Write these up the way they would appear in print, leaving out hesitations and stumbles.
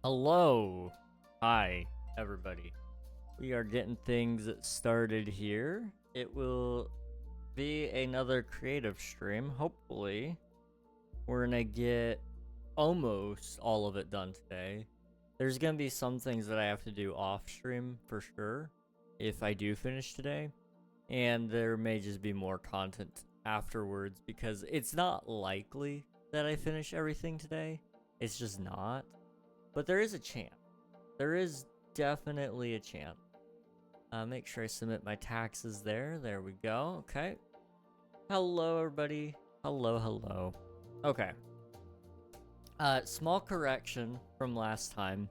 Hello. Hi, everybody. We are getting things started here. It will be another creative stream. Hopefully, we're gonna get almost all of it done today. There's gonna be some things that I have to do off stream for sure if I do finish today. And there may just be more content afterwards because it's not likely that I finish everything today. It's just not. But there is a chance. There is definitely a chance. Make sure I submit my taxes there. There we go. Okay. Hello, everybody. Hello. Okay. Small correction from last time.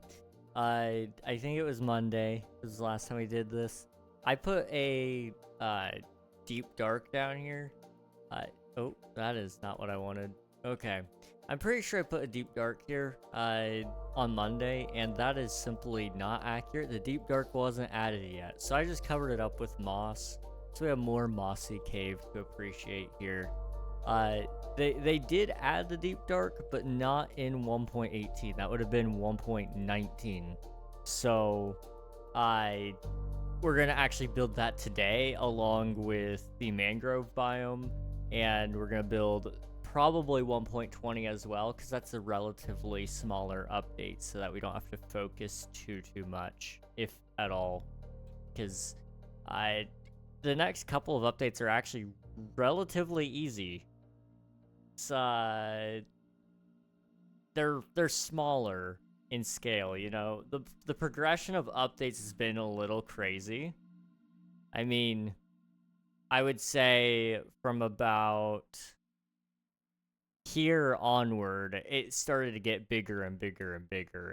I think it was Monday. This was the last time we did this. I put a deep dark down here. Oh, that is not what I wanted. Okay. I'm pretty sure I put a deep dark here on Monday, and that is simply not accurate. The deep dark wasn't added yet, so I just covered it up with moss, so we have more mossy cave to appreciate here. They did add the deep dark, but not in 1.18. That would have been 1.19. So we're gonna actually build that today along with the mangrove biome, and we're gonna build probably 1.20 as well, because that's a relatively smaller update, so that we don't have to focus too much, if at all. Because the next couple of updates are actually relatively easy. It's they're smaller in scale, you know. The progression of updates has been a little crazy. I mean, I would say from about here onward, it started to get bigger and bigger,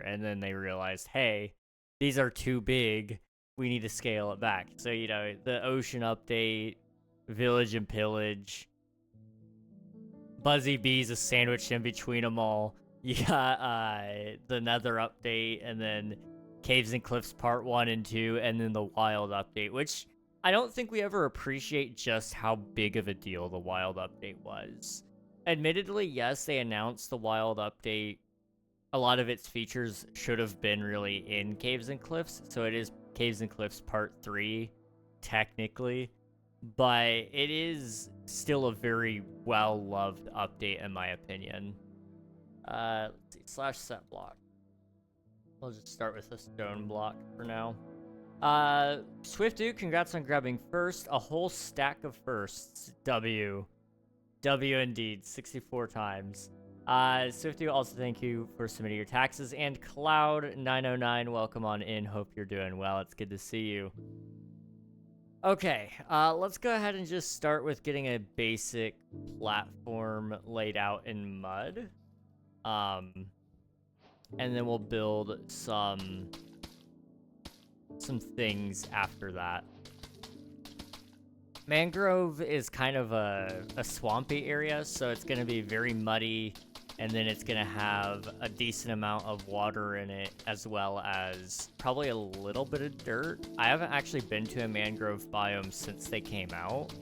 and then they realized, hey, these are too big, we need to scale it back. So, you know, the ocean update, village and pillage, Buzzy Bees is sandwiched in between them all. You got the Nether update, and then Caves and Cliffs Part 1 and 2, and then the Wild update, which I don't think we ever appreciate just how big of a deal the Wild update was. Admittedly, yes, they announced the Wild update. A lot of its features should have been really in Caves and Cliffs, so it is Caves and Cliffs Part 3, technically. But it is still a very well-loved update, in my opinion. Let's see, /set block. We'll just start with a stone block for now. Swift Dude, congrats on grabbing first. A whole stack of firsts. W indeed, 64 times. Swifty, also thank you for submitting your taxes. And Cloud909, welcome on in. Hope you're doing well. It's good to see you. Okay, let's go ahead and just start with getting a basic platform laid out in mud. And then we'll build some things after that. Mangrove is kind of a swampy area, so it's going to be very muddy, and then it's going to have a decent amount of water in it, as well as probably a little bit of dirt. I haven't actually been to a mangrove biome since they came out,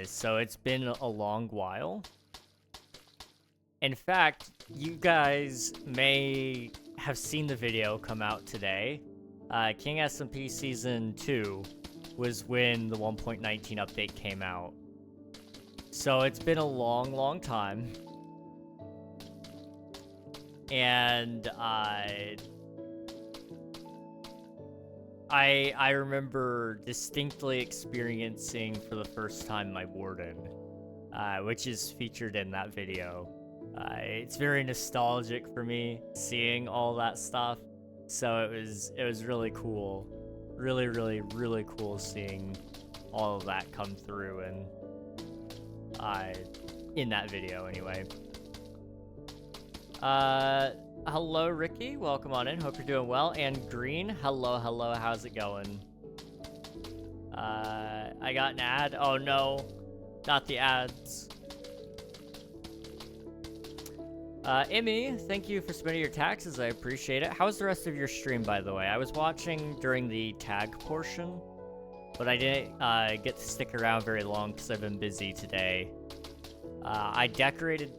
so it's been a long while. In fact, you guys may have seen the video come out today. King SMP Season 2 was when the 1.19 update came out. So it's been a long time. And I remember distinctly experiencing for the first time my warden, which is featured in that video. It's very nostalgic for me seeing all that stuff. So it was really cool. Really cool seeing all of that come through, and in that video anyway. Hello Ricky, welcome on in. Hope you're doing well. And Green, hello, how's it going? I got an ad. Oh no, not the ads. Emmy, thank you for submitting your taxes. I appreciate it. How's the rest of your stream, by the way? I was watching during the tag portion, but I didn't get to stick around very long because I've been busy today. I decorated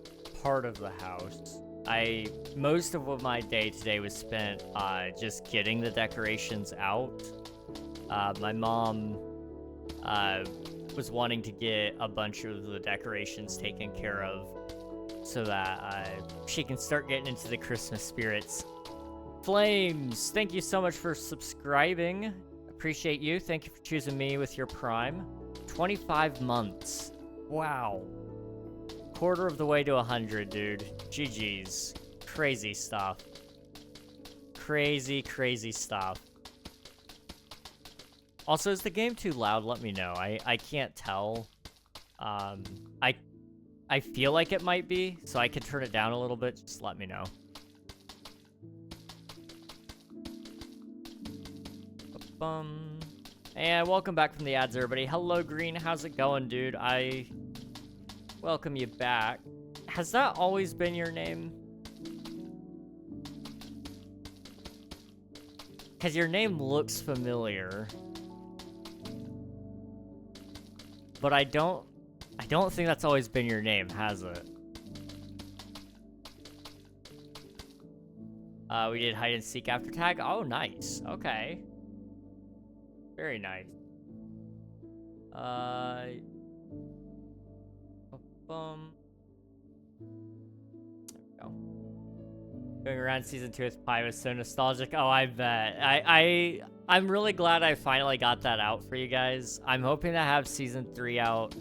part of the house. Most of what my day today was spent just getting the decorations out. My mom was wanting to get a bunch of the decorations taken care of so that she can start getting into the Christmas spirits. Flames, thank you so much for subscribing. Appreciate you. Thank you for choosing me with your Prime. 25 months. Wow. Quarter of the way to 100, dude. GG's. Crazy stuff. Crazy, crazy stuff. Also, is the game too loud? Let me know. I can't tell. I feel like it might be, so I can turn it down a little bit. Just let me know. And welcome back from the ads, everybody. Hello, Green. How's it going, dude? I welcome you back. Has that always been your name? Because your name looks familiar. But I don't think that's always been your name, has it? We did hide and seek after tag. Oh, nice. Okay. Very nice. There we go. Going around season 2 with Pi was so nostalgic. Oh, I bet. I'm really glad I finally got that out for you guys. I'm hoping to have season 3 out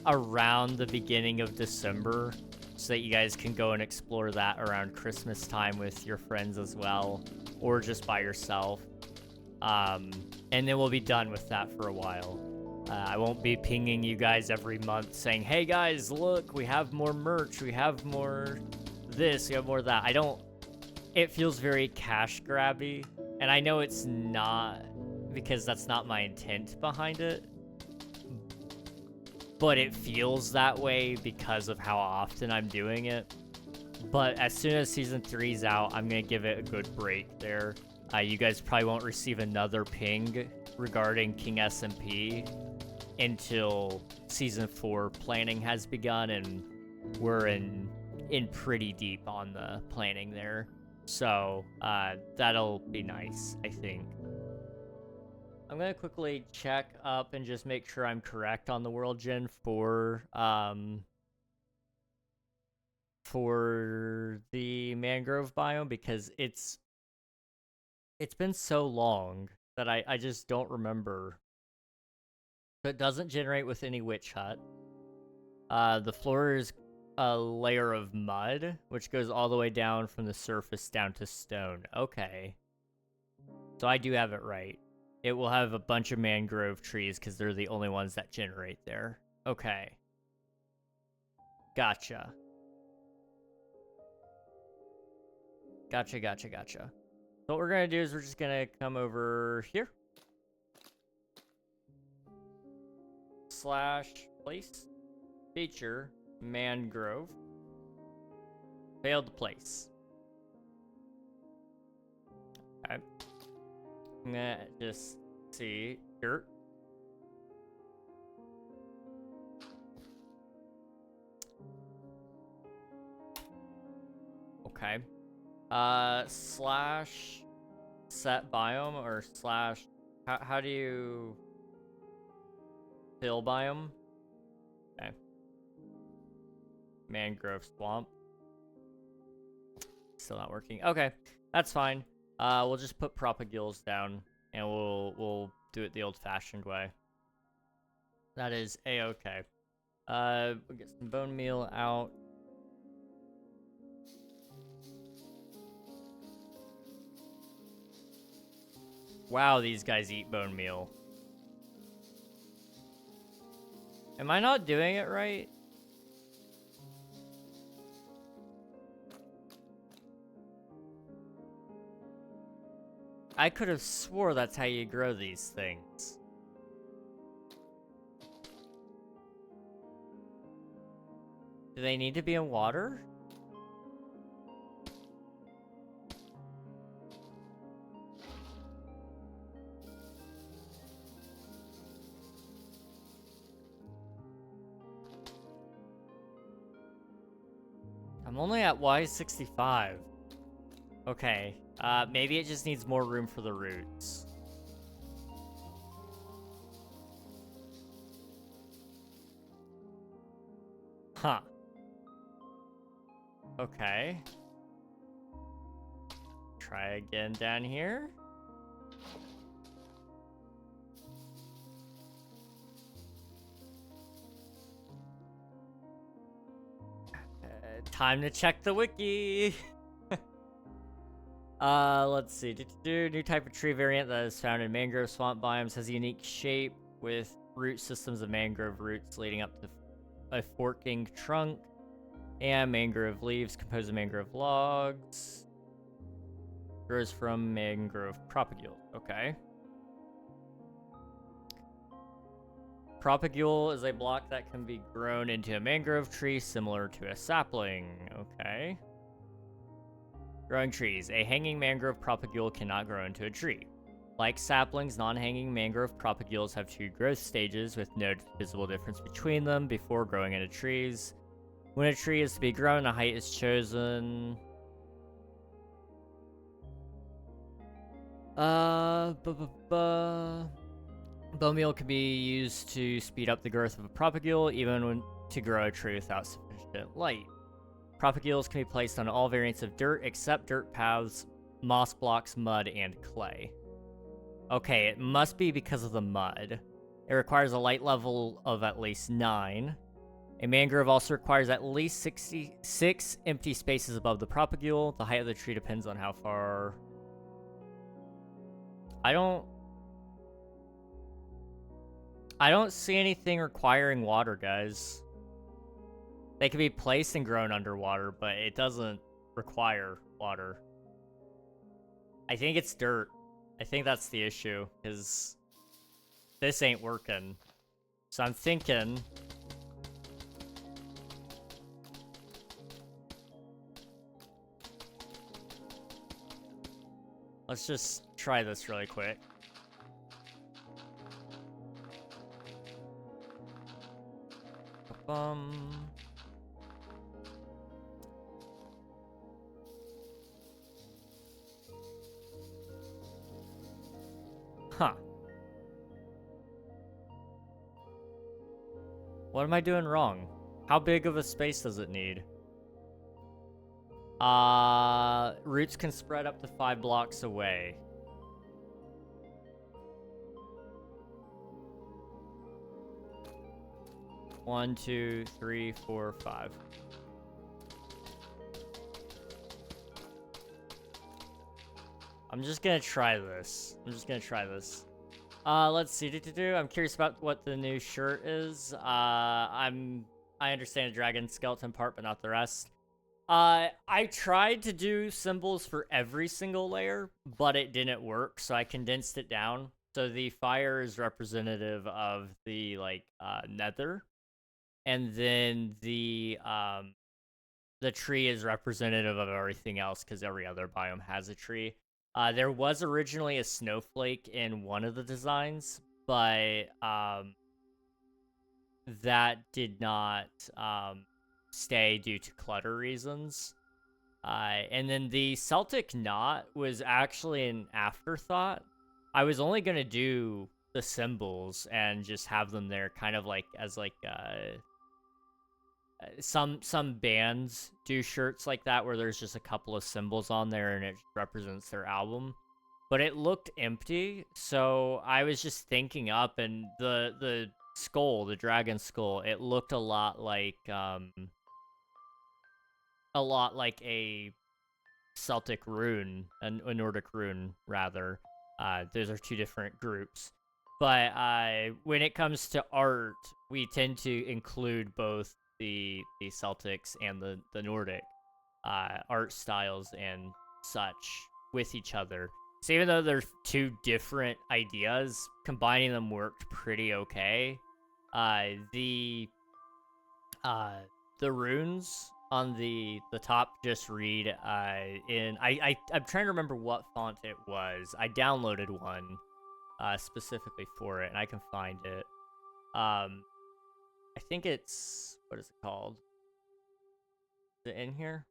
around the beginning of December so that you guys can go and explore that around Christmas time with your friends as well, or just by yourself. And then we'll be done with that for a while. I won't be pinging you guys every month saying, hey guys, look, we have more merch, we have more this, we have more that. It feels very cash grabby, and I know it's not, because that's not my intent behind it, but it feels that way because of how often I'm doing it. But as soon as season 3's out, I'm gonna give it a good break there. You guys probably won't receive another ping regarding King SMP until season 4 planning has begun, and we're in pretty deep on the planning there. So that'll be nice, I think. I'm gonna quickly check up and just make sure I'm correct on the world gen for the mangrove biome, because it's been so long that I just don't remember. So it doesn't generate with any witch hut. The floor is a layer of mud, which goes all the way down from the surface down to stone. Okay. So I do have it right. It will have a bunch of mangrove trees because they're the only ones that generate there. Okay. Gotcha. Gotcha. So what we're going to do is we're just going to come over here. / place. Feature. Mangrove. Failed to place. Okay. I'm gonna just see dirt. Okay. / set biome, or / how do you fill biome? Okay. Mangrove swamp. Still not working. Okay, that's fine. We'll just put propagills down, and we'll do it the old-fashioned way. That is a-okay. We'll get some bone meal out. Wow, these guys eat bone meal. Am I not doing it right? I could have swore that's how you grow these things. Do they need to be in water? I'm only at Y65. Okay, maybe it just needs more room for the roots. Huh. Okay. Try again down here. Time to check the wiki. Let's see. New type of tree variant that is found in mangrove swamp biomes has a unique shape with root systems of mangrove roots leading up to a forking trunk and mangrove leaves composed of mangrove logs. Grows from mangrove propagule. Okay. Propagule is a block that can be grown into a mangrove tree similar to a sapling. Okay. Growing trees. A hanging mangrove propagule cannot grow into a tree. Like saplings, non-hanging mangrove propagules have two growth stages with no visible difference between them before growing into trees. When a tree is to be grown, a height is chosen. Bone meal can be used to speed up the growth of a propagule, even when to grow a tree without sufficient light. Propagules can be placed on all variants of dirt except dirt paths, moss blocks, mud, and clay. Okay, it must be because of the mud. It requires a light level of at least 9. A mangrove also requires at least 66 empty spaces above the propagule. The height of the tree depends on how far... I don't see anything requiring water, guys. They can be placed and grown underwater, but it doesn't require water. I think it's dirt. I think that's the issue, because this ain't working. So I'm thinking... Let's just try this really quick. Huh. What am I doing wrong? How big of a space does it need? Roots can spread up to 5 blocks away. One, 2, 3, 4, 5. I'm just gonna try this. Let's see. I'm curious about what the new shirt is. I understand the dragon skeleton part, but not the rest. I tried to do symbols for every single layer, but it didn't work, so I condensed it down. So the fire is representative of the, nether. And then the tree is representative of everything else, because every other biome has a tree. There was originally a snowflake in one of the designs, but that did not stay due to clutter reasons. And then the Celtic knot was actually an afterthought. I was only going to do the symbols and just have them there kind of like as some bands do shirts like that where there's just a couple of symbols on there and it represents their album, but it looked empty, so I was just thinking up, and the skull, the dragon skull, it looked a lot like a Celtic rune, a Nordic rune rather. Those are two different groups, but when it comes to art, we tend to include both the Celtics and the Nordic art styles and such with each other. So even though there's two different ideas, combining them worked pretty okay. The runes on the top just read I'm trying to remember what font it was. I downloaded one specifically for it, and I can find it. I think it's, what is it called? Is it in here?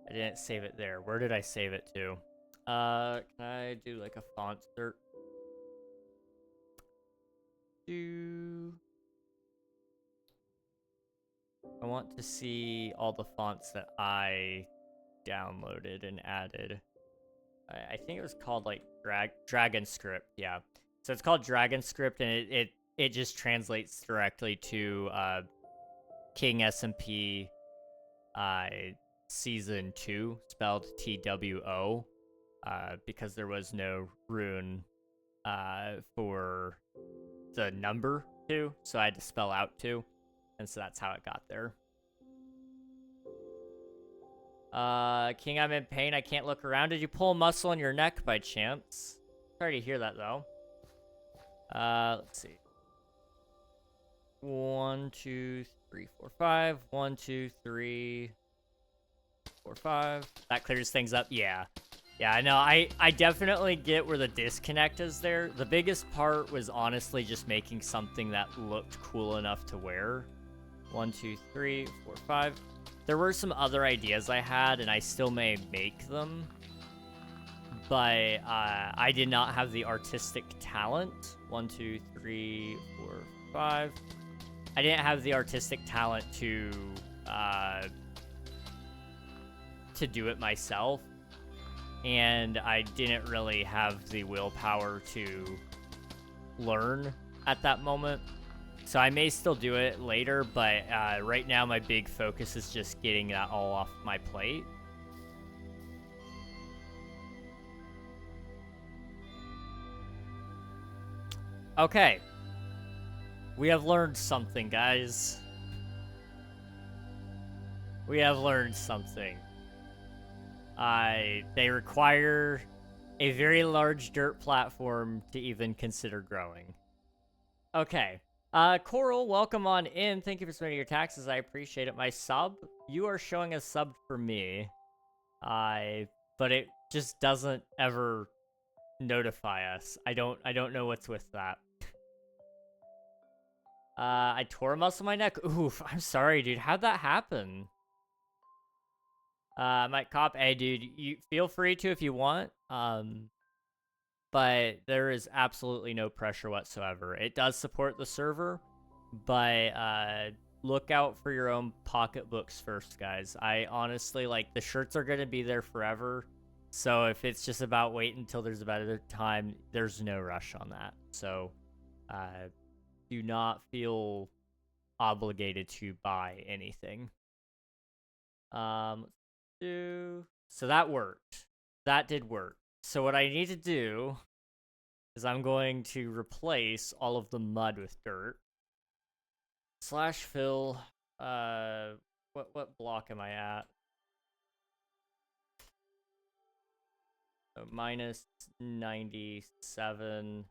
I didn't save it there. Where did I save it to? Can I do like a font search? I want to see all the fonts that I downloaded and added. I think it was called like Dragon Script, yeah. So it's called Dragon Script, and it just translates directly to King SMP Season 2, spelled TWO, because there was no rune for the number 2, so I had to spell out 2, and so that's how it got there. King, I'm in pain. I can't look around. Did you pull a muscle in your neck by chance? Sorry to hear that, though. Let's see. 1, 2, 3, 4, 5. 1, 2, 3, 4, 5. That clears things up. Yeah. Yeah, I know. I definitely get where the disconnect is there. The biggest part was honestly just making something that looked cool enough to wear. 1, 2, 3, 4, 5. There were some other ideas I had, and I still may make them. But I did not have the artistic talent. 1, 2, 3, 4, 5. I didn't have the artistic talent to do it myself. And I didn't really have the willpower to learn at that moment. So I may still do it later, but right now my big focus is just getting that all off my plate. Okay. We have learned something, guys. We have learned something. They require a very large dirt platform to even consider growing. Okay. Coral, welcome on in. Thank you for submitting your taxes. I appreciate it. My sub, you are showing a sub for me. But it just doesn't ever notify us. I don't know what's with that. I tore a muscle in my neck. Oof, I'm sorry, dude. How'd that happen? Mike Cop, hey, dude, you feel free to if you want. But there is absolutely no pressure whatsoever. It does support the server, but look out for your own pocketbooks first, guys. I honestly, like, the shirts are going to be there forever. So if it's just about waiting until there's a better time, there's no rush on that. So do not feel obligated to buy anything. So that worked. That did work. So what I need to do is I'm going to replace all of the mud with dirt. /fill. What block am I at? So minus 97,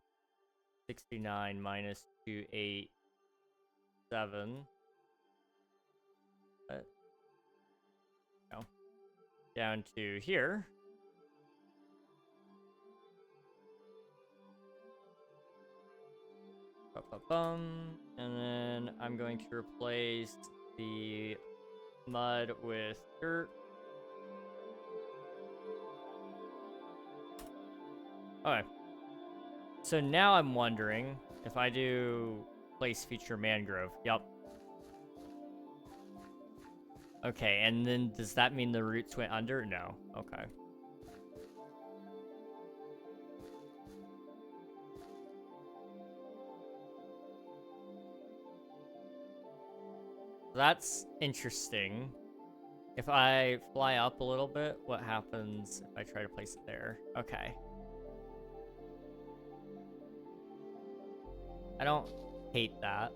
69 minus 287. No. Down to here. And then I'm going to replace the mud with dirt. Okay. So now I'm wondering if I do place feature mangrove. Yup. Okay, and then does that mean the roots went under? No. Okay. That's interesting. If I fly up a little bit, what happens if I try to place it there? Okay. I don't hate that.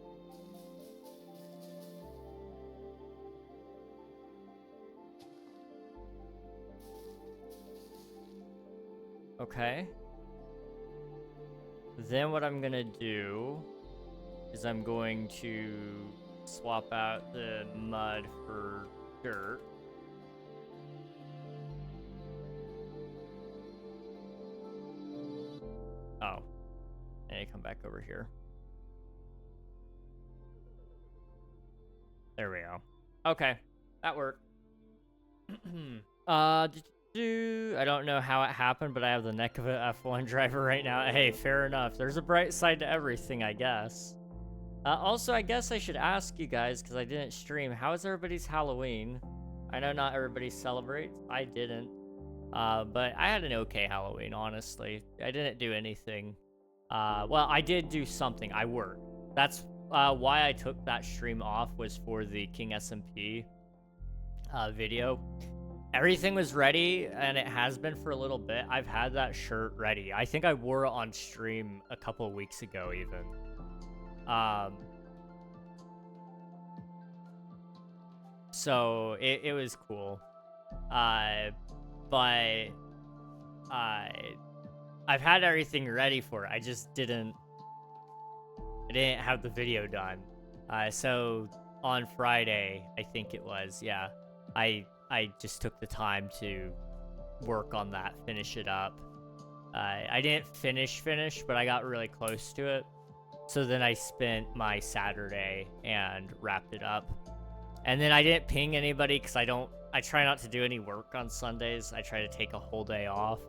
Okay. Then what I'm gonna do is I'm going to swap out the mud for dirt. Oh. And I come back over here. There we go. Okay. That worked. I don't know how it happened, but I have the neck of a F1 driver right now. Hey, fair enough. There's a bright side to everything, I guess. Also, I guess I should ask you guys, because I didn't stream, how is everybody's Halloween? I know not everybody celebrates. I didn't. But I had an okay Halloween, honestly. I didn't do anything. Well, I did do something. I worked. That's why I took that stream off, was for the King SMP video. Everything was ready, and it has been for a little bit. I've had that shirt ready. I think I wore it on stream a couple of weeks ago, even. So it was cool. But I've had everything ready for it. I just didn't have the video done. So on Friday, I think it was, yeah, I just took the time to work on that, finish it up. I didn't finish, but I got really close to it. So then I spent my Saturday and wrapped it up. And then I didn't ping anybody because I try not to do any work on Sundays. I try to take a whole day off.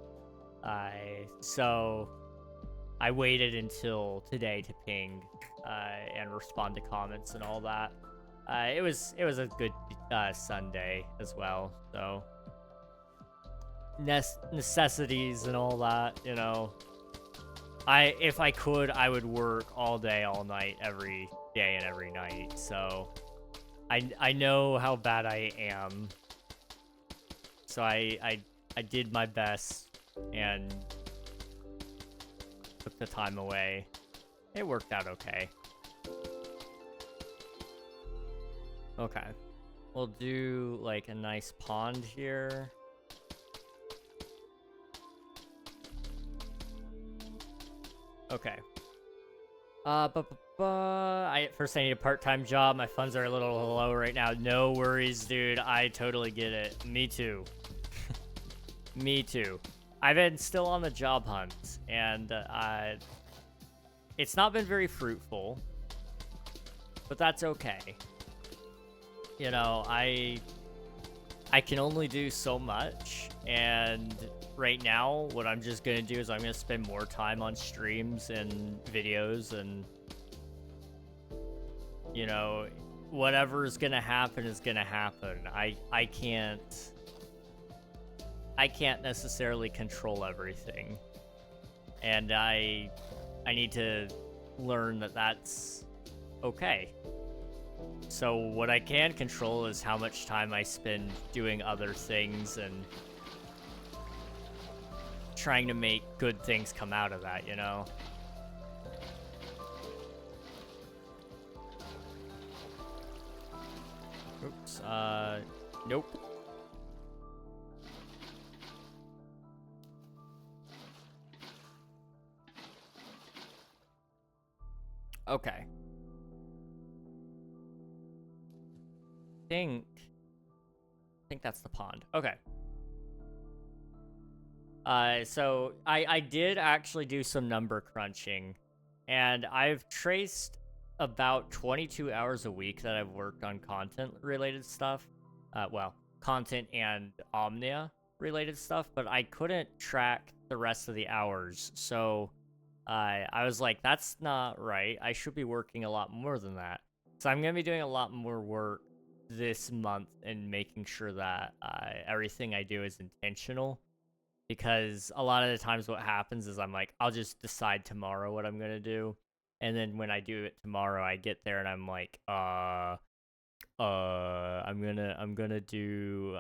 So I waited until today to ping and respond to comments and all that. It was a good Sunday as well. So necessities and all that, you know. If I could, I would work all day, all night, every day and every night. So I know how bad I am. So I did my best and took the time away. It worked out okay. Okay. We'll do like a nice pond here. Okay. First I need a part-time job. My funds are a little low right now. No worries, dude. I totally get it. Me too. Me too. I've been still on the job hunt, and it's not been very fruitful, but that's okay. You know, I can only do so much, and right now, what I'm just gonna do is I'm gonna spend more time on streams and videos, and you know, whatever's gonna happen is gonna happen. I can't necessarily control everything, and I need to learn that that's okay. So what I can control is how much time I spend doing other things and trying to make good things come out of that, you know? Oops, nope. Okay. I think that's the pond. Okay. So I did actually do some number crunching, and I've traced about 22 hours a week that I've worked on content-related stuff. Well, content and Omnia-related stuff, but I couldn't track the rest of the hours, so I was like, that's not right. I should be working a lot more than that. So I'm going to be doing a lot more work this month and making sure that everything I do is intentional. Because a lot of the times what happens is I'm like, I'll just decide tomorrow what I'm going to do. And then when I do it tomorrow, I get there and I'm like, I'm gonna do,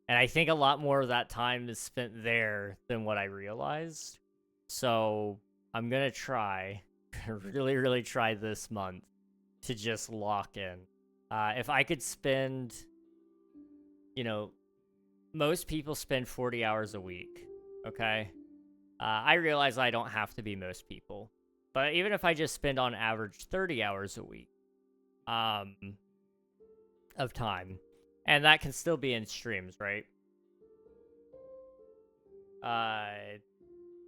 and I think a lot more of that time is spent there than what I realized. So I'm gonna try, really, really try this month to just lock in. If I could spend, you know, most people spend 40 hours a week, okay? I realize I don't have to be most people. But even if I just spend on average 30 hours a week of time, and that can still be in streams, right?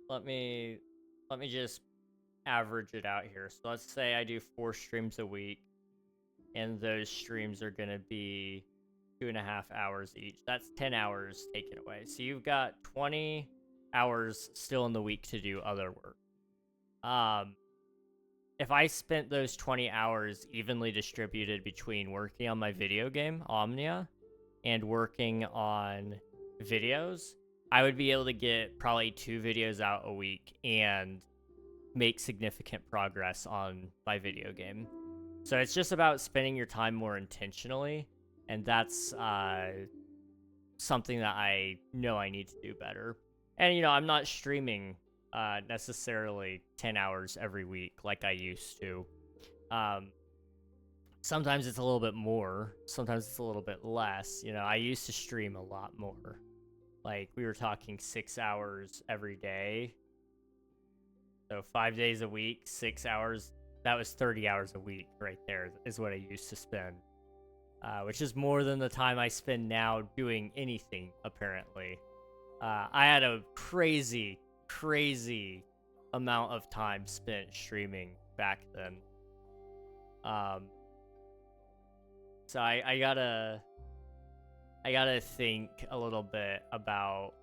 Let me just average it out here. So let's say I do 4 streams a week. and those streams are going to be 2.5 hours each. That's 10 hours taken away. So you've got 20 hours still in the week to do other work. If I spent those 20 hours evenly distributed between working on my video game, Omnia, and working on videos, I would be able to get probably 2 videos out a week and make significant progress on my video game. So it's just about spending your time more intentionally, and that's something that I know I need to do better. And, you know, I'm not streaming necessarily 10 hours every week like I used to. Sometimes it's a little bit more, sometimes it's a little bit less. You know, I used to stream a lot more. Like, we were talking 6 hours every day. So 5 days a week, 6 hours. That was 30 hours a week right there is what I used to spend. Which is more than the time I spend now doing anything, apparently. I had a crazy amount of time spent streaming back then. So I gotta think a little bit about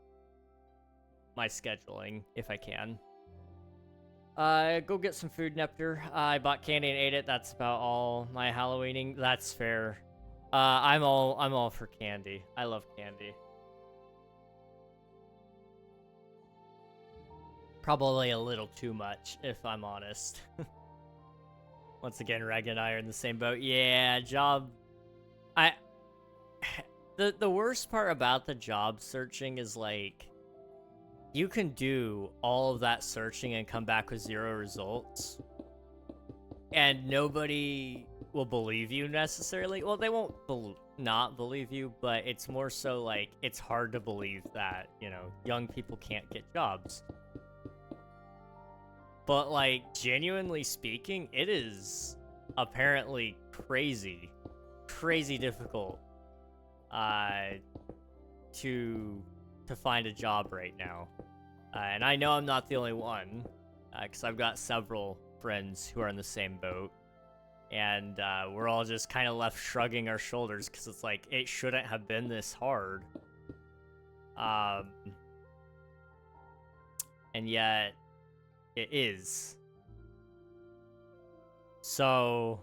my scheduling if I can. Go get some food, Nepter. I bought candy and ate it. That's about all my Halloweening. That's fair. I'm all for candy. I love candy. Probably a little too much, if I'm honest. Once again, Reg and I are in the same boat. Yeah, job. The worst part about the job searching is, like, you can do all of that searching and come back with 0 results. And nobody will believe you necessarily. Well, they won't not believe you, but it's more so like it's hard to believe that, you know, young people can't get jobs. But, like, genuinely speaking, it is apparently crazy difficult to find a job right now. And I know I'm not the only one, because I've got several friends who are in the same boat. And we're all just kind of left shrugging our shoulders, because it's like, it shouldn't have been this hard. And yet, it is. So,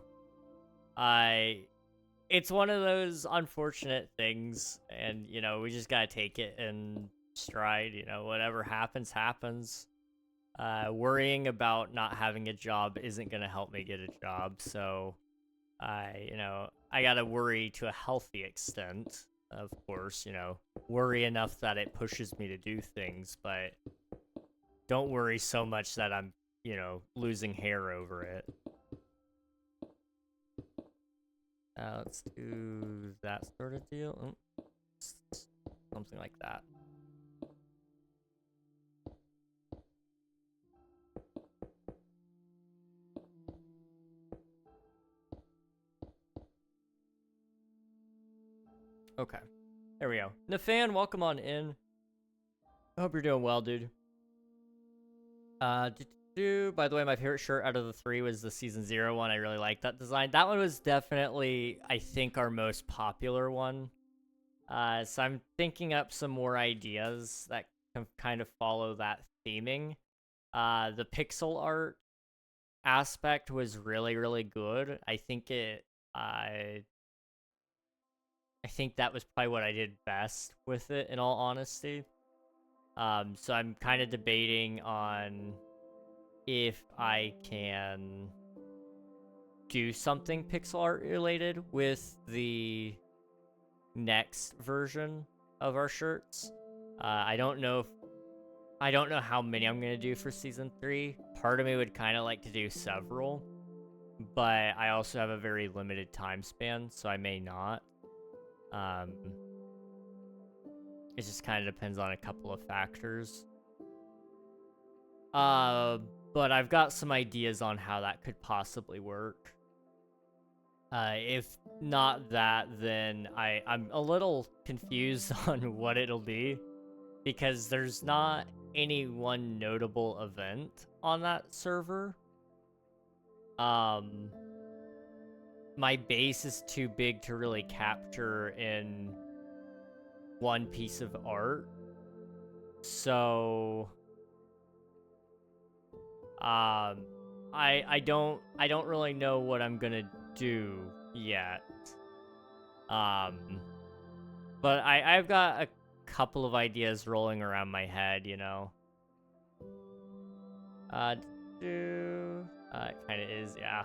it's one of those unfortunate things, and, you know, we just gotta take it in stride. You know, whatever happens, happens. Worrying about not having a job isn't gonna help me get a job, so, you know, I gotta worry to a healthy extent, of course, you know, worry enough that it pushes me to do things, but don't worry so much that I'm, you know, losing hair over it. Let's do that sort of deal. Something like that. Okay. There we go. Nafan, welcome on in. I hope you're doing well, dude. By the way, my favorite shirt out of the 3 was the Season 0 one. I really like that design. That one was definitely, I think, our most popular one. So I'm thinking up some more ideas that can kind of follow that theming. The pixel art aspect was really good. I think that was probably what I did best with it, in all honesty. So I'm kind of debating on if I can do something pixel art related with the next version of our shirts. I don't know how many I'm gonna do for season 3. Part of me would kind of like to do several, but I also have a very limited time span, so I may not. It just kind of depends on a couple of factors. But I've got some ideas on how that could possibly work. If not that, then I'm a little confused on what it'll be, because there's not any one notable event on that server. my base is too big to really capture in one piece of art. So I don't really know what I'm gonna do yet. But I've got a couple of ideas rolling around my head, you know. It kind of is, yeah.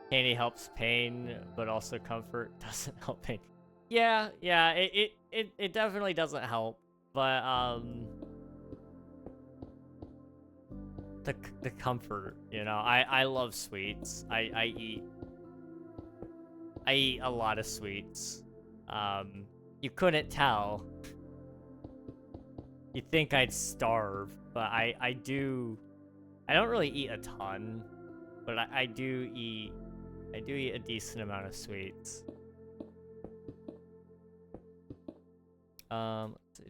Candy helps pain, but also comfort doesn't help pain. Yeah, it definitely doesn't help, but the comfort, you know. I love sweets. I eat a lot of sweets. You couldn't tell. You'd think I'd starve, but I do. I don't really eat a ton, but I do eat a decent amount of sweets. Let's see,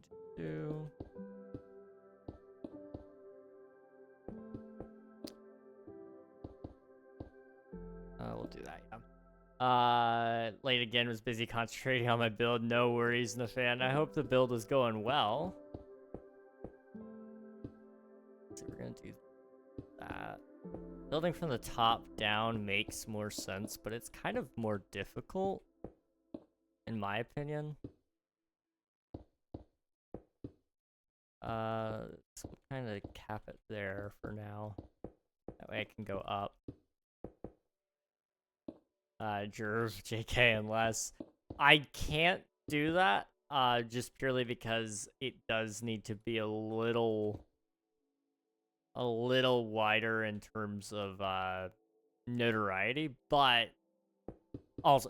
we'll do that, yeah. Late again, was busy concentrating on my build. No worries, Nafan. I hope the build is going well. So we're gonna do that. Building from the top down makes more sense, but it's kind of more difficult, in my opinion. So we'll kind of cap it there for now. That way I can go up. Jerv, JK, unless I can't do that, just purely because it does need to be a little wider in terms of notoriety, but also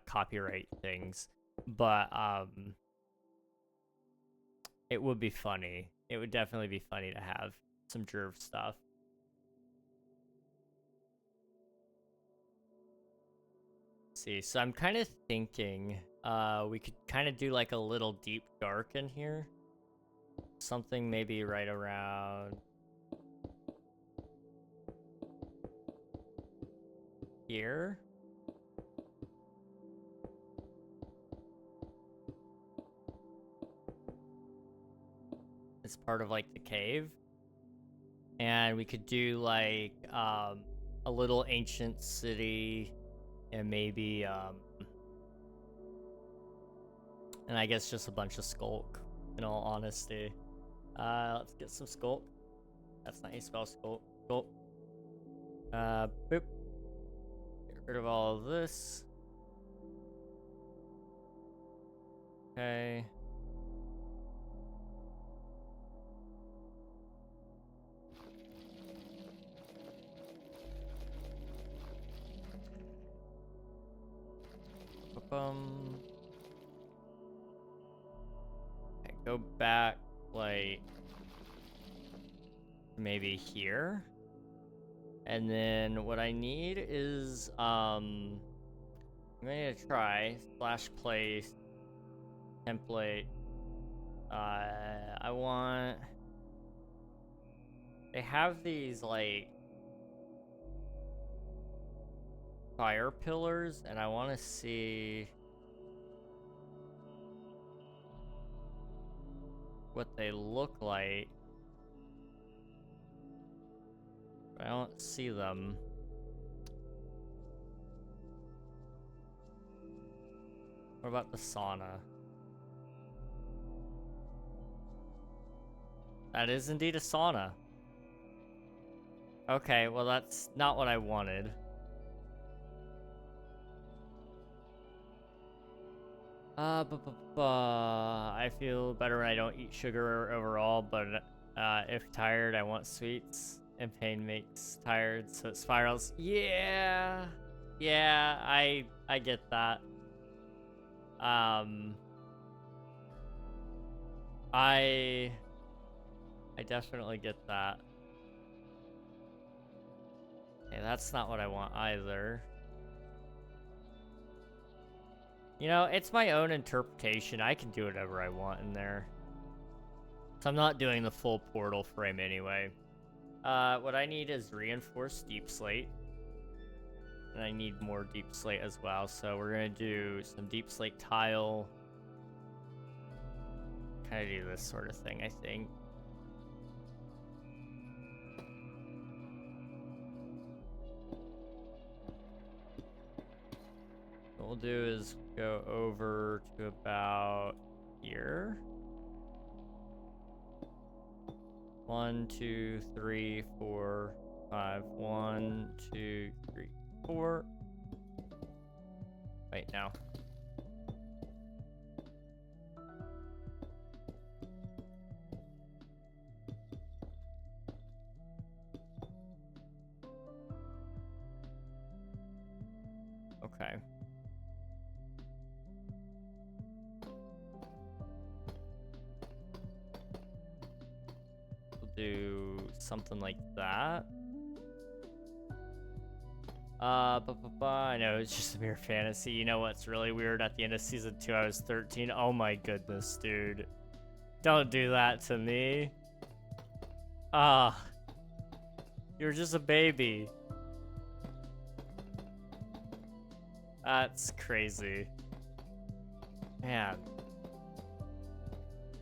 copyright things. But it would be funny. It would definitely be funny to have some Jerv stuff. See, so I'm kind of thinking we could kind of do like a little deep dark in here. Something maybe right around here. It's part of like the cave. And we could do like a little ancient city and maybe and I guess just a bunch of skulk, in all honesty. Let's get some skulk. That's not how you spell skulk. Skulk. Boop. Get rid of all of this. Okay. Okay, go back like maybe here. And then what I need is I'm gonna try /place template. I want, they have these like fire pillars, and I want to see what they look like. I don't see them. What about the sauna? That is indeed a sauna. Okay, well that's not what I wanted. I feel better when I don't eat sugar overall, but if tired, I want sweets, and pain makes tired, so it spirals. Yeah, I get that. I definitely get that. Okay, that's not what I want either. You know, it's my own interpretation. I can do whatever I want in there. So I'm not doing the full portal frame anyway. What I need is reinforced deep slate. And I need more deep slate as well, so we're gonna do some deep slate tile. Kind of do this sort of thing, I think. What we'll do is go over to about here. 1, 2, 3, 4, 5. 1, 2, 3, 4. Wait, no. Okay. We'll do something like that. I know it's just a mere fantasy. You know what's really weird? At the end of season 2, I was 13. Oh my goodness, dude. Don't do that to me. You're just a baby. That's crazy. Man.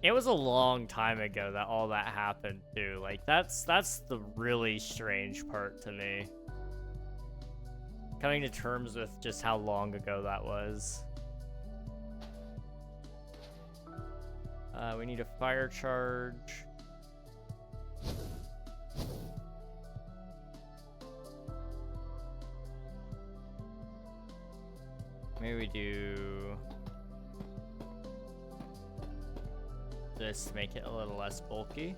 It was a long time ago that all that happened, too. Like, that's the really strange part to me. Coming to terms with just how long ago that was. We need a fire charge. Maybe we do this to make it a little less bulky.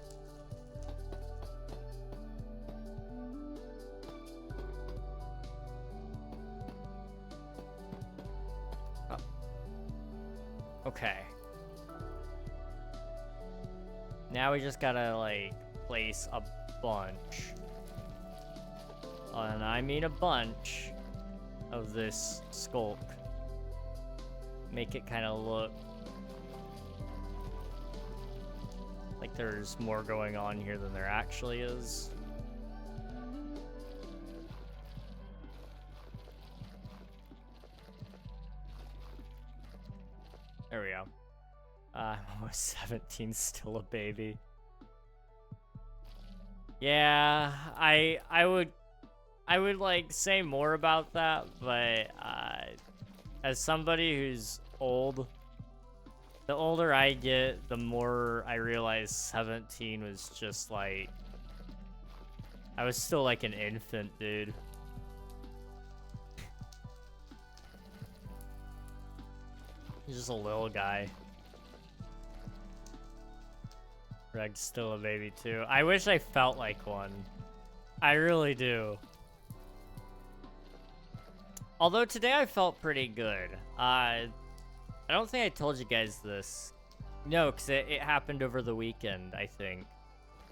Oh. Okay. Now we just gotta, like, place a bunch. And I mean a bunch of this skulk. Make it kind of look like there's more going on here than there actually is. There we go. I'm almost 17, still a baby. Yeah, I would like say more about that, but as somebody who's old, the older I get, the more I realize 17 was just like, I was still like an infant, dude. He's just a little guy. Reg's still a baby too. I wish I felt like one. I really do. Although today I felt pretty good. I don't think I told you guys this. No, because it happened over the weekend, I think.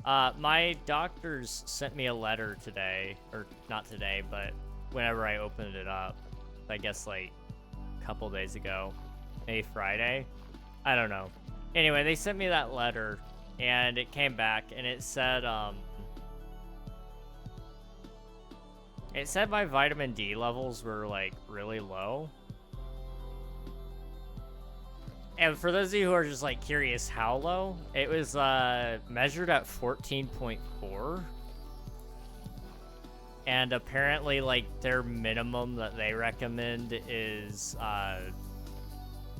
My doctors sent me a letter today. Or not today, but whenever I opened it up. I guess like a couple days ago. Maybe Friday. I don't know. Anyway, they sent me that letter. And it came back and it said, my vitamin D levels were, like, really low. And for those of you who are just, like, curious how low, it was, measured at 14.4. And apparently, like, their minimum that they recommend is,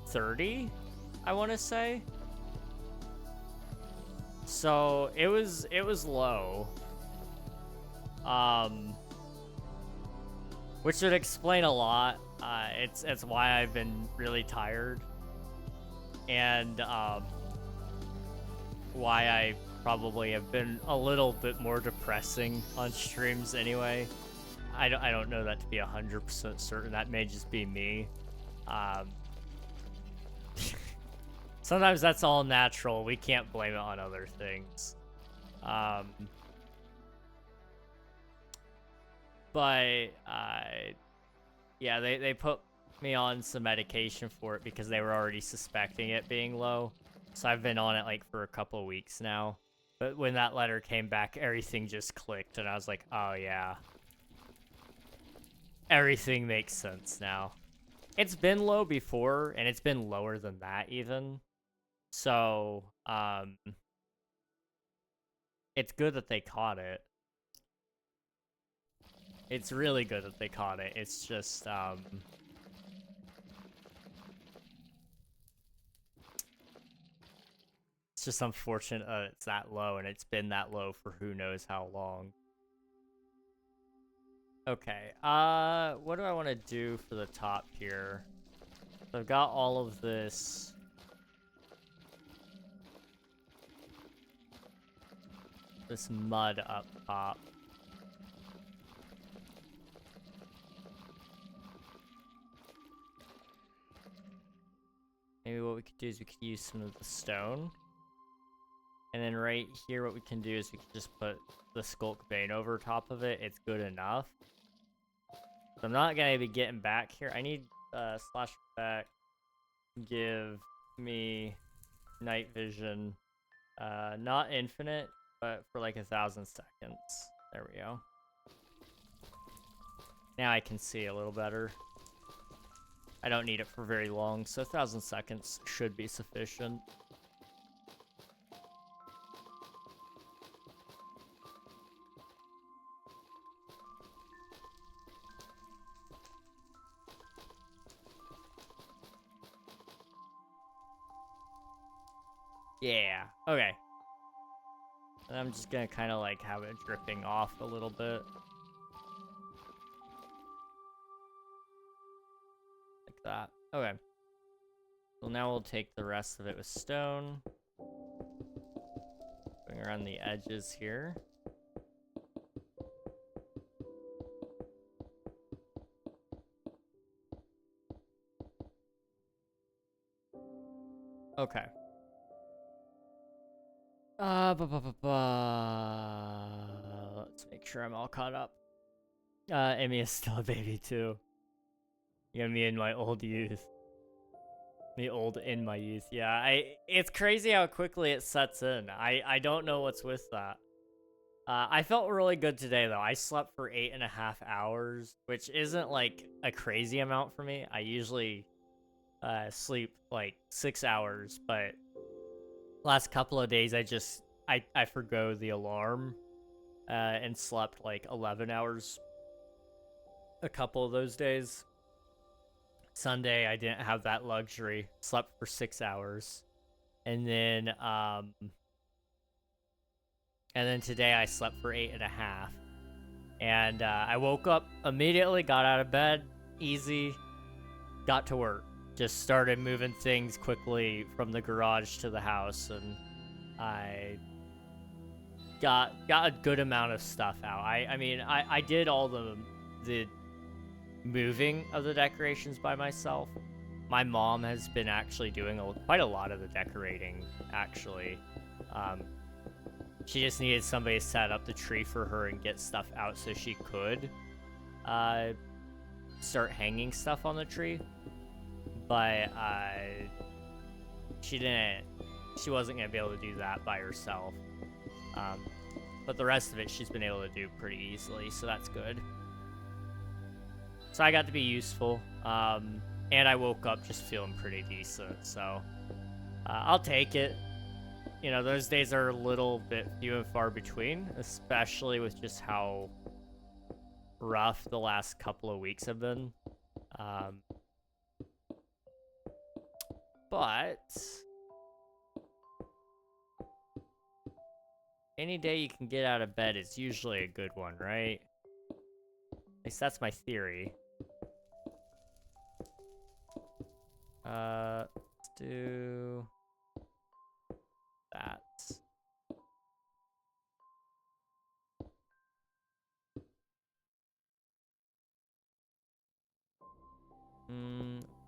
30, I want to say. So, it was low. Which would explain a lot. It's why I've been really tired. And, why I probably have been a little bit more depressing on streams anyway. I don't know that to be 100% certain. That may just be me. Sometimes that's all natural. We can't blame it on other things. But, yeah, they put me on some medication for it because they were already suspecting it being low. So I've been on it, like, for a couple weeks now. But when that letter came back, everything just clicked, and I was like, oh, yeah. everything makes sense now. It's been low before, and it's been lower than that even. So, it's good that they caught it. It's really good that they caught it. It's just, it's just unfortunate it's that low, and it's been that low for who knows how long. Okay, what do I want to do for the top here? So I've got all of this. This mud up top. Maybe what we could do is we could use some of the stone. And then right here, what we can do is we can just put the skulk vein over top of it. It's good enough. So I'm not going to be getting back here. I need slash back. Give me night vision. Not infinite, but for like 1,000 seconds. There we go. Now I can see a little better. I don't need it for very long, so 1,000 seconds should be sufficient. Yeah, okay. And I'm just gonna kind of like have it dripping off a little bit. Like that. Okay. So now we'll take the rest of it with stone. Going around the edges here. Okay. Let's make sure I'm all caught up. Emmy is still a baby too. Yeah, me in my old youth. Me old in my youth. Yeah, it's crazy how quickly it sets in. I don't know what's with that. I felt really good today though. I slept for 8.5 hours, which isn't like a crazy amount for me. I usually sleep like 6 hours, but last couple of days I forgo the alarm and slept like 11 hours a couple of those days. Sunday I didn't have that luxury. Slept for 6 hours. And then today I slept for 8.5. And I woke up immediately, got out of bed, easy, got to work. Just started moving things quickly from the garage to the house, and I got a good amount of stuff out. I mean, I did all the moving of the decorations by myself. My mom has been actually doing quite a lot of the decorating, actually. She just needed somebody to set up the tree for her and get stuff out so she could start hanging stuff on the tree. But she wasn't going to be able to do that by herself. But the rest of it she's been able to do pretty easily, so that's good. So I got to be useful, and I woke up just feeling pretty decent, so I'll take it. You know, those days are a little bit few and far between, especially with just how rough the last couple of weeks have been. But any day you can get out of bed is usually a good one, right? At least that's my theory. Let's do that.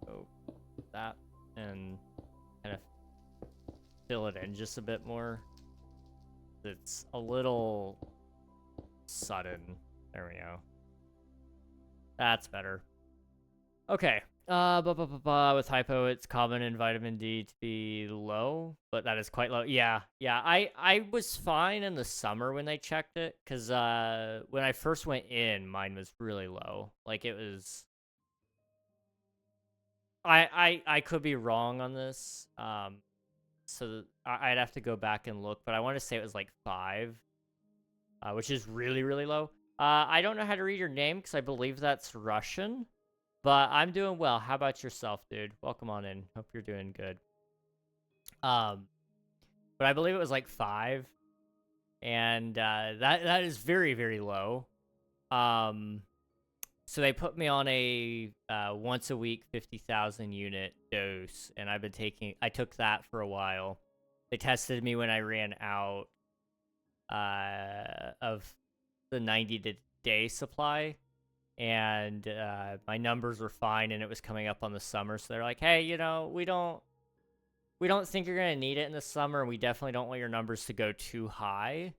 Oh, that, and kind of fill it in just a bit more. It's a little sudden. There we go. That's better. Okay. With hypo, it's common in vitamin D to be low, but that is quite low. Yeah. I was fine in the summer when they checked it, because when I first went in, mine was really low. Like, it was... I could be wrong on this. So I'd have to go back and look, but I want to say it was like 5, which is really, really low. I don't know how to read your name, because I believe that's Russian. But I'm doing well. How about yourself, dude? Welcome on in. Hope you're doing good. But I believe it was like 5, and that is very, very low. So they put me on a once a week 50,000 unit dose, and I took that for a while. They tested me when I ran out of the 90-day supply. And my numbers were fine, and it was coming up on the summer, so they're like, hey, we don't think you're gonna need it in the summer, and we definitely don't want your numbers to go too high,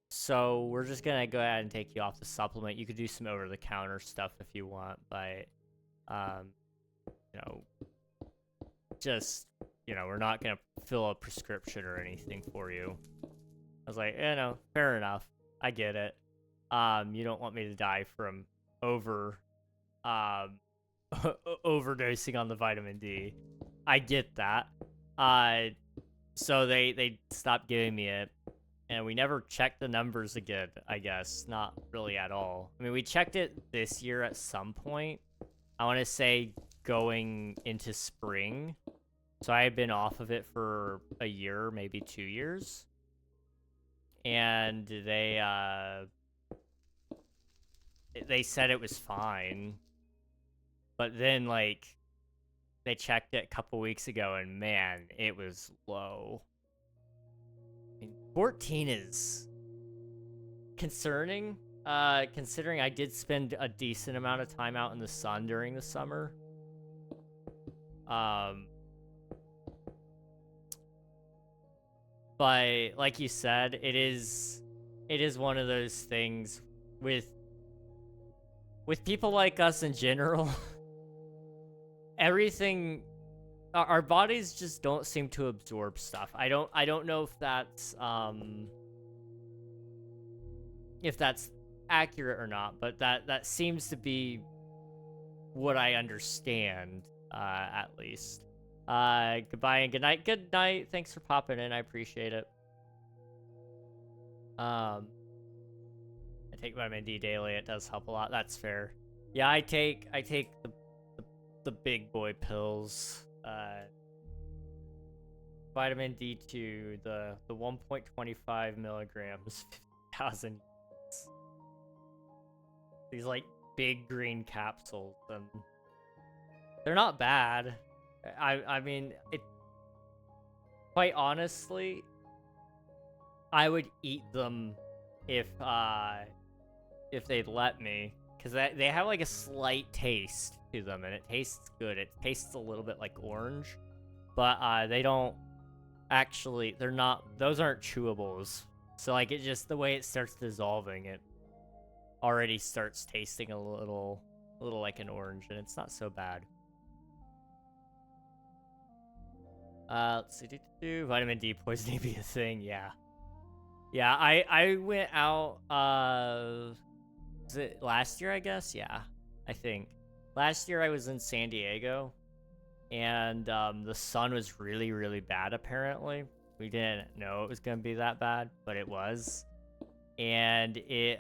so we're just gonna go ahead and take you off the supplement. You could do some over-the-counter stuff if you want, but just we're not gonna fill a prescription or anything for you. I was like, fair enough, I get it. You don't want me to die from overdosing on the vitamin D. I get that. So they stopped giving me it, and we never checked the numbers again, I guess. Not really at all. I mean, we checked it this year at some point. I want to say going into spring. So I had been off of it for a year, maybe 2 years. And they said it was fine, but then they checked it a couple weeks ago, and man, it was low. I mean, 14 is concerning, considering I did spend a decent amount of time out in the sun during the summer. But like you said, it is one of those things with people like us in general. Everything, our bodies just don't seem to absorb stuff. I don't know if that's accurate or not, but that seems to be what I understand, at least. Goodbye and good night. Good night. Thanks for popping in. I appreciate it. I take vitamin D daily. It does help a lot. That's fair. Yeah, I take the big boy pills. Vitamin D2, the 1.25 milligrams, 50,000 units. These like big green capsules, and they're not bad. I mean, quite honestly, I would eat them if they'd let me, because they have like a slight taste to them, and it tastes good. It tastes a little bit like orange, but they don't actually, those aren't chewables. So like, it just, the way it starts dissolving, it already starts tasting a little like an orange, and it's not so bad. Let's see, vitamin D poisoning be a thing, yeah. Yeah, I went out, was it last year, I guess? Yeah, I think. Last year I was in San Diego, and the sun was really, really bad, apparently. We didn't know it was going to be that bad, but it was. And it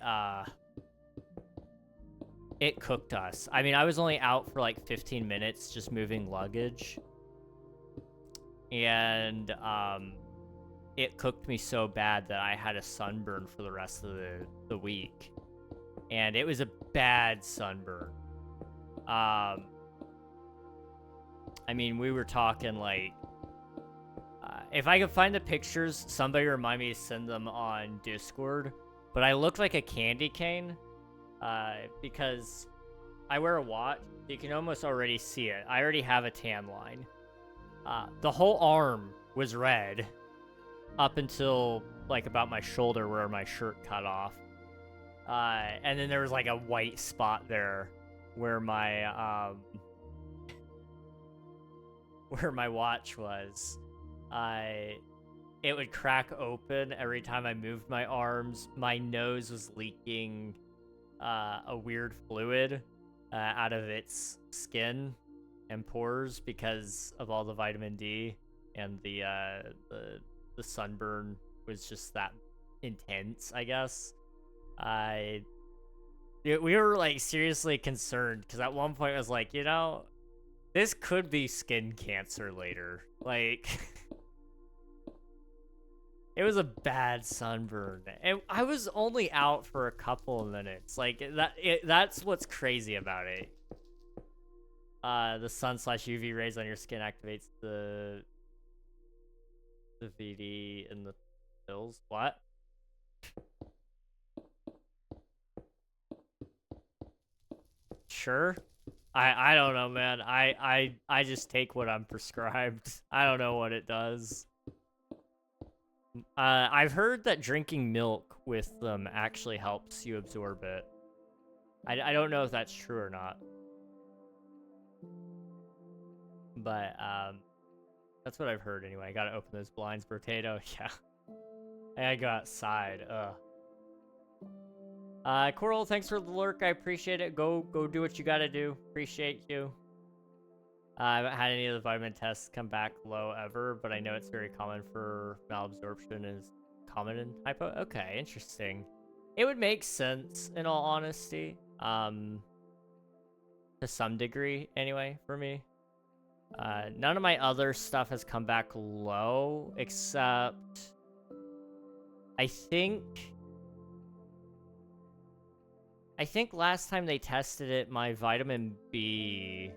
cooked us. I mean, I was only out for like 15 minutes just moving luggage. And it cooked me so bad that I had a sunburn for the rest of the week. And it was a bad sunburn. I mean, we were talking like, if I could find the pictures, somebody remind me to send them on Discord. But I looked like a candy cane, because I wear a watch. You can almost already see it. I already have a tan line. The whole arm was red up until like about my shoulder where my shirt cut off. And then there was like a white spot there where my where my watch was, it would crack open every time I moved my arms. My nose was leaking a weird fluid out of its skin and pores because of all the vitamin D, and the sunburn was just that intense, I guess. We were like seriously concerned because at one point I was like, you know, this could be skin cancer later. Like, it was a bad sunburn, and I was only out for a couple of minutes. Like that's what's crazy about it. The sun/UV rays on your skin activates the VD in the pills. What? Sure. I don't know, man. I just take what I'm prescribed. I don't know what it does. I've heard that drinking milk with them actually helps you absorb it. I don't know if that's true or not. But, that's what I've heard anyway. I gotta open those blinds, potato. Yeah. I go outside. Coral, thanks for the lurk. I appreciate it. Go do what you gotta do. Appreciate you. I haven't had any of the vitamin tests come back low ever, but I know it's very common for malabsorption is common in hypo. Okay, interesting. It would make sense in all honesty. To some degree anyway, for me. None of my other stuff has come back low, except I think last time they tested it, my vitamin B,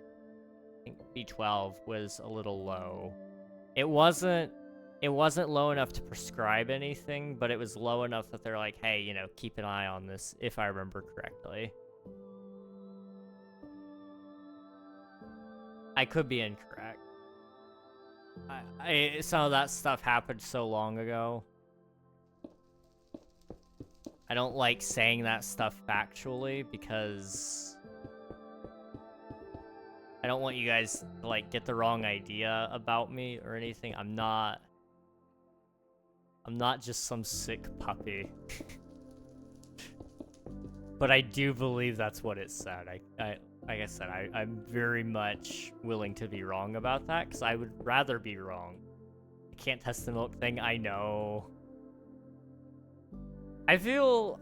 I think B12 was a little low. It wasn't low enough to prescribe anything, but it was low enough that they're like, hey, you know, keep an eye on this, if I remember correctly. I could be incorrect. Some of that stuff happened so long ago. I don't like saying that stuff factually because I don't want you guys to, like, get the wrong idea about me or anything. I'm not just some sick puppy. But I do believe that's what it said. Like I said, I'm very much willing to be wrong about that, because I would rather be wrong. I can't test the milk thing, I know. I feel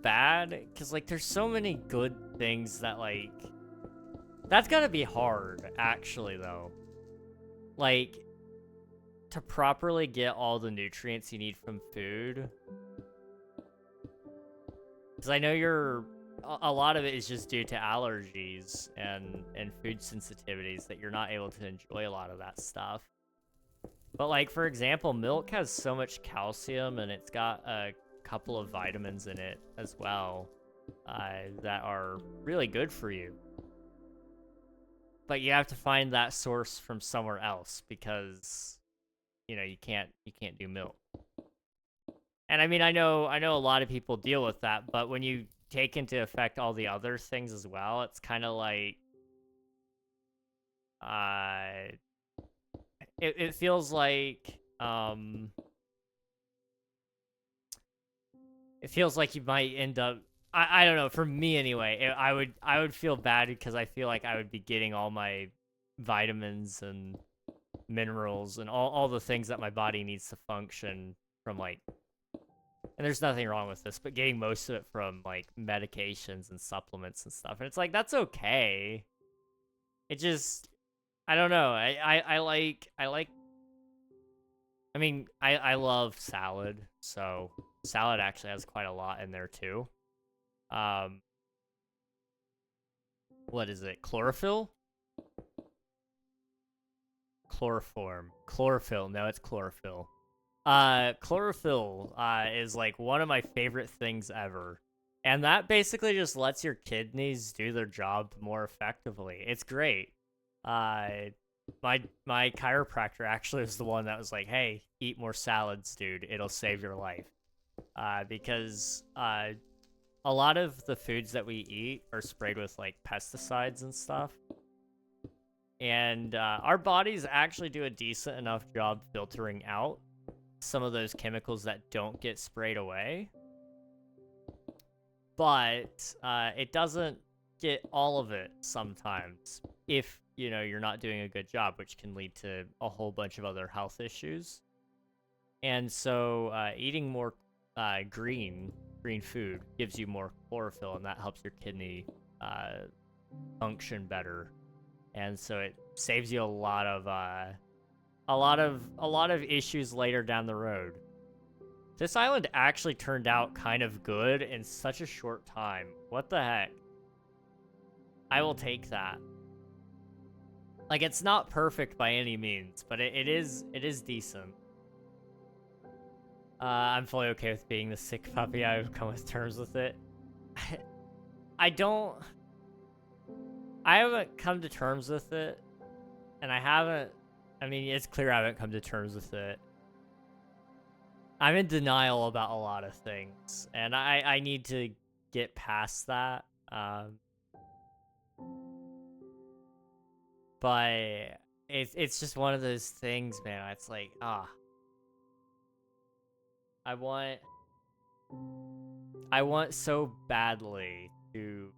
bad, because, like, there's so many good things that, like... That's gotta be hard, actually, though. Like, to properly get all the nutrients you need from food. Because I know a lot of it is just due to allergies and food sensitivities that you're not able to enjoy a lot of that stuff. But, like, for example, milk has so much calcium, and it's got a couple of vitamins in it as well that are really good for you. But you have to find that source from somewhere else because, you know, you can't do milk. And I mean, I know a lot of people deal with that, but when you take into effect all the other things as well, it's kind of like, it feels like, it feels like you might end up, I don't know, for me anyway, I would feel bad because I feel like I would be getting all my vitamins and minerals and all the things that my body needs to function from, like, and there's nothing wrong with this, but getting most of it from, like, medications and supplements and stuff. And it's like, that's okay. It just, I don't know. I mean, I love salad, so salad actually has quite a lot in there too. What is it? Chlorophyll? Chloroform. Chlorophyll. No, it's chlorophyll. Chlorophyll is like one of my favorite things ever. And that basically just lets your kidneys do their job more effectively. It's great. My chiropractor actually was the one that was like, hey, eat more salads, dude. It'll save your life. Because a lot of the foods that we eat are sprayed with, like, pesticides and stuff. And our bodies actually do a decent enough job filtering out some of those chemicals that don't get sprayed away. But it doesn't get all of it sometimes if, you know, you're not doing a good job, which can lead to a whole bunch of other health issues. And so eating more green food gives you more chlorophyll, and that helps your kidney function better. And so it saves you a lot of issues later down the road. This island actually turned out kind of good in such a short time. What the heck? I will take that. Like, it's not perfect by any means, but it is decent. I'm fully okay with being the sick puppy. I've come to terms with it. I haven't come to terms with it, and I mean, it's clear I haven't come to terms with it. I'm in denial about a lot of things, and I need to get past that. But it's just one of those things, man. It's like, I want so badly to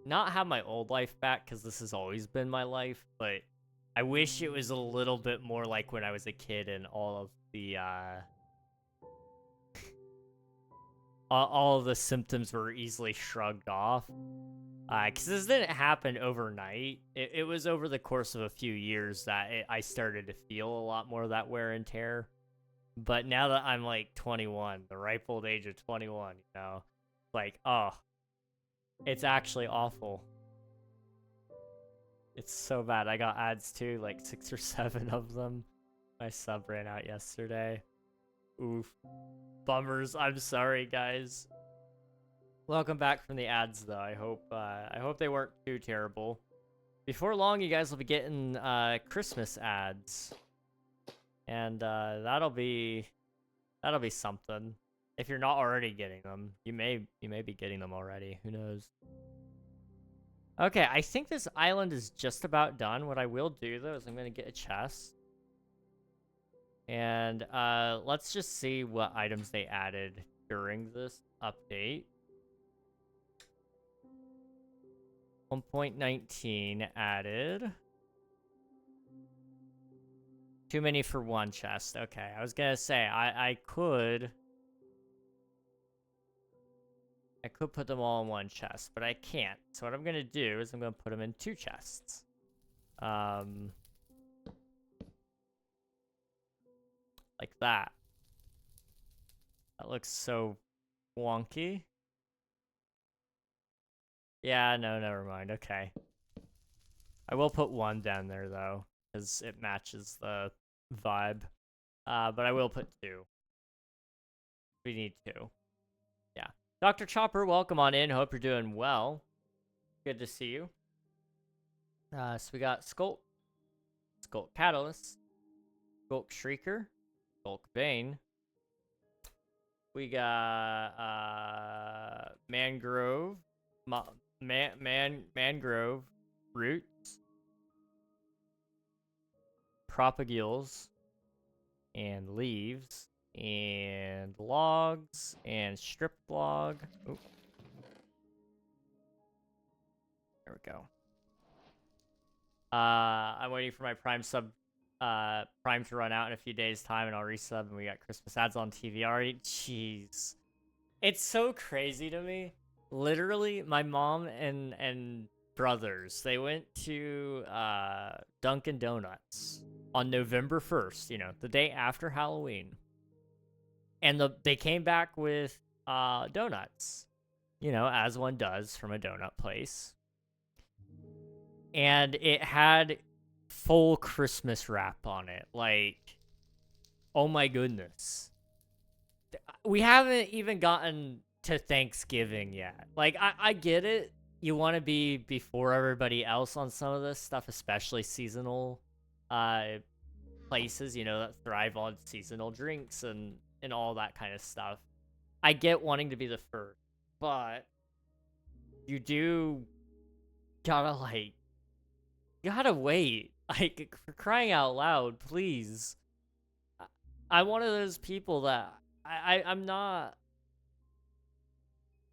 not have my old life back, because this has always been my life, but I wish it was a little bit more like when I was a kid and all of the all of the symptoms were easily shrugged off. Because this didn't happen overnight. It was over the course of a few years that I started to feel a lot more of that wear and tear. But now that I'm like 21, the ripe old age of 21, you know, like, oh, it's actually awful. It's so bad. I got ads too, like 6 or 7 of them. My sub ran out yesterday. Oof. Bummers. I'm sorry, guys. Welcome back from the ads, though. I hope they weren't too terrible. Before long, you guys will be getting Christmas ads, and that'll be something. If you're not already getting them, you may be getting them already. Who knows? Okay, I think this island is just about done. What I will do, though, is I'm gonna get a chest, and let's just see what items they added during this update. 1.19 added. Too many for one chest. Okay, I was gonna say I could put them all in one chest, but I can't. So what I'm gonna do is I'm gonna put them in 2 chests. Like that. That looks so wonky. Yeah, no, never mind. Okay. I will put 1 down there, though, because it matches the vibe. But I will put 2. We need 2. Yeah. Dr. Chopper, welcome on in. Hope you're doing well. Good to see you. So we got Skulk Catalyst, Skulk Shrieker, Skulk Bane. We got Mangrove, Mangrove Roots, Propagules, and Leaves, and Logs, and Strip Log. Oop. There we go. I'm waiting for my Prime sub, Prime to run out in a few days' time, and I'll resub, and we got Christmas ads on TV already. Jeez. It's so crazy to me. Literally, my mom and brothers, they went to Dunkin' Donuts on November 1st, you know, the day after Halloween. And they came back with donuts, you know, as one does from a donut place. And it had full Christmas wrap on it. Like, oh my goodness. We haven't even gotten to Thanksgiving yet. Like, I get it. You want to be before everybody else on some of this stuff, especially seasonal places, you know, that thrive on seasonal drinks and all that kind of stuff. I get wanting to be the first, but you do gotta, like, You gotta wait. Like, for crying out loud, please. I'm one of those people that I'm not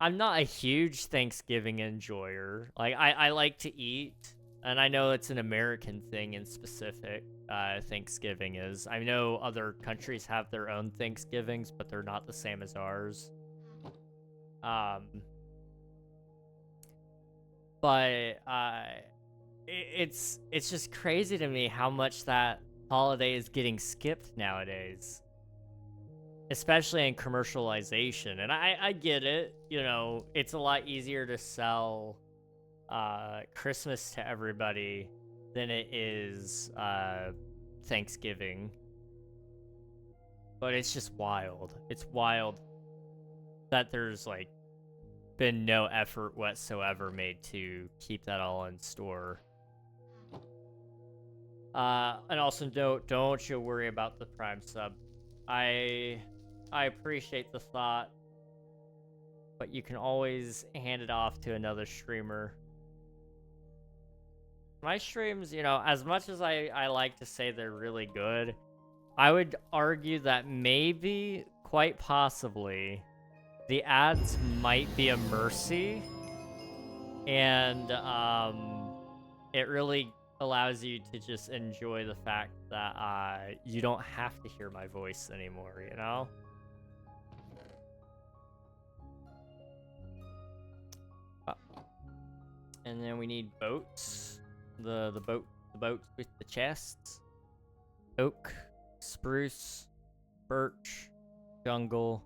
a huge Thanksgiving enjoyer. Like, I like to eat, and I know it's an American thing in specific. Thanksgiving is. I know other countries have their own Thanksgivings, but they're not the same as ours. Um, but it's just crazy to me how much that holiday is getting skipped nowadays, especially in commercialization. And I get it, you know, it's a lot easier to sell Christmas to everybody than it is Thanksgiving. But it's just wild. It's wild that there's like been no effort whatsoever made to keep that all in store. And also don't you worry about the Prime sub. I appreciate the thought, but you can always hand it off to another streamer. My streams, you know, as much as I like to say they're really good, I would argue that maybe, quite possibly, the ads might be a mercy, and it really allows you to just enjoy the fact that you don't have to hear my voice anymore, you know? And then we need boats. The boats with the chests. Oak, spruce, birch, jungle,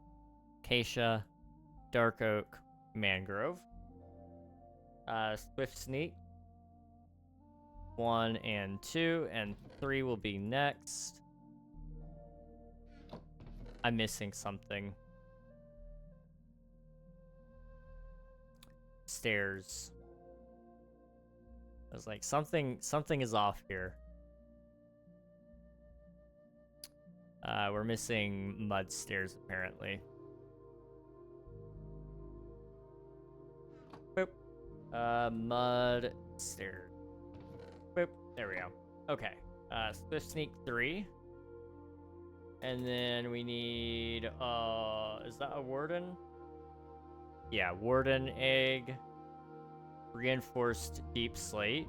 acacia, dark oak, mangrove. Swift sneak. 1 and 2, and 3 will be next. I'm missing something. Stairs. I was like, something is off here. We're missing mud stairs, apparently. Boop. Mud stairs. Boop. There we go. Okay. Swift sneak 3. And then we need, is that a warden? Yeah, warden egg. Reinforced deep slate.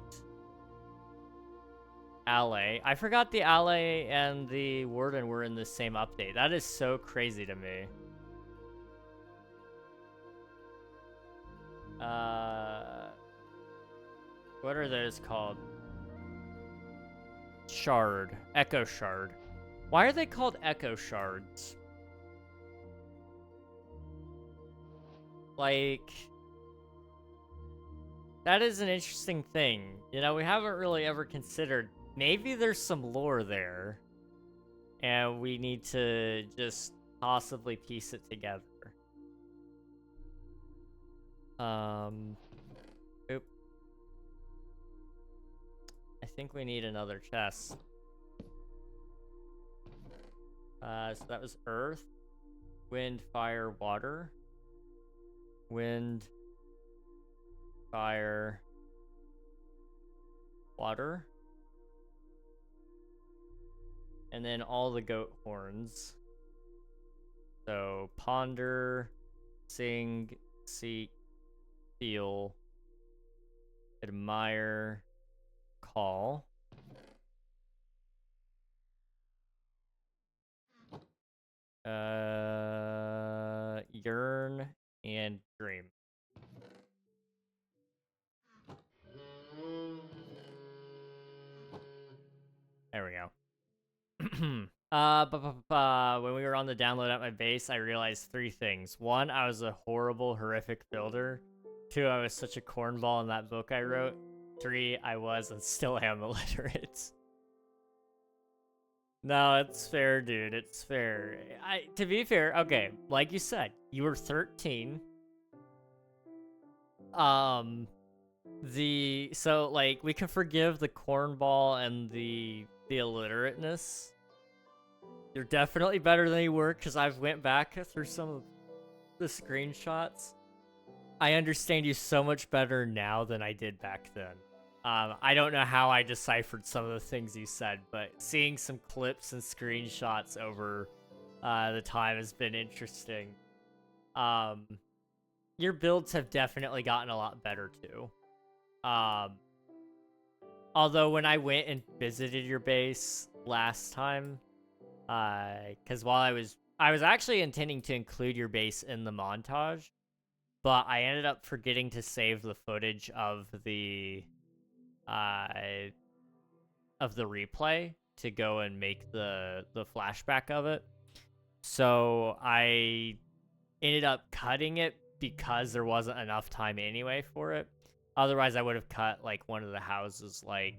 Alley. I forgot the alley and the warden were in the same update. That is so crazy to me. What are those called? Shard. Echo shard. Why are they called echo shards? Like, that is an interesting thing. You know, we haven't really ever considered, maybe there's some lore there, and we need to just possibly piece it together. Oop. I think we need another chest. So that was earth, wind, fire, water. Wind, fire, water. And then all the goat horns. So ponder, sing, seek, feel, admire, call. Yearn and dream. There we go. When we were on the download at my base, I realized 3 things. 1, I was a horrible, horrific builder. 2, I was such a cornball in that book I wrote. 3, I was and still am illiterate. No, it's fair, dude. It's fair. To be fair, okay, like you said, you were 13. So like we can forgive the cornball and the illiterateness. You're definitely better than you were, because I've went back through some of the screenshots. I understand you so much better now than I did back then. I don't know how I deciphered some of the things you said, but seeing some clips and screenshots over the time has been interesting. Your builds have definitely gotten a lot better too. Although when I went and visited your base last time, because while I was actually intending to include your base in the montage, but I ended up forgetting to save the footage of the replay to go and make the flashback of it. So I ended up cutting it because there wasn't enough time anyway for it. Otherwise, I would have cut like one of the houses, like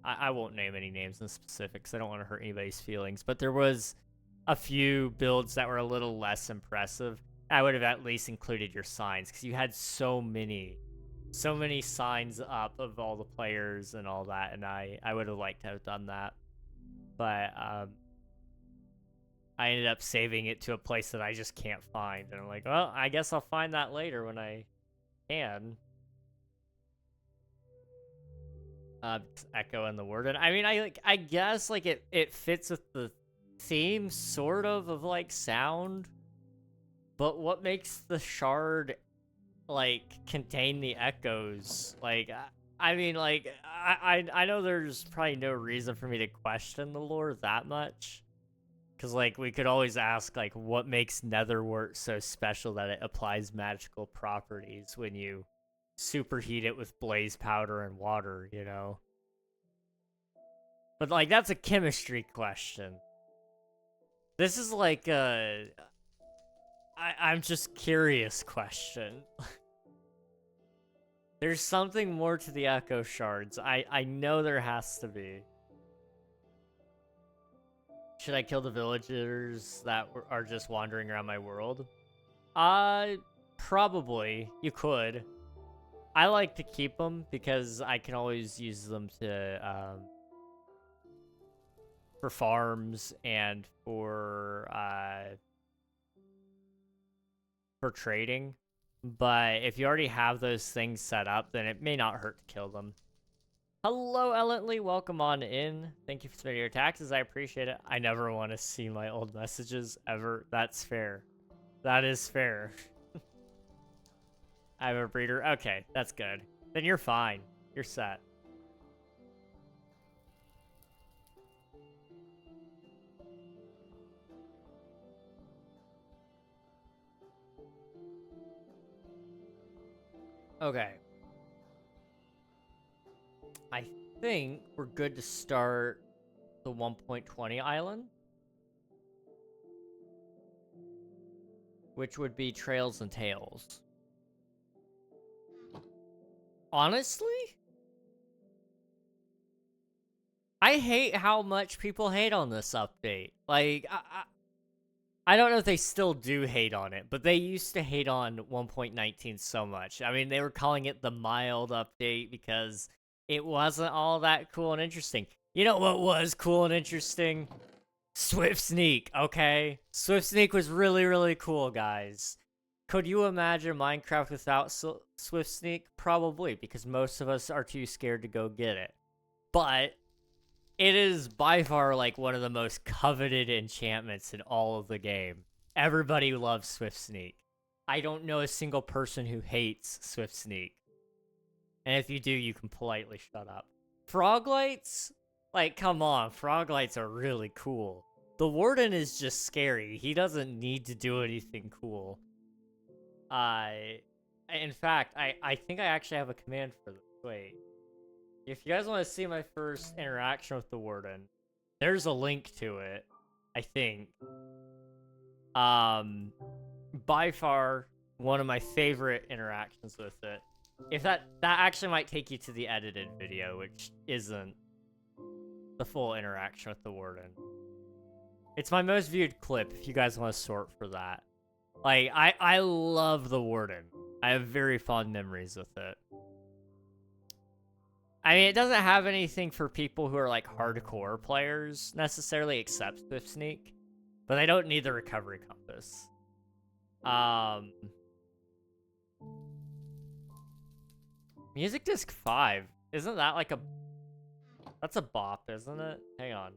I won't name any names in specifics. I don't want to hurt anybody's feelings, but there was a few builds that were a little less impressive. I would have at least included your signs because you had so many signs up of all the players and all that, and I would have liked to have done that. But I ended up saving it to a place that I just can't find, and I'm like, well, I guess I'll find that later when I can. Echo and the Warden. I mean, I guess like it fits with the theme sort of like sound, but what makes the shard like contain the echoes? Like, I mean, like I know there's probably no reason for me to question the lore that much, because like we could always ask like what makes Netherwort so special that it applies magical properties when you superheat it with blaze powder and water, you know? But like that's a chemistry question. This is like a I'm just curious question. There's something more to the echo shards. I know there has to be. Should I kill the villagers that are just wandering around my world? Probably. You could. I like to keep them because I can always use them to for farms and for trading. But if you already have those things set up, then it may not hurt to kill them. Hello, Ellently. Welcome on in. Thank you for submitting your taxes. I appreciate it. I never want to see my old messages ever. That's fair. That is fair. I have a breeder. Okay, that's good. Then you're fine. You're set. Okay. I think we're good to start the 1.20 island, which would be Trails and Tales. Honestly, I hate how much people hate on this update. Like, I don't know if they still do hate on it, but they used to hate on 1.19 so much. I mean, they were calling it the mild update because it wasn't all that cool and interesting. You know what was cool and interesting? Swift Sneak, okay? Swift Sneak was really, really cool, guys. Could you imagine Minecraft without Swift Sneak? Probably, because most of us are too scared to go get it. But it is by far like one of the most coveted enchantments in all of the game. Everybody loves Swift Sneak. I don't know a single person who hates Swift Sneak. And if you do, you can politely shut up. Froglights? Like, come on, Froglights are really cool. The Warden is just scary. He doesn't need to do anything cool. In fact, I think I actually have a command for this. Wait. If you guys want to see my first interaction with the Warden, there's a link to it, I think. By far, one of my favorite interactions with it. If that actually might take you to the edited video, which isn't the full interaction with the Warden. It's my most viewed clip, if you guys want to sort for that. Like, I love the Warden. I have very fond memories with it. I mean, it doesn't have anything for people who are, like, hardcore players, necessarily, except Swift Sneak. But they don't need the recovery compass. Music disc 5. Isn't that like a... That's a bop, isn't it? Hang on.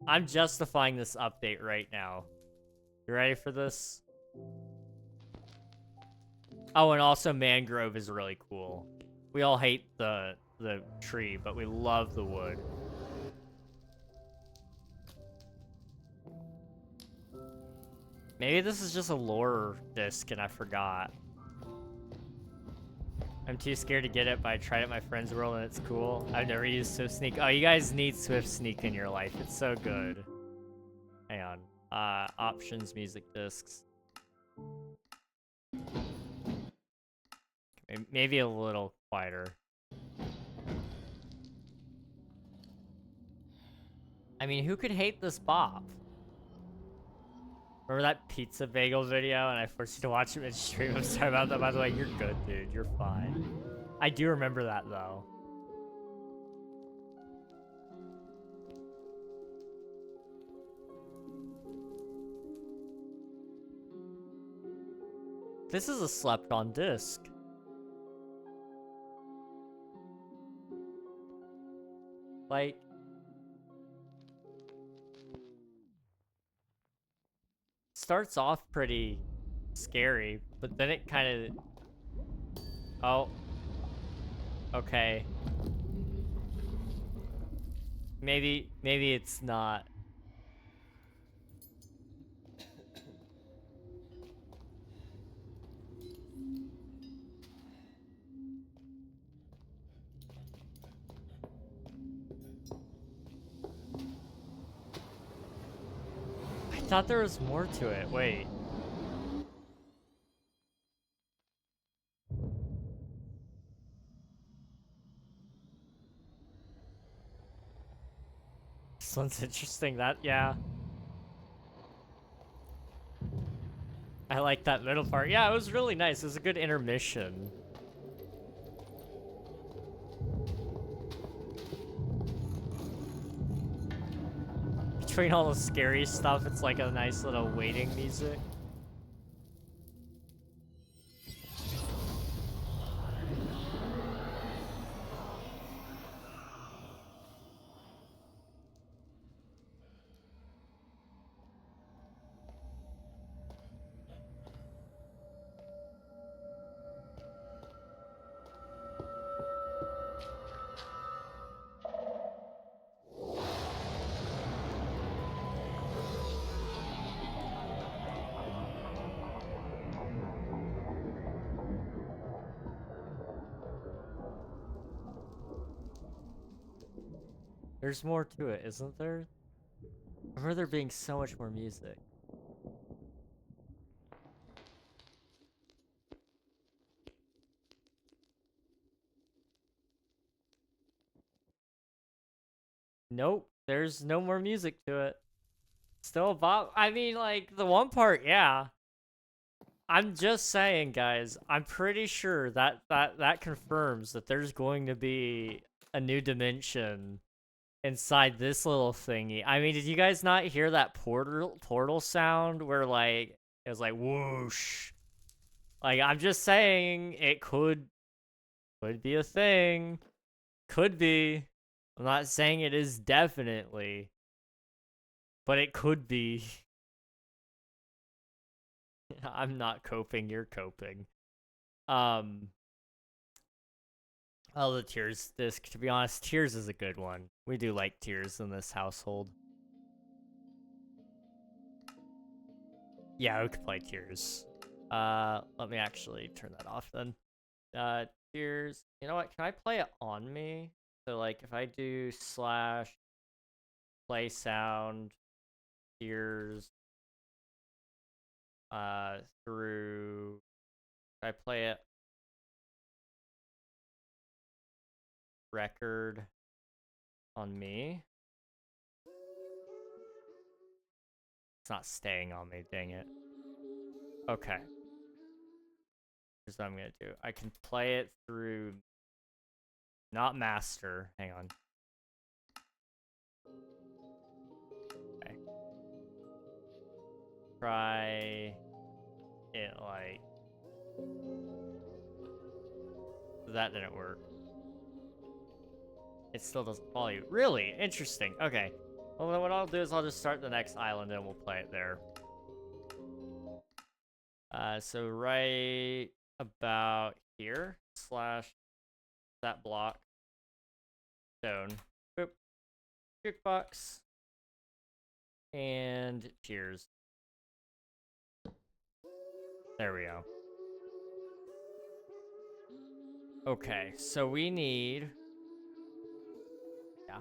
I'm justifying this update right now. You ready for this? Oh, and also Mangrove is really cool. We all hate the tree, but we love the wood. Maybe this is just a lore disc and I forgot. I'm too scared to get it, but I tried it at my friend's world and it's cool. I've never used Swift Sneak. Oh, you guys need Swift Sneak in your life. It's so good. Hang on. Options, music discs. Maybe a little quieter. I mean, who could hate this bop? Remember that pizza bagel video and I forced you to watch it in stream? I'm sorry about that, by the way. You're good, dude. You're fine. I do remember that, though. This is a slept-on disc. Like... starts off pretty scary, but then it kind of... Oh. Okay. Maybe it's not. I thought there was more to it. Wait. This one's interesting. Yeah. I like that middle part. Yeah, it was really nice. It was a good intermission. Between all the scary stuff, it's like a nice little waiting music. There's more to it, isn't there? I remember there being so much more music. Nope, there's no more music to it. Still about, I mean, like, the one part, yeah. I'm just saying, guys, I'm pretty sure that confirms that there's going to be a new dimension inside this little thingy. I mean, did you guys not hear that portal sound where, like, it was like whoosh? Like, I'm just saying it could be a thing. Could be. I'm not saying it is definitely, but it could be. I'm not coping, you're coping. Oh, the Tears disc. To be honest, Tears is a good one. We do like Tears in this household. Yeah, we could play Tears. Let me actually turn that off then. Tears. You know what? Can I play it on me? So, like, if I do slash play sound Tears through... If I play it record on me. It's not staying on me, dang it. Okay. Here's what I'm gonna do. I can play it through not master. Hang on. Okay. Try it like That didn't work. It still doesn't follow you. Really? Interesting. Okay. Well, then what I'll do is I'll just start the next island and we'll play it there. So right about here, slash that block, stone, boop, jukebox, and cheers. There we go. Okay, so we need... Yeah.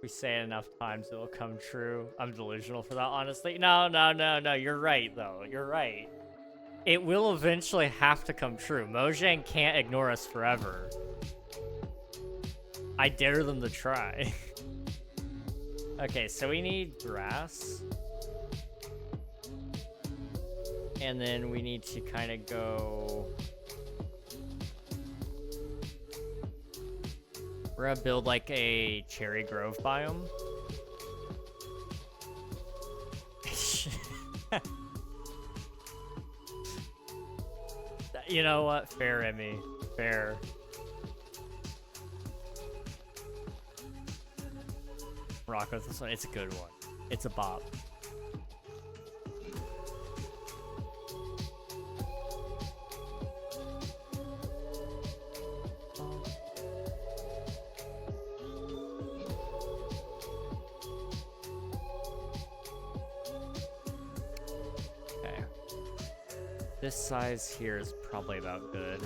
We say it enough times, it will come true. I'm delusional for that, honestly. No, you're right, though. You're right. It will eventually have to come true. Mojang can't ignore us forever. I dare them to try. Okay, so we need grass. And then we need to kind of go... We're gonna build like a cherry grove biome. You know what? Fair, Emmy. Fair. Rock with this one. It's a good one. It's a bop. Okay. This size here is probably about good.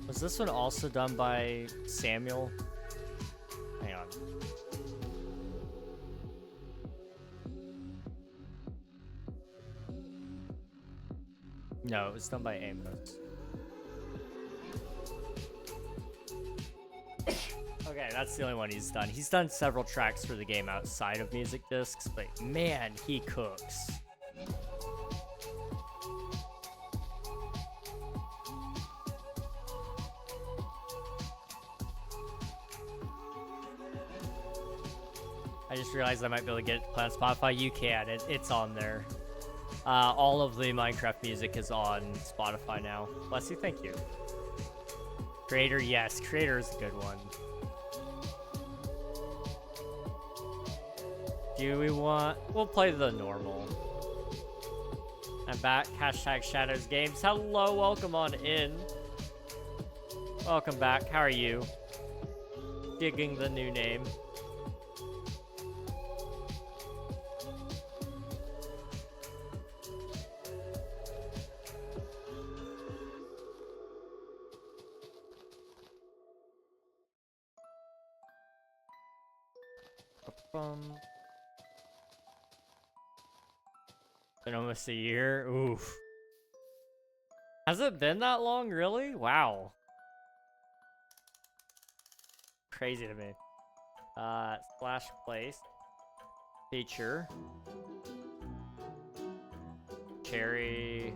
Was this one also done by Samuel? Hang on. No, it was done by Amos. Okay, that's the only one he's done. He's done several tracks for the game outside of music discs, but man, he cooks. I just realized I might be able to get it to play on Spotify. You can. It's on there. All of the Minecraft music is on Spotify now. Bless you. Thank you. Creator, yes. Creator is a good one. Do we want... We'll play the normal. I'm back. Hashtag Shadows Games. Hello. Welcome on in. Welcome back. How are you? Digging the new name. Been almost a year. Oof. Has it been that long, really? Wow. Crazy to me. Splash place. Feature. Cherry.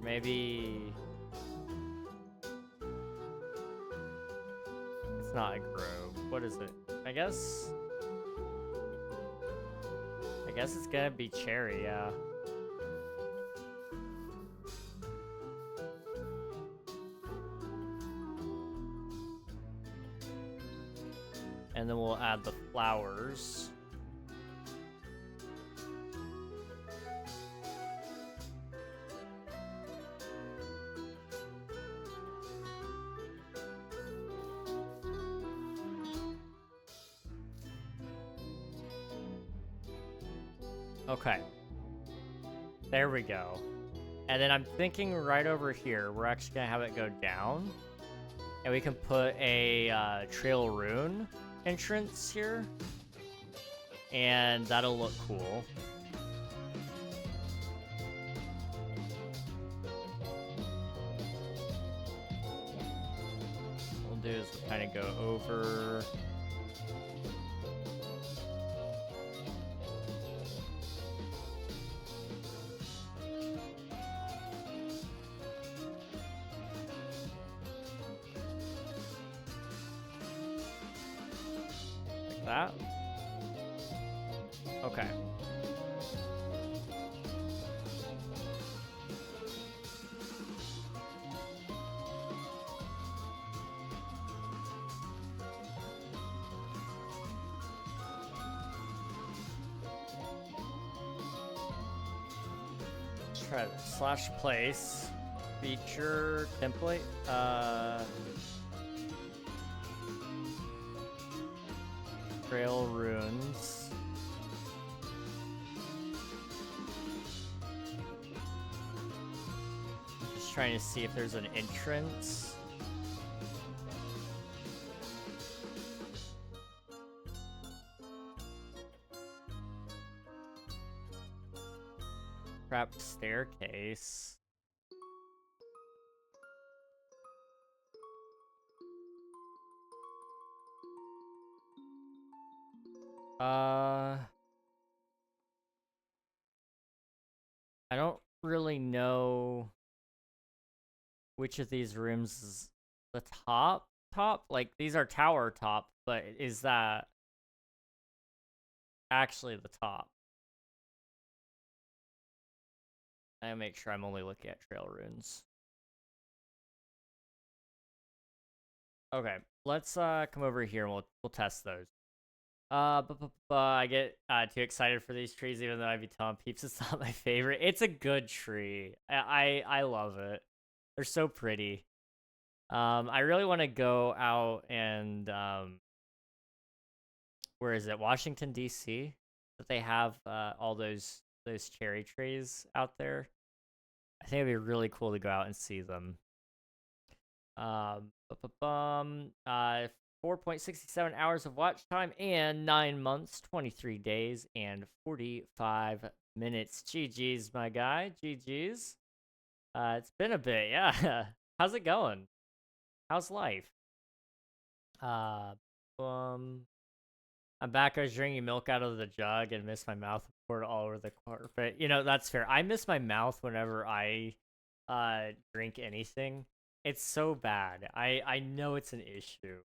Maybe... It's not a grove. What is it? I guess it's gonna be cherry, yeah. And then we'll add the flowers. Okay. There we go. And then I'm thinking right over here, we're actually gonna have it go down. And we can put a trail rune entrance here. And that'll look cool. What we'll do is we'll kind of go over... That? Okay. Let's try this. Slash place. Feature template. Trail runes. Just trying to see if there's an entrance. Trapped staircase. I don't really know which of these rooms is the top? Like, these are tower top, but is that actually the top? I gotta make sure I'm only looking at trail runes. Okay, let's come over here and we'll test those. I get too excited for these trees, even though I'd be telling peeps it's not my favorite. It's a good tree. I love it. They're so pretty. I really want to go out and where is it? Washington D.C. that they have all those cherry trees out there. I think it'd be really cool to go out and see them. 4.67 hours of watch time and 9 months, 23 days, and 45 minutes. GG's, my guy. GG's. It's been a bit, yeah. How's it going? How's life? I'm back. I was drinking milk out of the jug and missed my mouth, poured all over the carpet. You know, that's fair. I miss my mouth whenever I drink anything. It's so bad. I know it's an issue.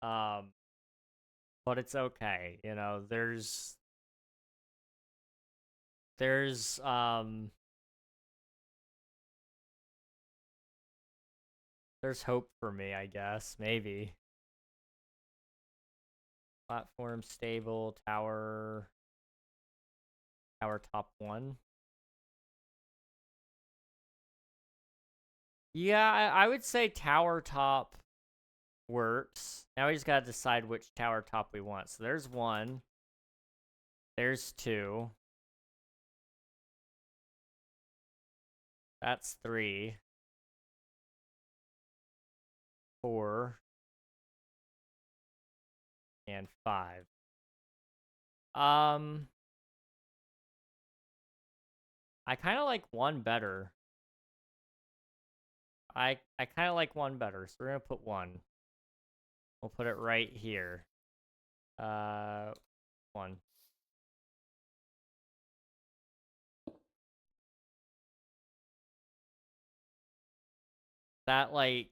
But it's okay. You know, there's hope for me, I guess. Maybe. Platform stable, tower top 1. Yeah, I would say tower top works. Now we just gotta decide which tower top we want. So there's 1. There's 2. That's 3. 4. And 5. I kind of like 1 better. I kind of like 1 better, so we're gonna put 1. We'll put it right here. 1. That, like,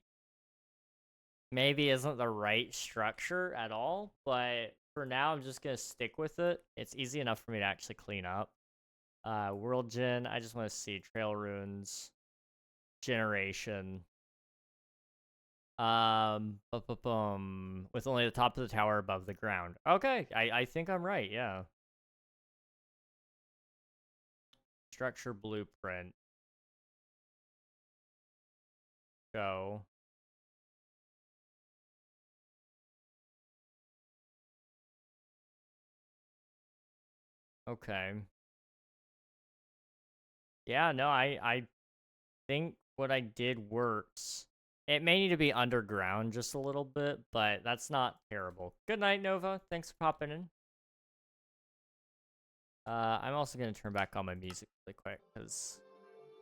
maybe isn't the right structure at all, but for now, I'm just gonna stick with it. It's easy enough for me to actually clean up. World Gen, I just want to see trail runes, generation. With only the top of the tower above the ground. Okay, I think I'm right, yeah. Structure blueprint. Go. Okay. Yeah, no, I think what I did works. It may need to be underground just a little bit, but that's not terrible. Good night, Nova. Thanks for popping in. I'm also going to turn back on my music really quick because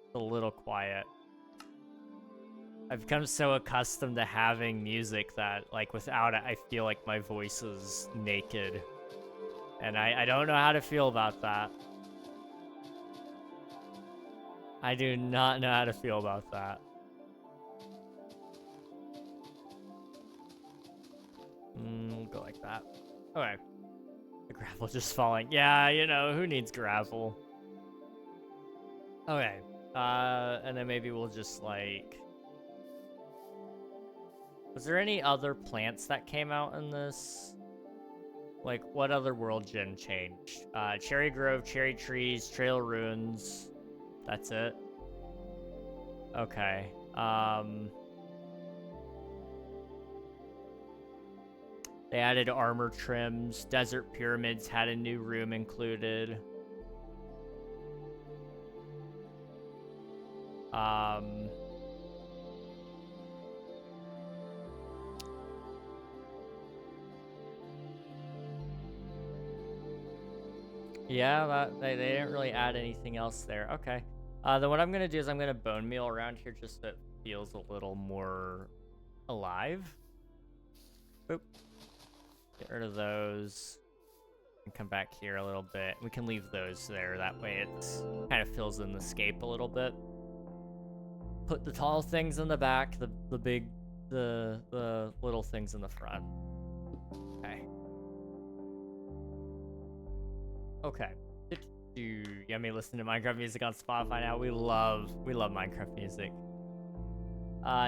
it's a little quiet. I've become so accustomed to having music that, like, without it, I feel like my voice is naked. And I don't know how to feel about that. I do not know how to feel about that. We'll go like that. Okay. The gravel just falling. Yeah, you know, who needs gravel? Okay. And then maybe we'll just, like... Was there any other plants that came out in this? Like, what other world gen changed? Cherry Grove, Cherry Trees, Trail Ruins. That's it? Okay. They added armor trims. Desert Pyramids had a new room included. Yeah, they didn't really add anything else there. Okay. Then what I'm gonna do is I'm gonna bone meal around here just so it feels a little more alive. Boop. Get rid of those. And come back here a little bit. We can leave those there. That way it kind of fills in the scape a little bit. Put the tall things in the back, the little things in the front. Okay. Okay. Yeah, me listen to Minecraft music on Spotify now. We love Minecraft music.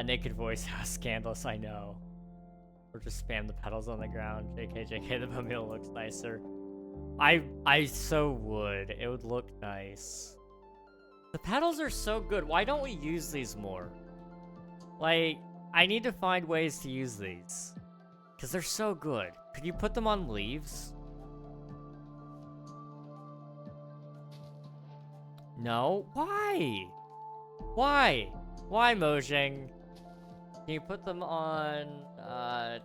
Naked voice, how scandalous, I know. Or just spam the pedals on the ground. JK, the bumble looks nicer. I so would. It would look nice. The pedals are so good. Why don't we use these more? Like, I need to find ways to use these. Because they're so good. Could you put them on leaves? No? Why? Why? Why, Mojang? Can you put them on,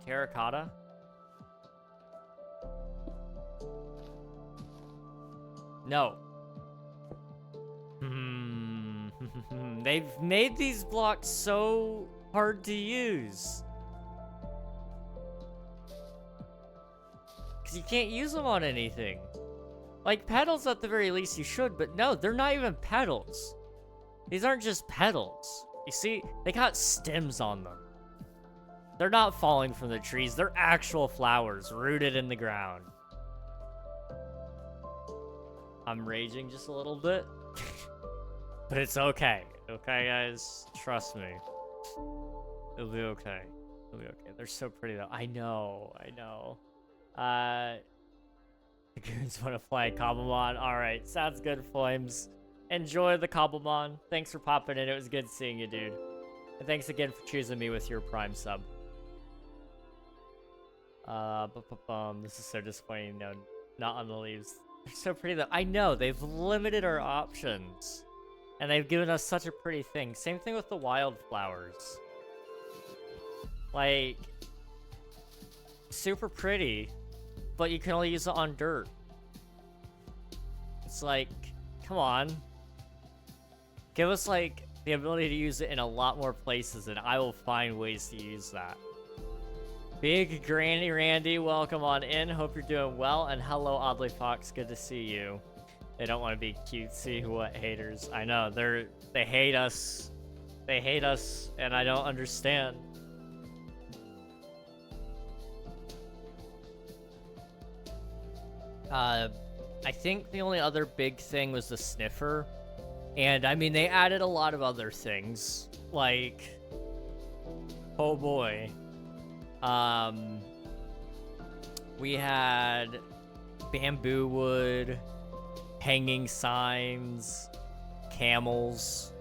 terracotta? No. They've made these blocks so hard to use. Because you can't use them on anything. Like, pedals at the very least you should, but no, they're not even pedals. These aren't just pedals. You see, they got stems on them. They're not falling from the trees. They're actual flowers rooted in the ground. I'm raging just a little bit. But it's okay. Okay, guys? Trust me. It'll be okay. It'll be okay. They're so pretty, though. I know. The goons want to fly a Cobblemon. Alright, sounds good, Flames. Enjoy the Cobblemon. Thanks for popping in. It was good seeing you, dude. And thanks again for choosing me with your Prime sub. This is so disappointing. No, not on the leaves. They're so pretty, though. I know, they've limited our options. And they've given us such a pretty thing. Same thing with the wildflowers. Like, super pretty, but you can only use it on dirt. It's like, come on. Give us, like, the ability to use it in a lot more places, and I will find ways to use that. Big Granny Randy, welcome on in. Hope you're doing well. And hello, Oddly Fox. Good to see you. They don't want to be cutesy. What haters? I know. They hate us. They hate us, and I don't understand. I think the only other big thing was the sniffer. And, I mean, they added a lot of other things. Like, oh boy. We had bamboo wood, hanging signs, camels,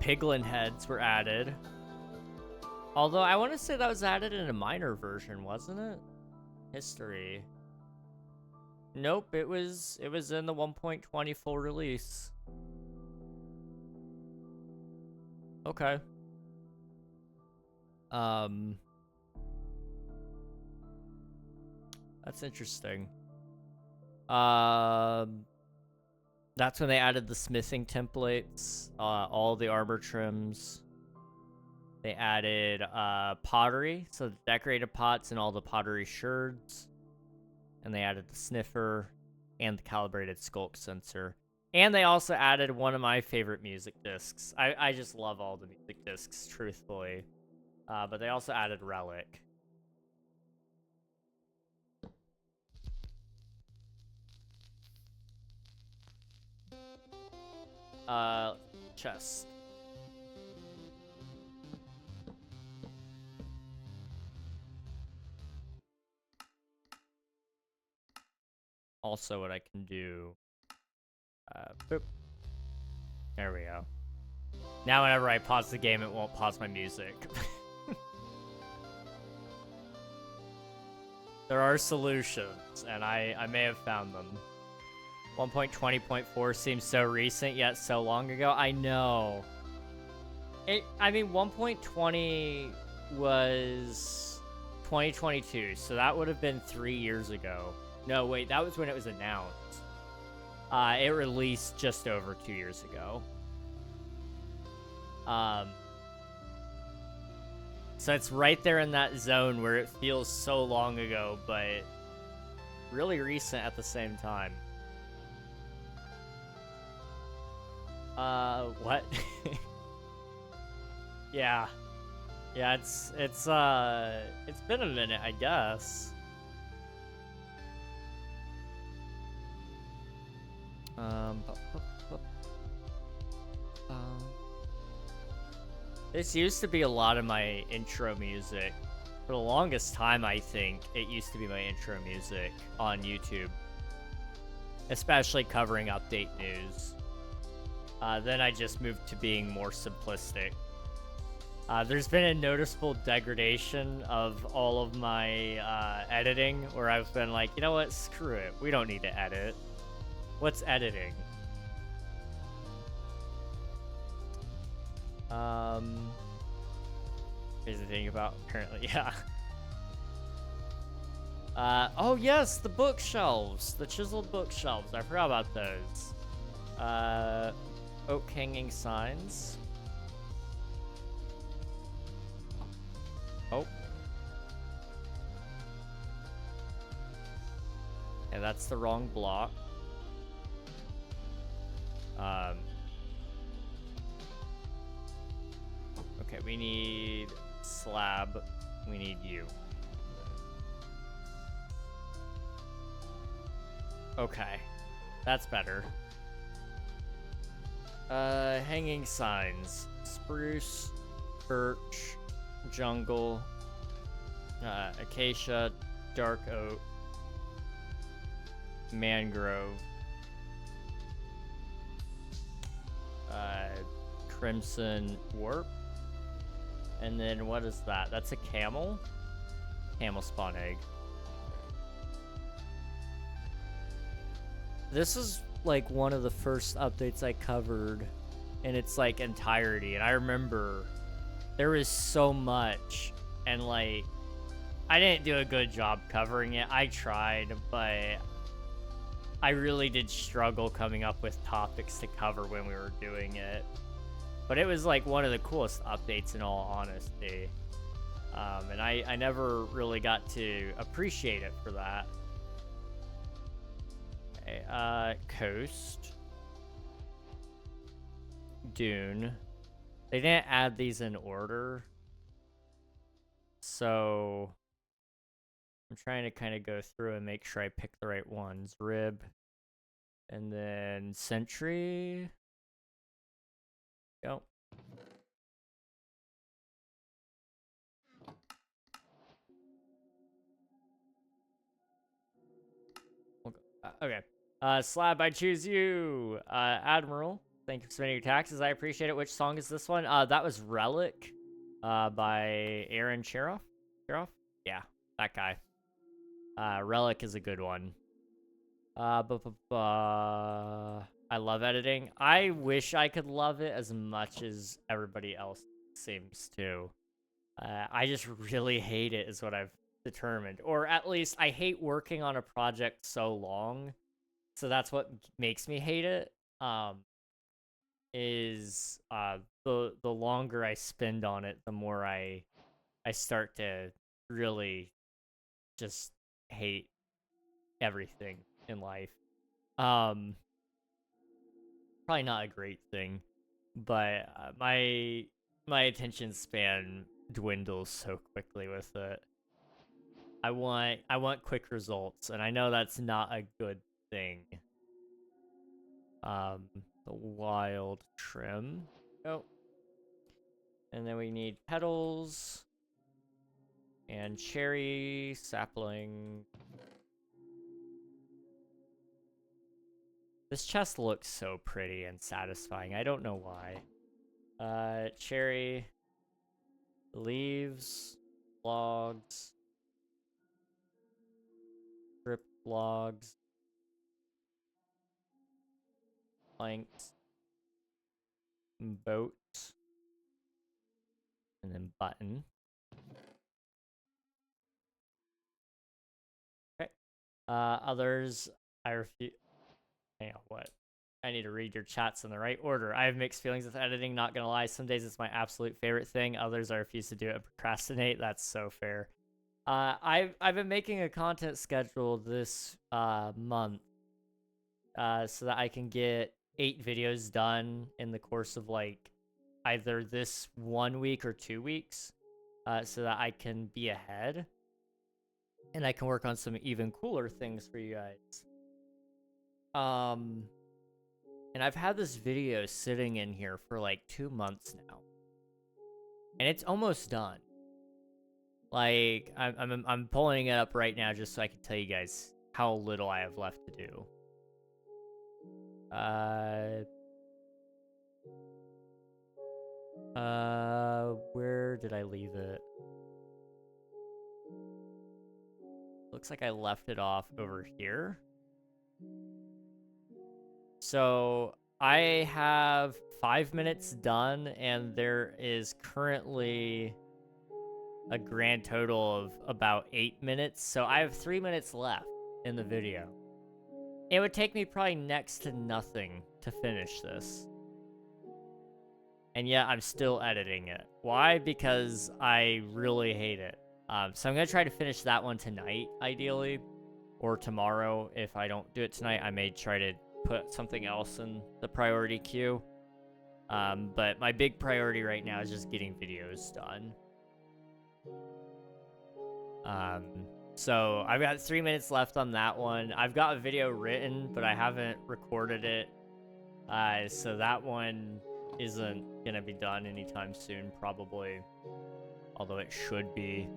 piglin heads were added. Although I want to say that was added in a minor version, wasn't it? History. Nope, it was in the 1.20 full release. Okay. That's interesting. That's when they added the smithing templates, all the armor trims. They added pottery, so the decorated pots and all the pottery sherds. And they added the sniffer and the calibrated skulk sensor. And they also added one of my favorite music discs. I just love all the music discs, truthfully. But they also added Relic. Chest. Also, what I can do. Boop. There we go. Now, whenever I pause the game, it won't pause my music. There are solutions, and I may have found them. 1.20.4 seems so recent, yet so long ago. I know. I mean, 1.20 was 2022, so that would have been 3 years ago. No, wait, that was when it was announced. It released just over 2 years ago. So it's right there in that zone where it feels so long ago, but really recent at the same time. What? Yeah. Yeah, it's been a minute, I guess. This used to be a lot of my intro music. For the longest time, I think, it used to be my intro music on YouTube. Especially covering update news. Then I just moved to being more simplistic. There's been a noticeable degradation of all of my editing, where I've been like, you know what, screw it. We don't need to edit. What's editing? Here's the thing about apparently, yeah. Oh yes, the bookshelves, the chiseled bookshelves. I forgot about those. Oak hanging signs. Oh. Yeah, that's the wrong block. Okay, we need slab. We need you. Okay, that's better. Hanging signs. Spruce, birch, jungle, acacia, dark oak, mangrove, crimson warp, and then what is that? That's a camel? Camel spawn egg. This is like one of the first updates I covered in its like entirety, and I remember there was so much, and like I didn't do a good job covering it. I tried, but I really did struggle coming up with topics to cover when we were doing it. But it was like one of the coolest updates in all honesty. And I never really got to appreciate it for that. Okay, coast. Dune. They didn't add these in order. So I'm trying to kind of go through and make sure I pick the right ones. Rib. And then Sentry. Go. Okay. Slab, I choose you. Admiral, thank you for spending your taxes. I appreciate it. Which song is this one? That was Relic, by Aaron Cheroff. Cheroff? Yeah, that guy. Relic is a good one. I love editing. I wish I could love it as much as everybody else seems to. I just really hate it is what I've determined. Or at least I hate working on a project so long. So that's what makes me hate it. Is the longer I spend on it, the more I start to really just hate everything in life. Probably not a great thing, but my attention span dwindles so quickly with it. I want quick results, and I know that's not a good thing. the wild trim. Oh. And then we need petals. And cherry, sapling. This chest looks so pretty and satisfying. I don't know why. Cherry, leaves, logs, strip logs, planks, boat, and then button. Okay. Others, I refuse. Hang on, what? I need to read your chats in the right order. I have mixed feelings with editing, not gonna lie. Some days it's my absolute favorite thing. Others I refuse to do it and procrastinate. That's so fair. I've been making a content schedule this month so that I can get 8 videos done in the course of like either this 1 week or 2 weeks, so that I can be ahead and I can work on some even cooler things for you guys. And I've had this video sitting in here for like 2 months now, and it's almost done. Like I'm pulling it up right now just so I can tell you guys how little I have left to do. Where did I leave it? Looks like I left it off over here. So I have 5 minutes done, and there is currently a grand total of about 8 minutes. So I have 3 minutes left in the video. It would take me probably next to nothing to finish this. And yet I'm still editing it. Why? Because I really hate it. So I'm going to try to finish that one tonight, ideally. Or tomorrow. If I don't do it tonight, I may try to put something else in the priority queue. But my big priority right now is just getting videos done. So I've got 3 minutes left on that one. I've got a video written, but I haven't recorded it. So that one isn't gonna be done anytime soon, probably. Although it should be.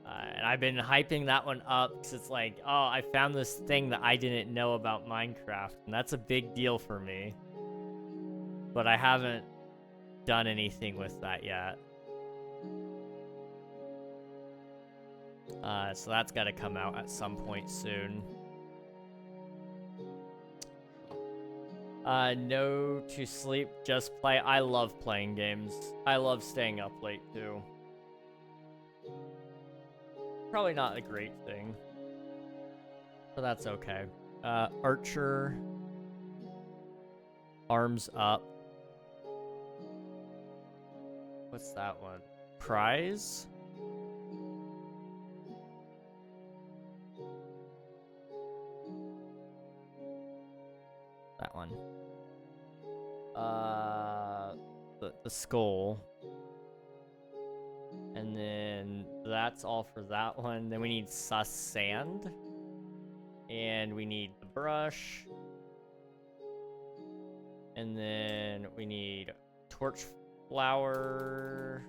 And I've been hyping that one up because it's like, oh, I found this thing that I didn't know about Minecraft, and that's a big deal for me. But I haven't done anything with that yet. So that's got to come out at some point soon. No to sleep, just play. I love playing games. I love staying up late too. Probably not a great thing, but that's okay. Archer. Arms up. What's that one? Prize? That one. The skull. And then that's all for that one. Then we need sus sand. And we need the brush. And then we need torch flower.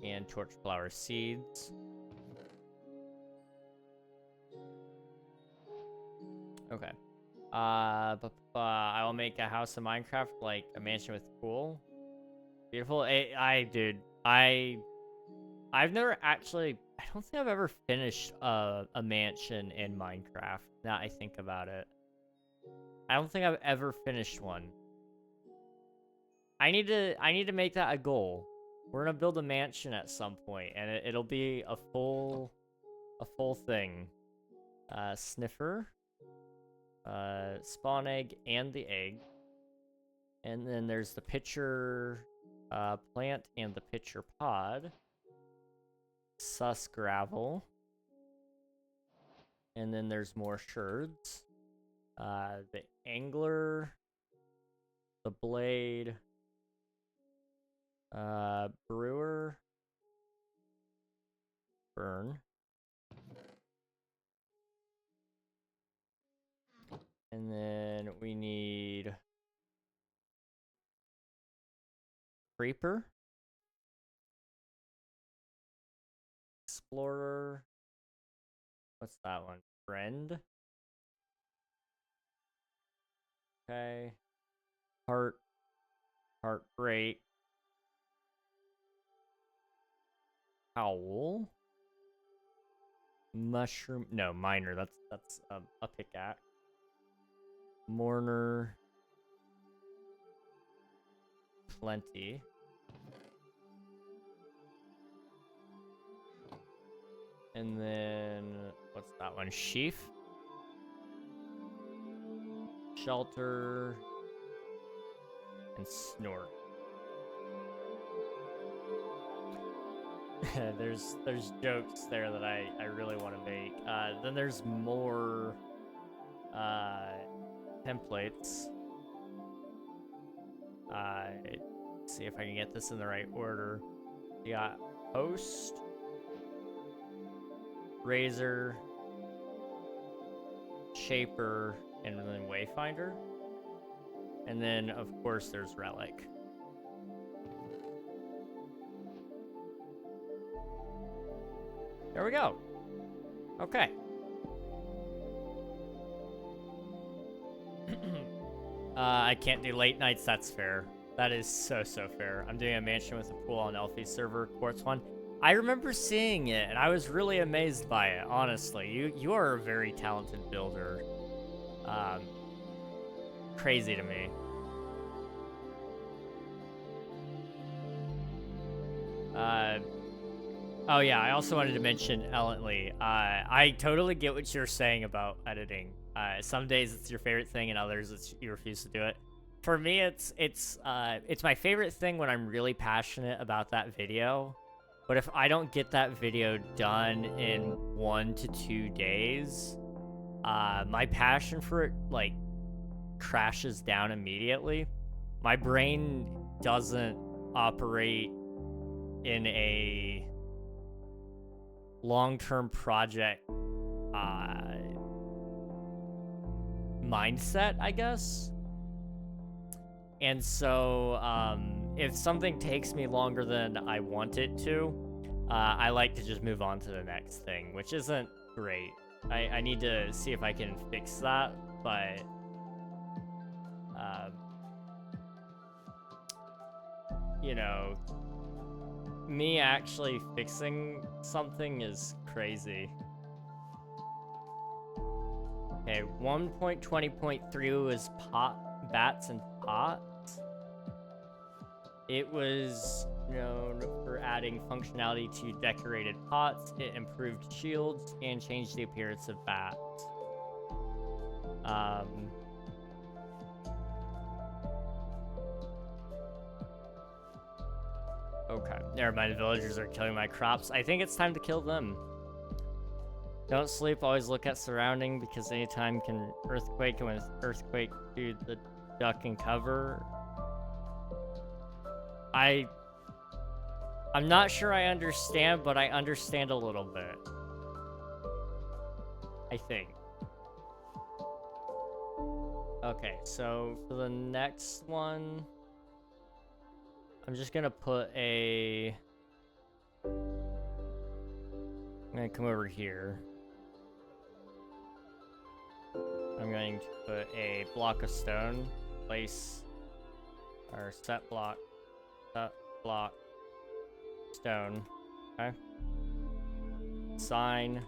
And torch flower seeds. Okay. I will make a house in Minecraft, like a mansion with a pool. Beautiful. Dude, I've never actually, I don't think I've ever finished a mansion in Minecraft, now I think about it. I don't think I've ever finished one. I need to make that a goal. We're gonna build a mansion at some point, and it'll be a full thing. Sniffer. Spawn egg and the egg. And then there's the pitcher plant and the pitcher pod. Sus gravel. And then there's more sherds. The angler. The blade. Brewer. Burn. And then we Creeper. Explorer. What's that one? Friend. Okay. Heartbreak. Howl. Mushroom. No, miner. That's a pickaxe. Mourner. Plenty. And then what's that one? Sheaf. Shelter. And snort. there's jokes there that I really want to make. Then there's more templates. Let's see if I can get this in the right order. You got host, razor, shaper, and then wayfinder. And then of course there's relic. There we go. Okay. I can't do late nights, that's fair. That is so fair. I'm doing a mansion with a pool on Elfie's server, Quartz one. I remember seeing it, and I was really amazed by it, honestly. You are a very talented builder. Crazy to me. Oh yeah, I also wanted to mention Ellently. I totally get what you're saying about editing. Some days it's your favorite thing, and others you refuse to do it. For me, it's my favorite thing when I'm really passionate about that video. But if I don't get that video done in 1 to 2 days, my passion for it like crashes down immediately. My brain doesn't operate in a long-term project mindset, I guess. And so if something takes me longer than I want it to, I like to just move on to the next thing, which isn't great. I need to see if I can fix that, but you know, me actually fixing something is crazy. Okay, 1.20.3 was bats and pots. It was known for adding functionality to decorated pots. It improved shields and changed the appearance of bats. Okay, never mind. The villagers are killing my crops. I think it's time to kill them. Don't sleep, always look at surrounding, because anytime can earthquake, and when earthquake, do the duck and cover. I'm not sure I understand, but I understand a little bit. I think. Okay, so for the next one, I'm just gonna put a... I'm gonna come over here. I'm going to put a block of stone, place, or set block, stone, okay? Sign.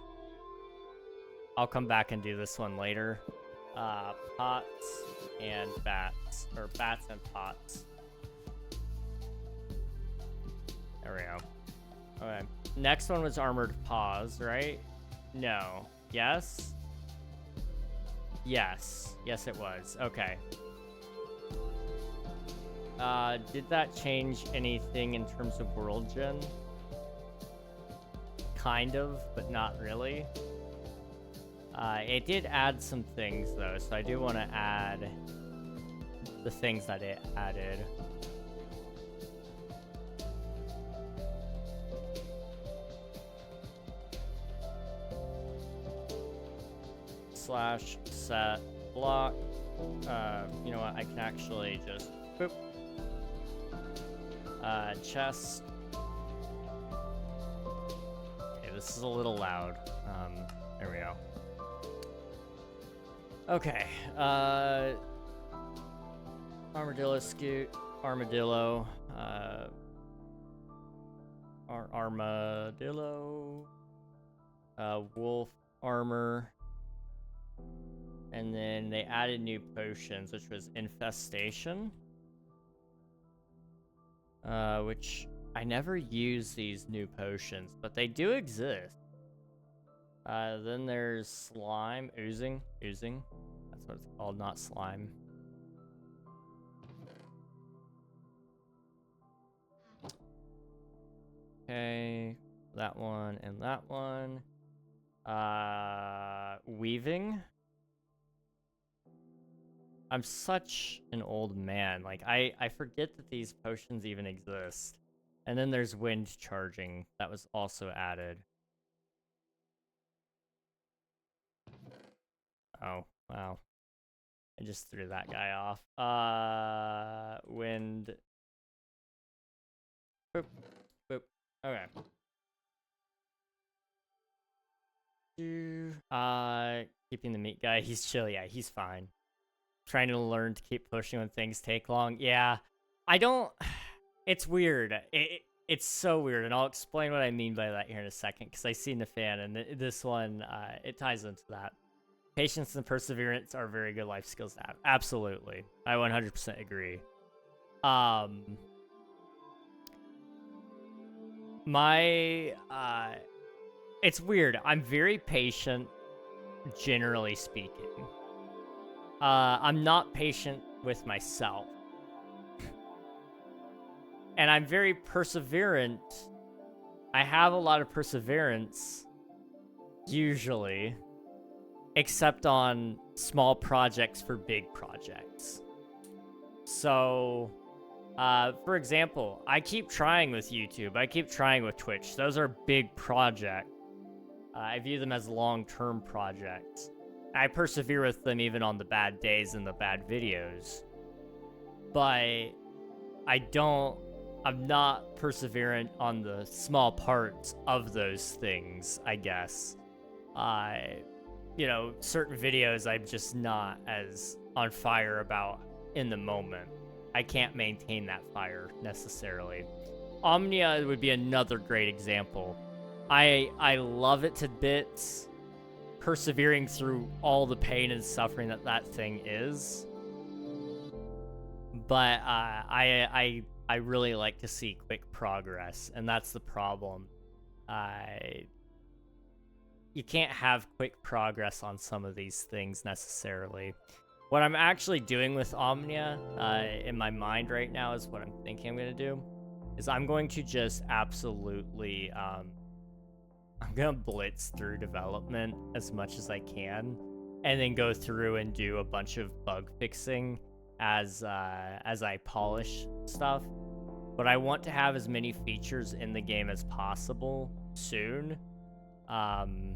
I'll come back and do this one later. Pots and bats, or bats and pots. There we go. Okay. Next one was armored paws, right? No. Yes? Yes. Yes, it was. Okay. Did that change anything in terms of world gen? Kind of, but not really. It did add some things, though, so I do want to add the things that it added. Slash set block. You know what? I can actually just boop. Chest. Okay, this is a little loud. There we go. Okay, armadillo scoot, armadillo, armadillo, wolf armor, and then they added new potions, which was infestation, which I never use these new potions, but they do exist. Then there's slime, oozing. That's what it's called, not slime. Okay, that one and that one. Weaving. I'm such an old man. Like, I forget that these potions even exist. And then there's wind charging. That was also added. Oh, wow. I just threw that guy off. Wind. Boop. Boop. Okay. Keeping the meat guy. He's chill. Yeah, he's fine. Trying to learn to keep pushing when things take long. Yeah. I don't... It's weird. It's so weird, and I'll explain what I mean by that here in a second, because I seen the fan, and this one, it ties into that. Patience and perseverance are very good life skills to have. Absolutely. I 100% agree. It's weird. I'm very patient, generally speaking. I'm not patient with myself. And I'm very perseverant. I have a lot of perseverance, usually, except on small projects for big projects. So, for example, I keep trying with YouTube. I keep trying with Twitch. Those are big projects. I view them as long-term projects. I persevere with them even on the bad days and the bad videos. But I'm not perseverant on the small parts of those things, I guess. You know, certain videos I'm just not as on fire about in the moment. I can't maintain that fire, necessarily. Omnia would be another great example. I love it to bits, persevering through all the pain and suffering that thing is. But I really like to see quick progress, and that's the problem. You can't have quick progress on some of these things necessarily. What I'm actually doing with Omnia in my mind right now is what I'm thinking I'm going to do. Is I'm going to just absolutely... I'm going to blitz through development as much as I can, and then go through and do a bunch of bug fixing as I polish stuff. But I want to have as many features in the game as possible soon. And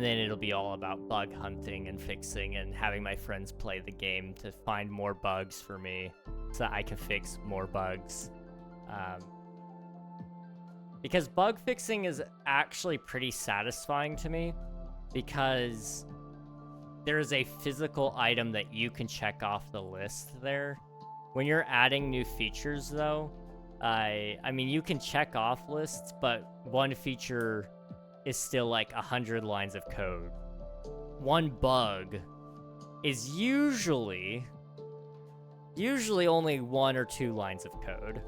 then it'll be all about bug hunting and fixing and having my friends play the game to find more bugs for me so that I can fix more bugs. Because bug fixing is actually pretty satisfying to me, because there is a physical item that you can check off the list there. When you're adding new features, though, I mean, you can check off lists, but one feature is still like 100 lines of code. One bug is usually only 1 or 2 lines of code.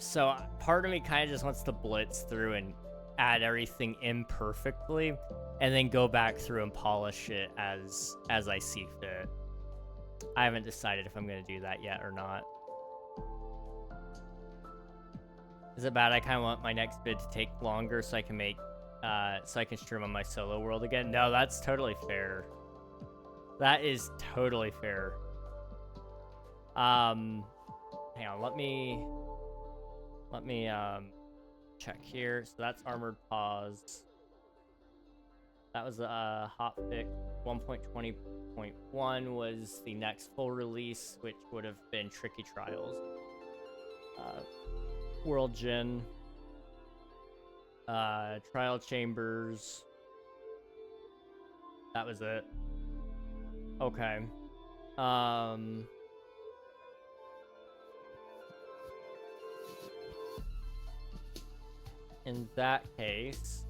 So part of me kind of just wants to blitz through and add everything imperfectly, and then go back through and polish it as I see fit. I haven't decided if I'm going to do that yet or not. Is it bad? I kind of want my next vid to take longer so I can make, so I can stream on my solo world again. No, that's totally fair. That is totally fair. Hang on, let me check here. So that's Armored Paws. That was a hotfix. 1.20.1 was the next full release, which would have been Tricky Trials. World Gen. Trial Chambers. That was it. Okay. In that case...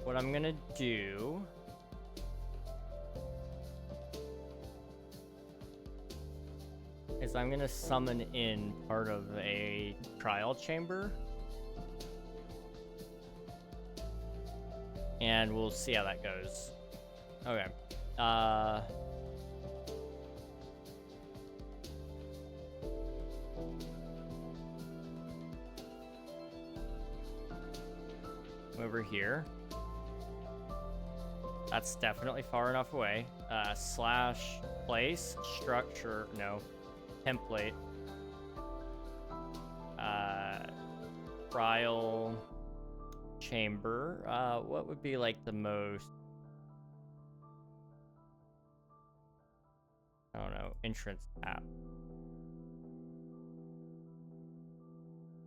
what I'm gonna do is I'm gonna summon in part of a trial chamber, and we'll see how that goes. Okay. Over here. That's definitely far enough away. Slash place structure, no, template. Trial chamber. What would be like the most, I don't know, entrance app.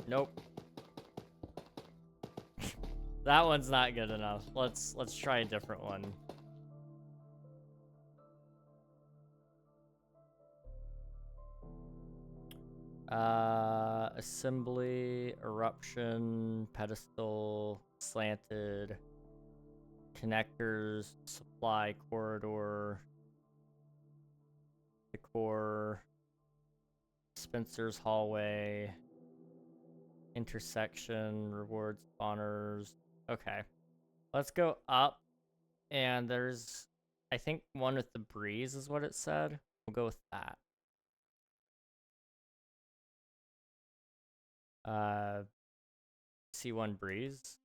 Nope. That one's not good enough. Let's try a different one. Assembly, eruption, pedestal, slanted, connectors, supply, corridor, decor, Spencer's hallway, intersection, reward spawners. Okay, let's go up, and there's, I think, one with the breeze is what it said. We'll go with that. C1 breeze.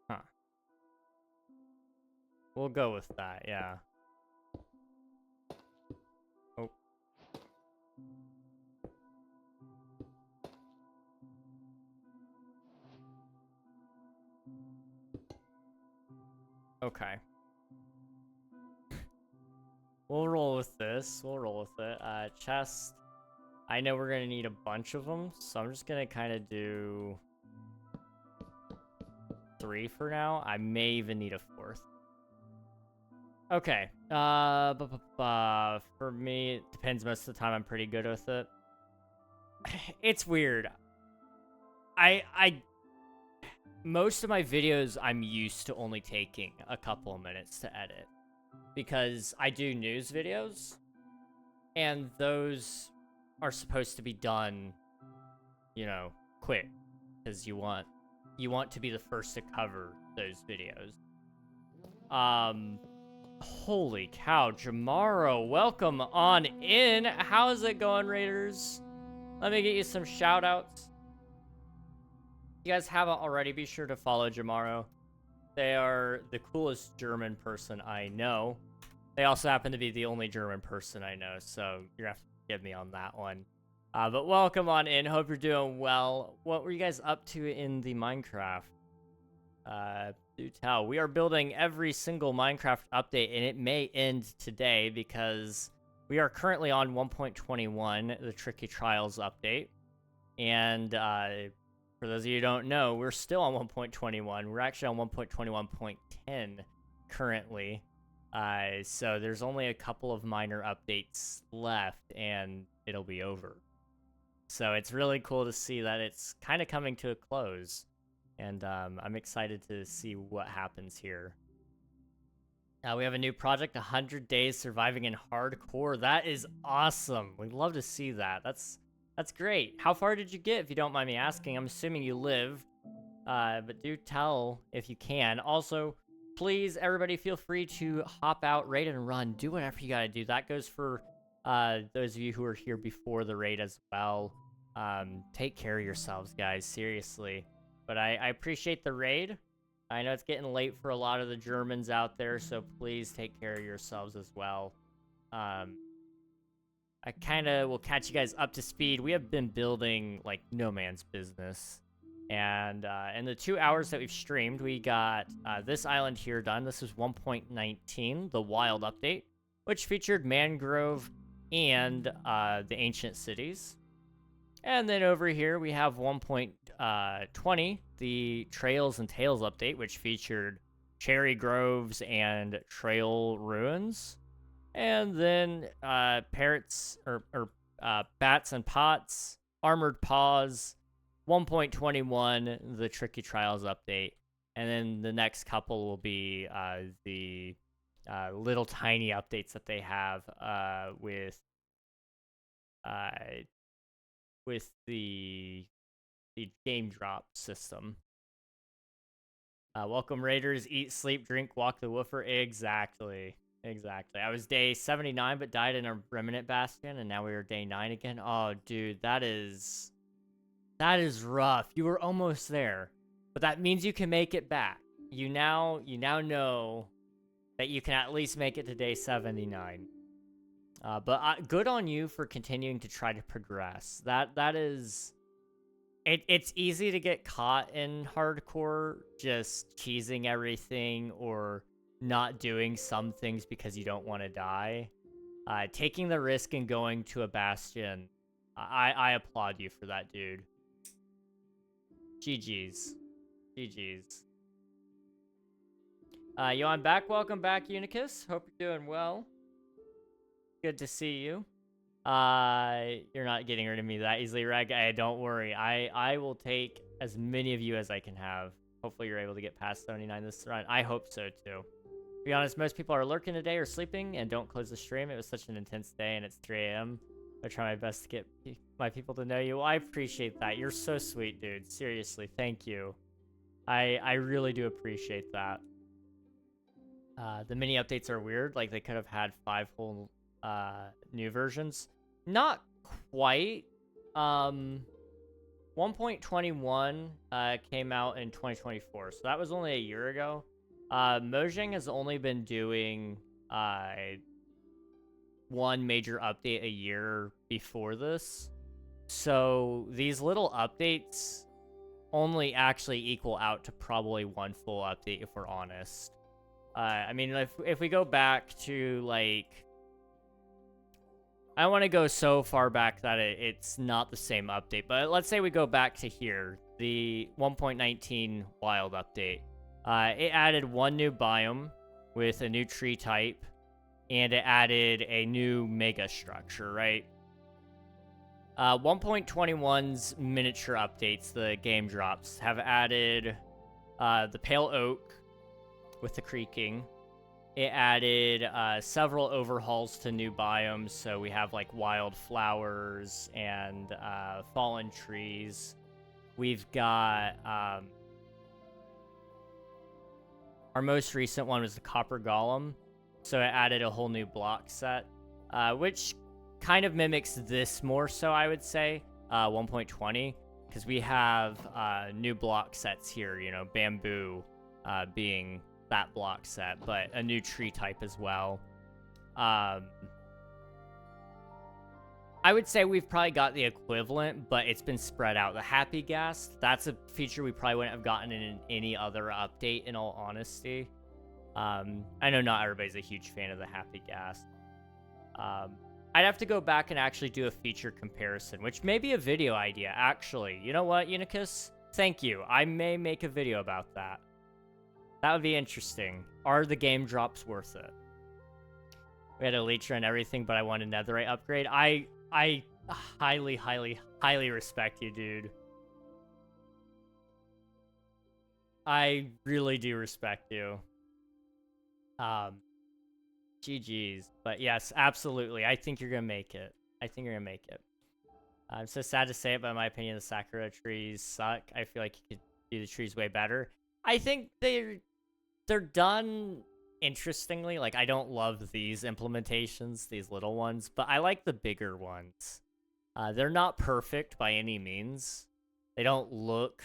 Huh. We'll go with that, yeah. Oh. Okay. We'll roll with this. We'll roll with it. Chest. I know we're gonna need a bunch of them, so I'm just gonna kind of do 3 for now. I may even need a 4th. Okay. For me, it depends. Most of the time, I'm pretty good with it. It's weird. Most of my videos, I'm used to only taking a couple of minutes to edit, because I do news videos, and those are supposed to be done, you know, quick, because you want to be the first to cover those videos. Holy cow, Jamaro, welcome on in. How's it going, Raiders? Let me get you some shout outs. If you guys haven't already, be sure to follow Jamaro. They are the coolest German person I know. They also happen to be the only German person I know, so you're gonna have to forgive me on that one. But welcome on in. Hope you're doing well. What were you guys up to in the Minecraft? Do tell. We are building every single Minecraft update, and it may end today because we are currently on 1.21, the Tricky Trials update. And for those of you who don't know, we're still on 1.21. We're actually on 1.21.10 currently. So there's only a couple of minor updates left, and it'll be over. So it's really cool to see that it's kind of coming to a close. And I'm excited to see what happens here. We have a new project, 100 Days Surviving in Hardcore. That is awesome. We'd love to see that. That's great. How far did you get, if you don't mind me asking? I'm assuming you lived. But do tell if you can. Also, please, everybody, feel free to hop out, raid and run. Do whatever you gotta do. That goes for those of you who are here before the raid as well. Take care of yourselves, guys, seriously. But I appreciate the raid. I know it's getting late for a lot of the Germans out there, so please take care of yourselves as well. I kind of will catch you guys up to speed. We have been building, like, no man's business. And in the 2 hours that we've streamed, we got this island here done. This is 1.19, the Wild update, which featured Mangrove and the ancient cities. And then over here, we have 1.20, the Trails and Tales update, which featured cherry groves and trail ruins. And then parrots, or bats and pots, armored paws, 1.21, the Tricky Trials update. And then the next couple will be the little tiny updates that they have with the game drop system. Welcome Raiders, eat, sleep, drink, walk the woofer. Exactly. I was day 79, but died in a remnant bastion, and now we are day 9 again. Oh, dude, that is rough. You were almost there, but that means you can make it back. You now know that you can at least make it to day 79. But good on you for continuing to try to progress. That is... It's easy to get caught in hardcore just cheesing everything or not doing some things because you don't want to die. Taking the risk and going to a bastion, I applaud you for that, dude. GG's. Yo, I'm back. Welcome back, Unicus. Hope you're doing well. Good to see you. You're not getting rid of me that easily, Reg. Don't worry. I will take as many of you as I can have. Hopefully you're able to get past 79 this run. I hope so, too. To be honest, most people are lurking today or sleeping and don't close the stream. It was such an intense day, and it's 3 a.m. I try my best to get my people to know you. Well, I appreciate that. You're so sweet, dude. Seriously, thank you. I really do appreciate that. The mini updates are weird. Like, they could have had 5 whole new versions. Not quite. 1.21 came out in 2024, so that was only a year ago. Mojang has only been doing one major update a year before this. So these little updates only actually equal out to probably one full update, if we're honest. I mean, if we go back to, like... I don't want to go so far back that it's not the same update, but let's say we go back to here, the 1.19 Wild update. It added one new biome with a new tree type, and it added a new mega structure, right? 1.21's miniature updates, the game drops, have added the pale oak with the creaking. It added several overhauls to new biomes, so we have like wildflowers and fallen trees. We've got our most recent one was the copper golem, so it added a whole new block set, which kind of mimics this more so, I would say, 1.20, because we have new block sets here, you know, bamboo being that block set, but a new tree type as well. I would say we've probably got the equivalent, but it's been spread out. The Happy Gas, that's a feature we probably wouldn't have gotten in any other update, in all honesty. I know not everybody's a huge fan of the Happy Gas. I'd have to go back and actually do a feature comparison, which may be a video idea, actually. You know what, Unicus? Thank you. I may make a video about that. That would be interesting. Are the game drops worth it? We had a Elytra and everything, but I want a netherite upgrade. I highly, highly, highly respect you, dude. I really do respect you. GG's. But yes, absolutely. I think you're gonna make it. I'm so sad to say it, but in my opinion, the Sakura trees suck. I feel like you could do the trees way better. I think they're done interestingly. Like, I don't love these implementations, these little ones, but I like the bigger ones. They're not perfect by any means. They don't look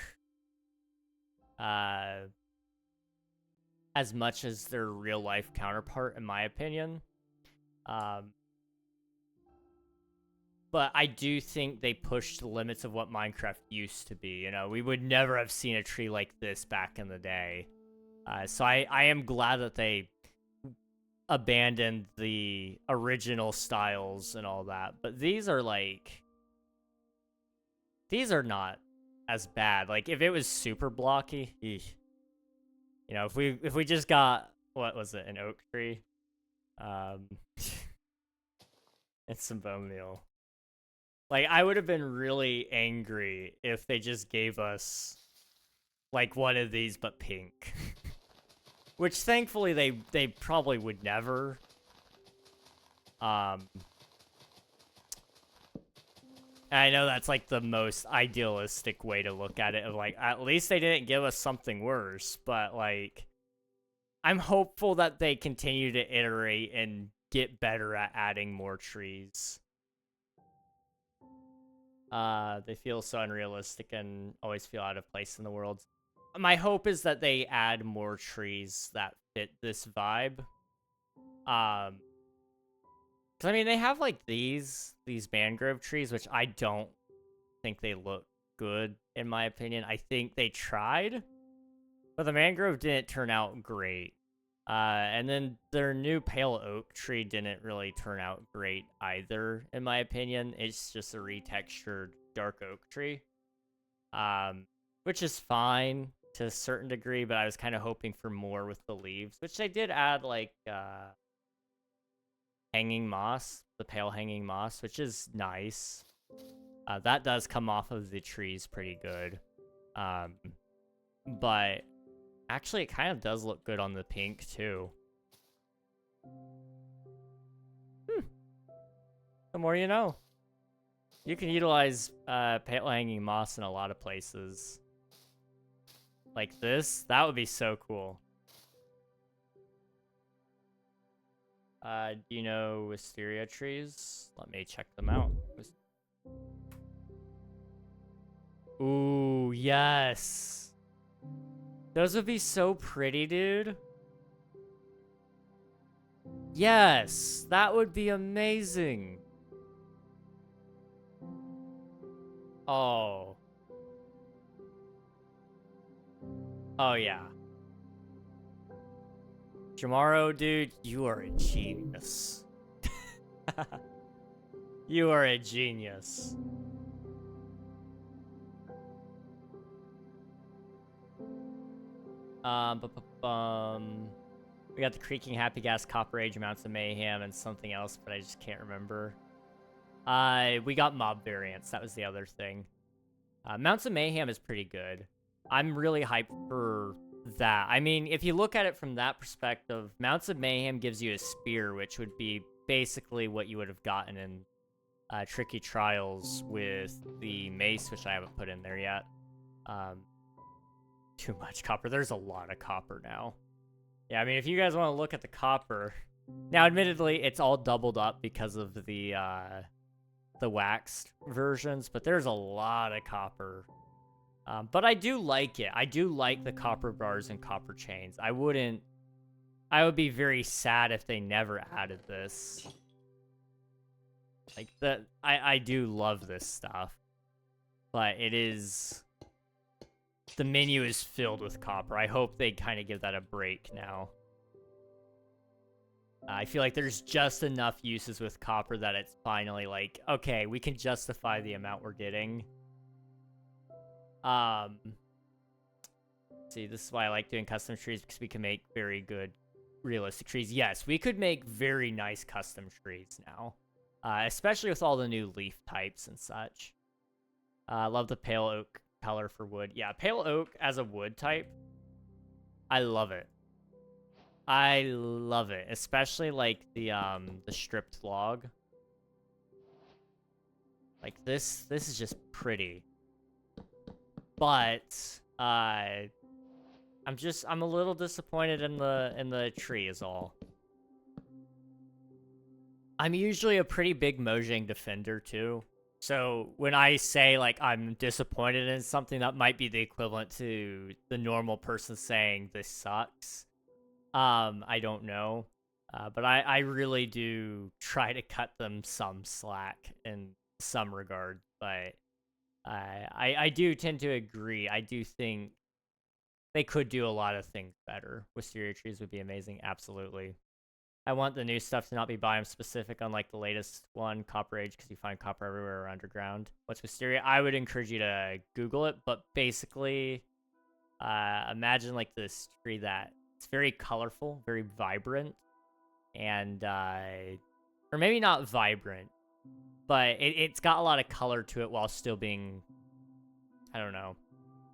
as much as their real life counterpart, in my opinion. But I do think they pushed the limits of what Minecraft used to be. You know, we would never have seen a tree like this back in the day. So I am glad that they abandoned the original styles and all that. But these are like... These are not as bad. Like, if it was super blocky... Eesh. You know, if we just got... What was it? An oak tree? And some bone meal. Like, I would have been really angry if they just gave us, like, one of these but pink. Which, thankfully, they probably would never. And I know that's, like, the most idealistic way to look at it. Of, like, at least they didn't give us something worse. But, like, I'm hopeful that they continue to iterate and get better at adding more trees. They feel so unrealistic and always feel out of place in the world. My hope is that they add more trees that fit this vibe. 'Cause I mean, they have like these mangrove trees, which I don't think they look good, in my opinion. I think they tried, but the mangrove didn't turn out great. And then their new pale oak tree didn't really turn out great either, in my opinion. It's just a retextured dark oak tree. Which is fine to a certain degree, but I was kind of hoping for more with the leaves, which they did add, like, hanging moss, the pale hanging moss, which is nice. That does come off of the trees pretty good. But actually, it kind of does look good on the pink, too. The more you know. You can utilize pale hanging moss in a lot of places. Like this. That would be so cool. Do you know wisteria trees? Let me check them out. Ooh, yes. Those would be so pretty, dude. Yes, that would be amazing. Oh. Oh, yeah. Jamaro, dude, you are a genius. You are a genius. We got the Creaking Happy Gas, Copper Age, Mounts of Mayhem, and something else, but I just can't remember. We got mob variants. That was the other thing. Mounts of Mayhem is pretty good. I'm really hyped for that. I mean, if you look at it from that perspective, Mounts of Mayhem gives you a spear, which would be basically what you would have gotten in Tricky Trials with the mace, which I haven't put in there yet. Too much copper. There's a lot of copper now. Yeah, I mean, if you guys want to look at the copper... Now, admittedly, it's all doubled up because of the waxed versions, but there's a lot of copper. But I do like it. I do like the copper bars and copper chains. I would be very sad if they never added this. Like, I do love this stuff. But it is... The menu is filled with copper. I hope they kind of give that a break now. I feel like there's just enough uses with copper that it's finally like, okay, we can justify the amount we're getting. See, this is why I like doing custom trees, because we can make very good realistic trees. Yes, we could make very nice custom trees now. Especially with all the new leaf types and such. I love the pale oak color for wood. Yeah, pale oak as a wood type. I love it. I love it, especially like the stripped log. Like this is just pretty. But I'm a little disappointed in the tree is all. I'm usually a pretty big Mojang defender too. So when I say like I'm disappointed in something, that might be the equivalent to the normal person saying this sucks. I don't know. But I really do try to cut them some slack in some regard. But I do tend to agree. I do think they could do a lot of things better. Wisteria trees would be amazing. Absolutely. I want the new stuff to not be biome specific, unlike the latest one, Copper Age, because you find copper everywhere underground. What's Wisteria? I would encourage you to Google it, but basically, imagine like this tree that it's very colorful, very vibrant, and or maybe not vibrant, but it's got a lot of color to it while still being, I don't know.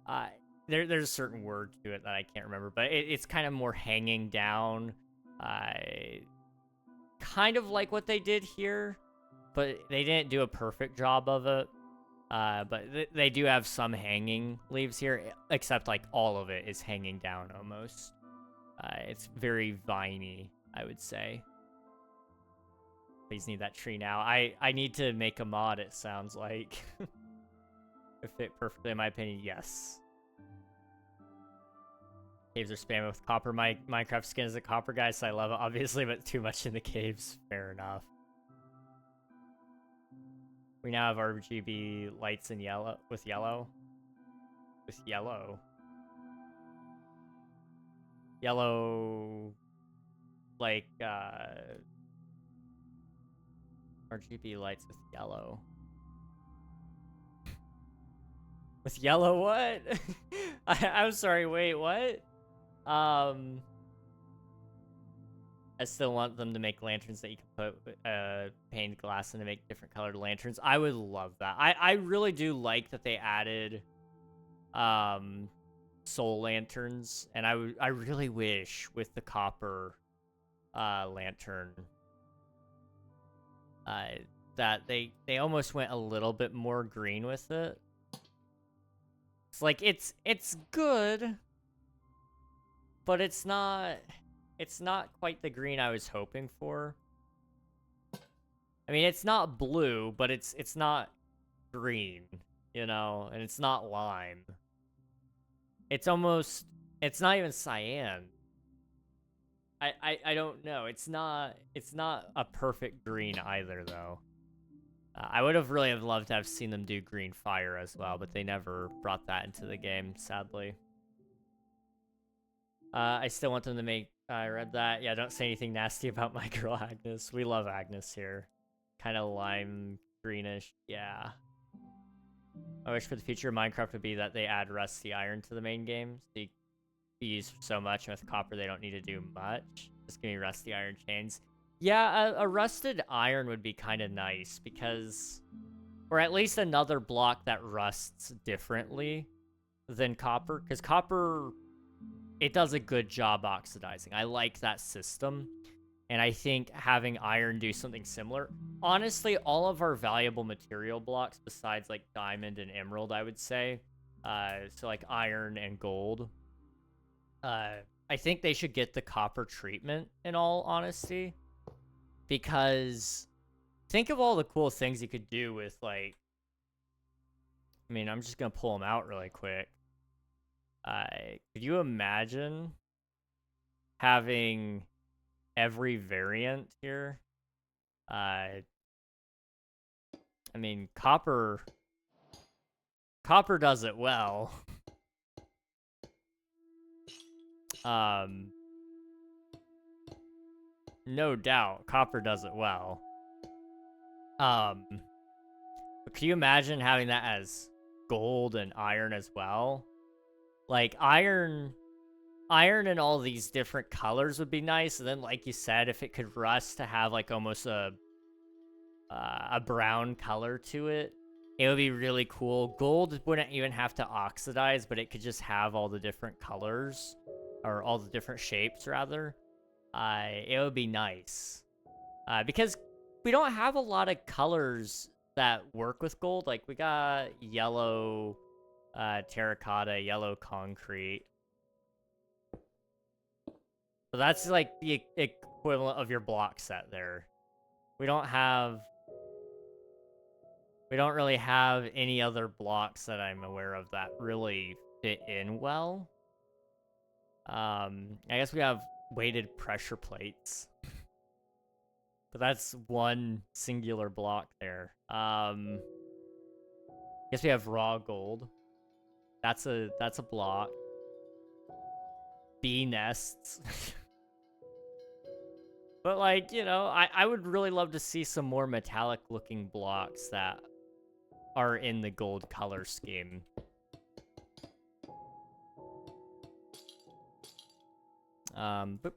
Uh, there's a certain word to it that I can't remember, but it's kind of more hanging down. Kind of like what they did here, but they didn't do a perfect job of it. But they do have some hanging leaves here, except like all of it is hanging down almost. It's very viney, I would say. Please need that tree now. I need to make a mod, it sounds like. It fit perfectly, in my opinion, yes. Caves are spamming with copper. My Minecraft skin is a copper guy, so I love it, obviously, but too much in the caves. Fair enough. We now have RGB lights in yellow. With yellow. Yellow... Like, RGB lights with yellow. With yellow what? I'm sorry, wait, what? I still want them to make lanterns that you can put painted glass in to make different colored lanterns. I would love that. I really do like that they added soul lanterns, and I really wish with the copper lantern that they almost went a little bit more green with it. It's like it's good, but it's not quite the green I was hoping for. I mean, it's not blue, but it's not green, you know, and it's not lime. It's not even cyan. I don't know. It's not a perfect green either, though. I would have really loved to have seen them do green fire as well, but they never brought that into the game, sadly. I still want them to make... I read that. Yeah, don't say anything nasty about my girl Agnes. We love Agnes here. Kind of lime greenish. Yeah. I wish for the future of Minecraft would be that they add rusty iron to the main game. So you use so much, and with copper they don't need to do much. Just give me rusty iron chains. Yeah, a rusted iron would be kind of nice, because... Or at least another block that rusts differently than copper. Because copper, it does a good job oxidizing. I like that system. And I think having iron do something similar... Honestly, all of our valuable material blocks, besides like diamond and emerald, I would say. So like iron and gold. I think they should get the copper treatment, in all honesty. Because think of all the cool things you could do with, like... I mean, I'm just going to pull them out really quick. Could you imagine having every variant here? I mean, copper does it well. No doubt, copper does it well. But can you imagine having that as gold and iron as well? Like, iron in all these different colors would be nice, and then, like you said, if it could rust to have, like, almost a brown color to it, it would be really cool. Gold wouldn't even have to oxidize, but it could just have all the different colors, or all the different shapes, rather. It would be nice. Because we don't have a lot of colors that work with gold. Like, we got yellow terracotta, yellow concrete. So that's like the equivalent of your block set there. We don't have... We don't really have any other blocks that I'm aware of that really fit in well. I guess we have weighted pressure plates. But that's one singular block there. Guess we have raw gold. That's a block. Bee nests. But like, you know, I would really love to see some more metallic looking blocks that are in the gold color scheme. Boop.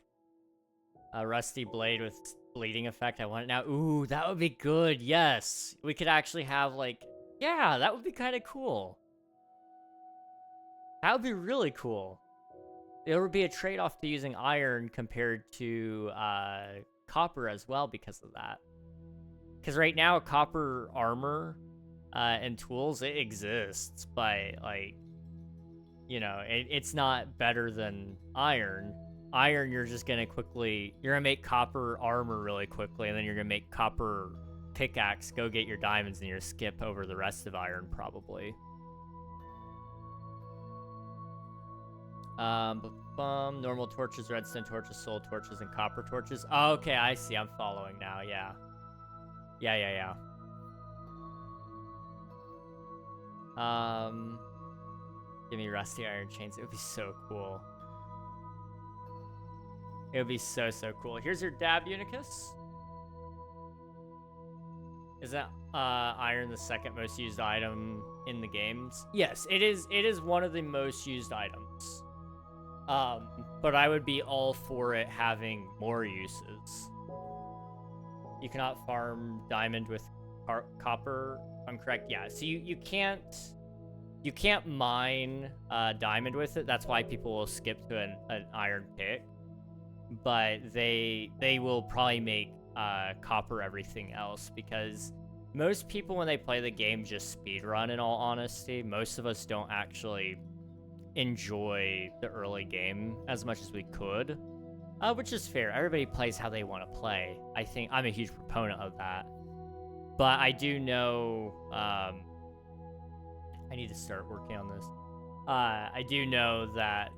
A rusty blade with bleeding effect. I want it now. Ooh, that would be good. Yes. We could actually have like, yeah, that would be kind of cool. That would be really cool. There would be a trade-off to using iron compared to copper as well because of that. Because right now, copper armor and tools, it exists, but like, you know, it's not better than iron. Iron, you're just gonna make copper armor really quickly, and then you're gonna make copper pickaxe, go get your diamonds, and you're gonna skip over the rest of iron probably. Normal torches, redstone torches, soul torches, and copper torches. Oh, okay, I see. I'm following now. Yeah. Yeah. Give me rusty iron chains. It would be so cool. It would be so cool. Here's your dab, Unicus. Is that iron the second most used item in the games? Yes, it is. It is one of the most used items. But I would be all for it having more uses. You cannot farm diamond with copper, if I'm correct. Yeah, so you can't mine diamond with it. That's why people will skip to an iron pick. But they will probably make copper everything else, because most people when they play the game just speedrun, in all honesty. Most of us don't actually enjoy the early game as much as we could, which is fair. Everybody plays how they want to play. I think I'm a huge proponent of that. But I do know I need to start working on this. I do know that...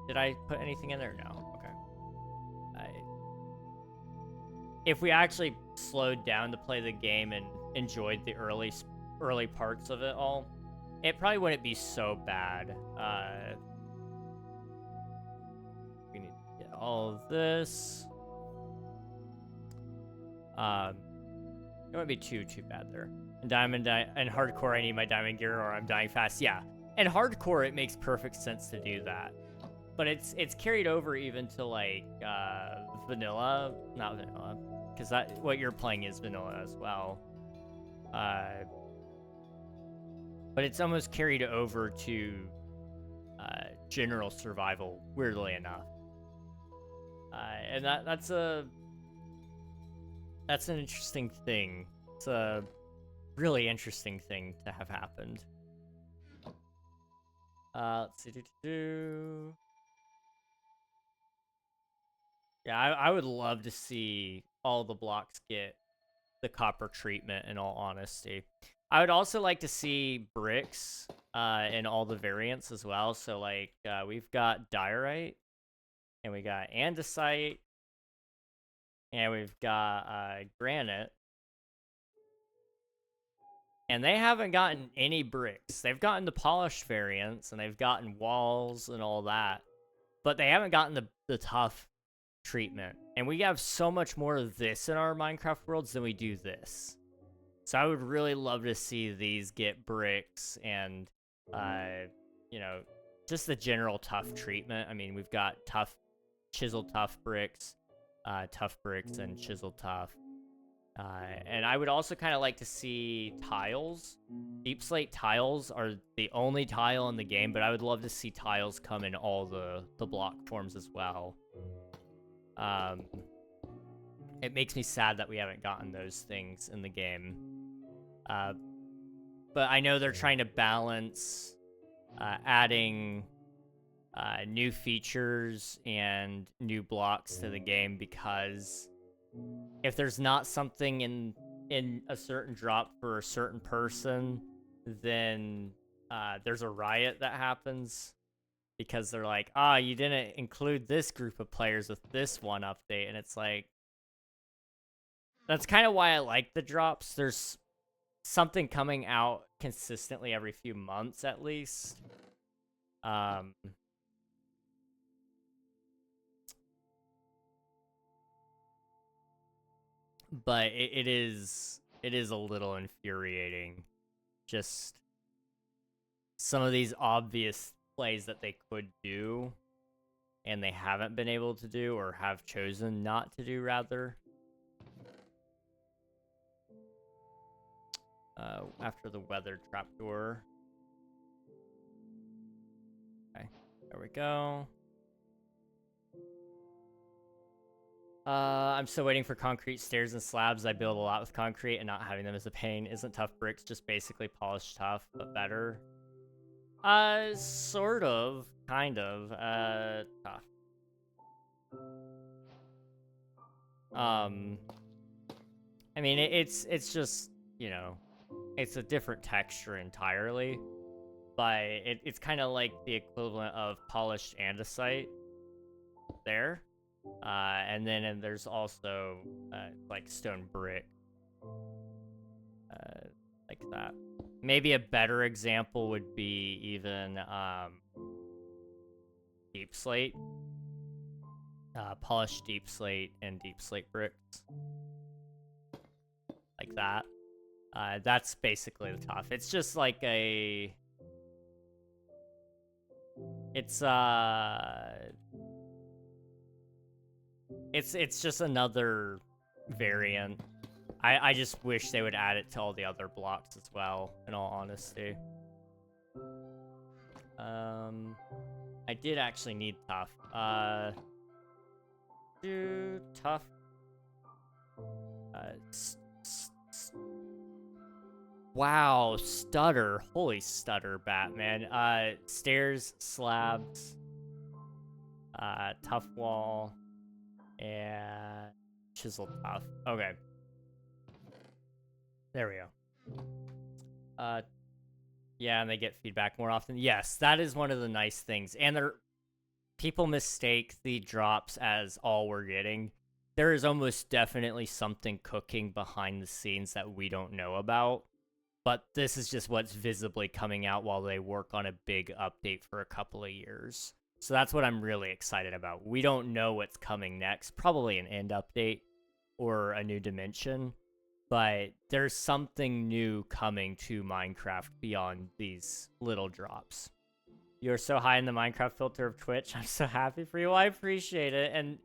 Did I put anything in there? No. Okay. If we actually slowed down to play the game and enjoyed the early parts of it all, it probably wouldn't be so bad. We need to get all of this. It wouldn't be too bad there. And diamond and hardcore, I need my diamond gear or I'm dying fast. Yeah, and hardcore, it makes perfect sense to do that. But it's carried over even to like vanilla, not vanilla, because what you're playing is vanilla as well. But it's almost carried over to general survival, weirdly enough. And that's an interesting thing. It's a really interesting thing to have happened. Let's see. Yeah, I would love to see all the blocks get the copper treatment, in all honesty. I would also like to see bricks in all the variants as well. So, like, we've got diorite, and we got andesite, and we've got granite. And they haven't gotten any bricks. They've gotten the polished variants, and they've gotten walls and all that. But they haven't gotten the tough treatment. And we have so much more of this in our Minecraft worlds than we do this. So I would really love to see these get bricks and, you know, just the general tough treatment. I mean, we've got chisel tough bricks, and chisel tough. And I would also kind of like to see tiles. Deep slate tiles are the only tile in the game, but I would love to see tiles come in all the block forms as well. It makes me sad that we haven't gotten those things in the game. But I know they're trying to balance adding new features and new blocks to the game, because if there's not something in in a certain drop for a certain person, then there's a riot that happens because they're like, ah, you didn't include this group of players with this one update, and it's like, that's kind of why I like the drops. There's something coming out consistently every few months at least. But it is a little infuriating. Just some of these obvious plays that they could do and they haven't been able to do, or have chosen not to do, rather. After the weather trapdoor. Okay, there we go. I'm still waiting for concrete stairs and slabs. I build a lot with concrete, and not having them is a pain. Isn't tough bricks just basically polished tough, but better? Sort of, kind of, tough. I mean, it's just, you know, it's a different texture entirely, but it's kind of like the equivalent of polished andesite there. And then there's also, like stone brick, like that. Maybe a better example would be even, deep slate. Polished deep slate and deep slate bricks. Like that. That's basically the tough. It's just like a... It's just another variant. I just wish they would add it to all the other blocks as well, in all honesty. I did actually need tough. Tough. Wow, stutter. Holy stutter, Batman. Stairs, slabs, tough wall, and chisel tough. Okay. There we go. Yeah, and they get feedback more often. Yes, that is one of the nice things. And people mistake the drops as all we're getting. There is almost definitely something cooking behind the scenes that we don't know about. But this is just what's visibly coming out while they work on a big update for a couple of years. So that's what I'm really excited about. We don't know what's coming next. Probably an end update or a new dimension. But there's something new coming to Minecraft beyond these little drops. You're so high in the Minecraft filter of Twitch. I'm so happy for you. I appreciate it. And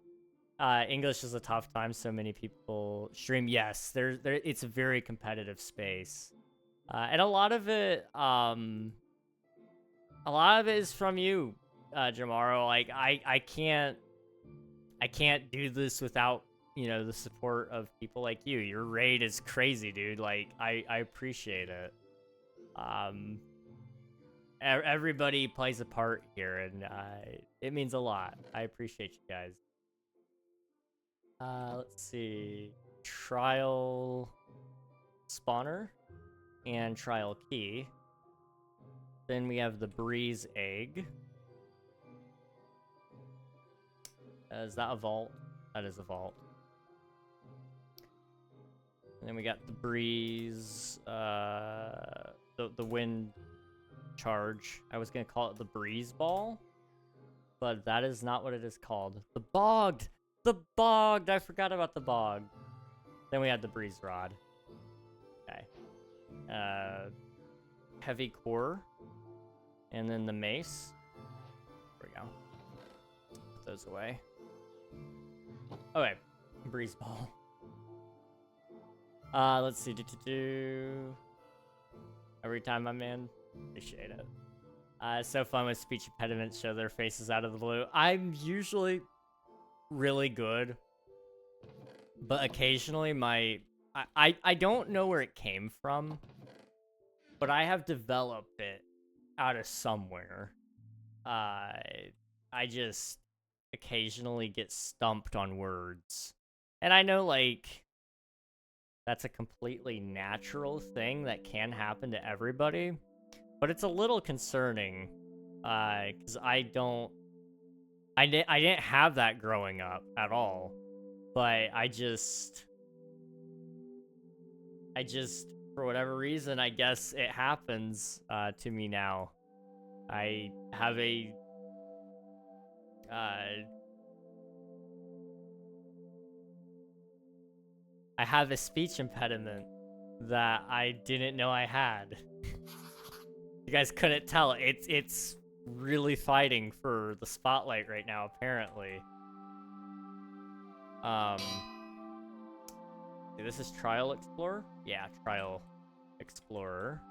English is a tough time. So many people stream. Yes, it's a very competitive space. And a lot of it is from you, Jamaro. Like I can't do this without, you know, the support of people like you. Your raid is crazy, dude. Like I appreciate it. Everybody plays a part here, and it means a lot. I appreciate you guys. Let's see. Trial spawner and trial key. Then we have the breeze egg. Is that a vault? That is a vault. And then we got the breeze, the wind charge. I was gonna call it the breeze ball, but that is not what it is called. The bogged! The bogged! I forgot about the bog. Then we had the breeze rod. Okay. Heavy core. And then the mace. There we go. Put those away. Okay. Breeze ball. Let's see. Every time, my man. Appreciate it. It's so fun when speech impediments show their faces out of the blue. I'm usually really good, but occasionally I don't know where it came from, but I have developed it out of somewhere. I just occasionally get stumped on words, and I know, like, that's a completely natural thing that can happen to everybody. But it's a little concerning, because I didn't have that growing up at all. But I just, for whatever reason, I guess it happens to me now. I have a speech impediment that I didn't know I had. You guys couldn't tell. It's really fighting for the spotlight right now, apparently. This is Trial Explorer? Yeah, Trial Explorer.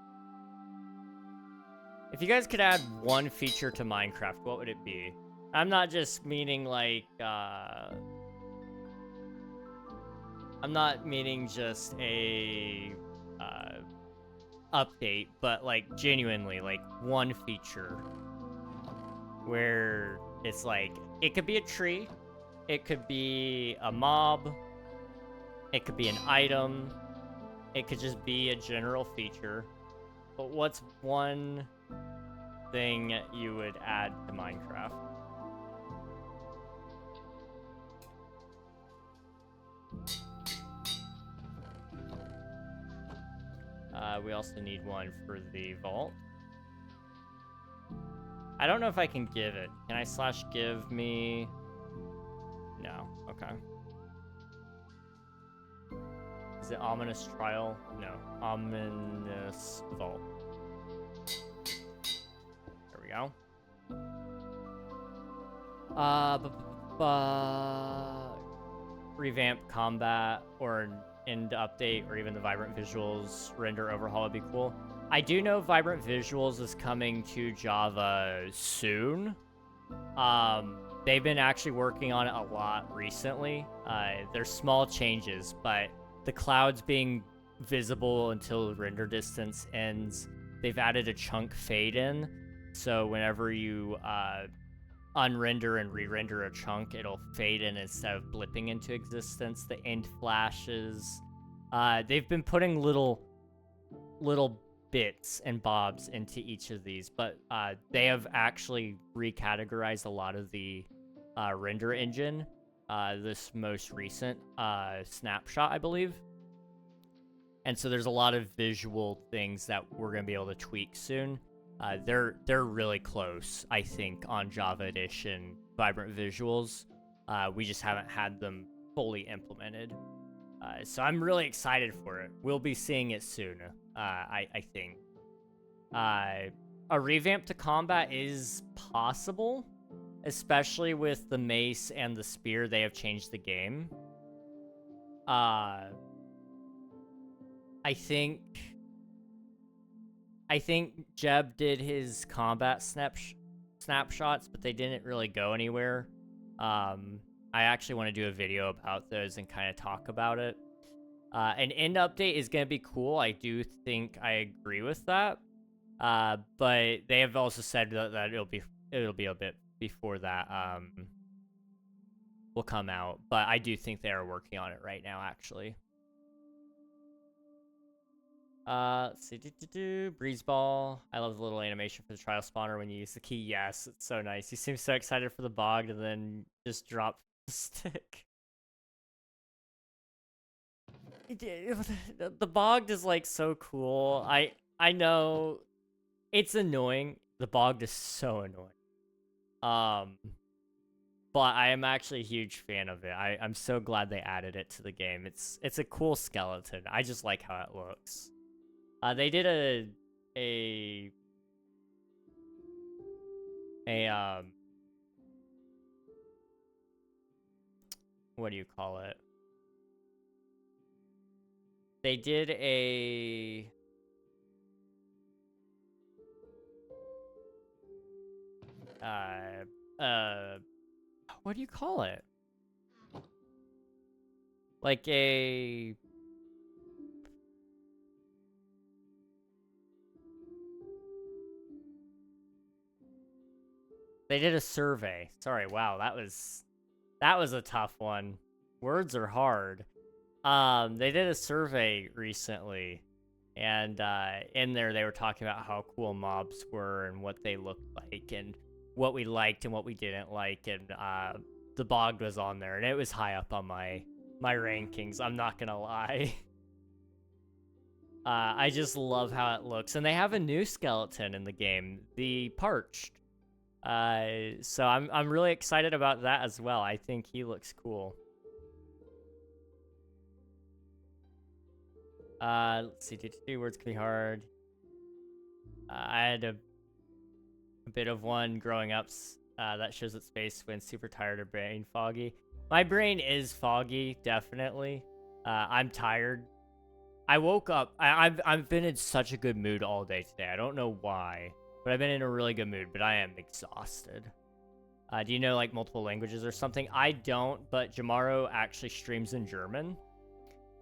If you guys could add one feature to Minecraft, what would it be? I'm not just meaning like, I'm not meaning just a, update, but like genuinely, like one feature where it's like, it could be a tree, it could be a mob, it could be an item, it could just be a general feature. But what's one thing you would add to Minecraft? We also need one for the vault. I don't know if I can give it. Can I / give me? No. Okay. Is it ominous trial? No. Ominous vault. There we go. Revamp combat or an end update or even the vibrant visuals render overhaul would be cool. I do know vibrant visuals is coming to Java soon. They've been actually working on it a lot recently. There's small changes, but the clouds being visible until render distance ends. They've added a chunk fade in, so whenever you unrender and re-render a chunk, it'll fade in instead of blipping into existence. The end flashes. They've been putting little bits and bobs into each of these, but they have actually recategorized a lot of the render engine. This most recent snapshot, I believe. And so there's a lot of visual things that we're going to be able to tweak soon. They're really close, I think, on Java Edition vibrant visuals. We just haven't had them fully implemented. So I'm really excited for it. We'll be seeing it soon, I think. A revamp to combat is possible, especially with the mace and the spear. They have changed the game. I think Jeb did his combat snapshots, but they didn't really go anywhere. I actually want to do a video about those and kind of talk about it. An end update is going to be cool. I do think I agree with that. But they have also said that it'll be a bit before that will come out. But I do think they are working on it right now, actually. Let's see. Breeze ball. I love the little animation for the trial spawner when you use the key. Yes, it's so nice. He seems so excited for the bog and then just drop the stick. The bog is like so cool. I know it's annoying. The bog is so annoying. But I am actually a huge fan of it. I'm so glad they added it to the game. It's a cool skeleton. I just like how it looks. They did a what do you call it? They did a what do you call it? Like a They did a survey. Sorry, wow, that was a tough one. Words are hard. They did a survey recently, and in there they were talking about how cool mobs were and what they looked like and what we liked and what we didn't like, and the bog was on there, and it was high up on my rankings. I'm not gonna lie. I just love how it looks, and they have a new skeleton in the game, the Parched. So I'm really excited about that as well. I think he looks cool. Let's see, words can be hard. I had a bit of one growing up that shows its face when super tired or brain foggy. My brain is foggy, definitely. I'm tired. I woke up. I've been in such a good mood all day today. I don't know why, but I've been in a really good mood. But I am exhausted. Do you know like multiple languages or something? I don't, but Jamaro actually streams in German.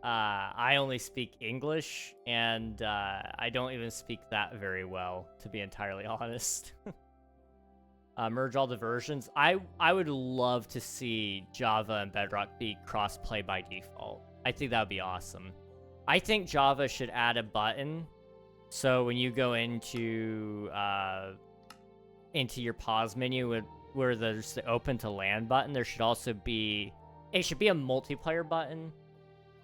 I only speak English, and I don't even speak that very well, to be entirely honest. Merge all the versions. I would love to see Java and Bedrock be cross-play by default. I think that would be awesome. I think Java should add a button, so when you go into your pause menu where there's the open to LAN button, there should also be, it should be a multiplayer button,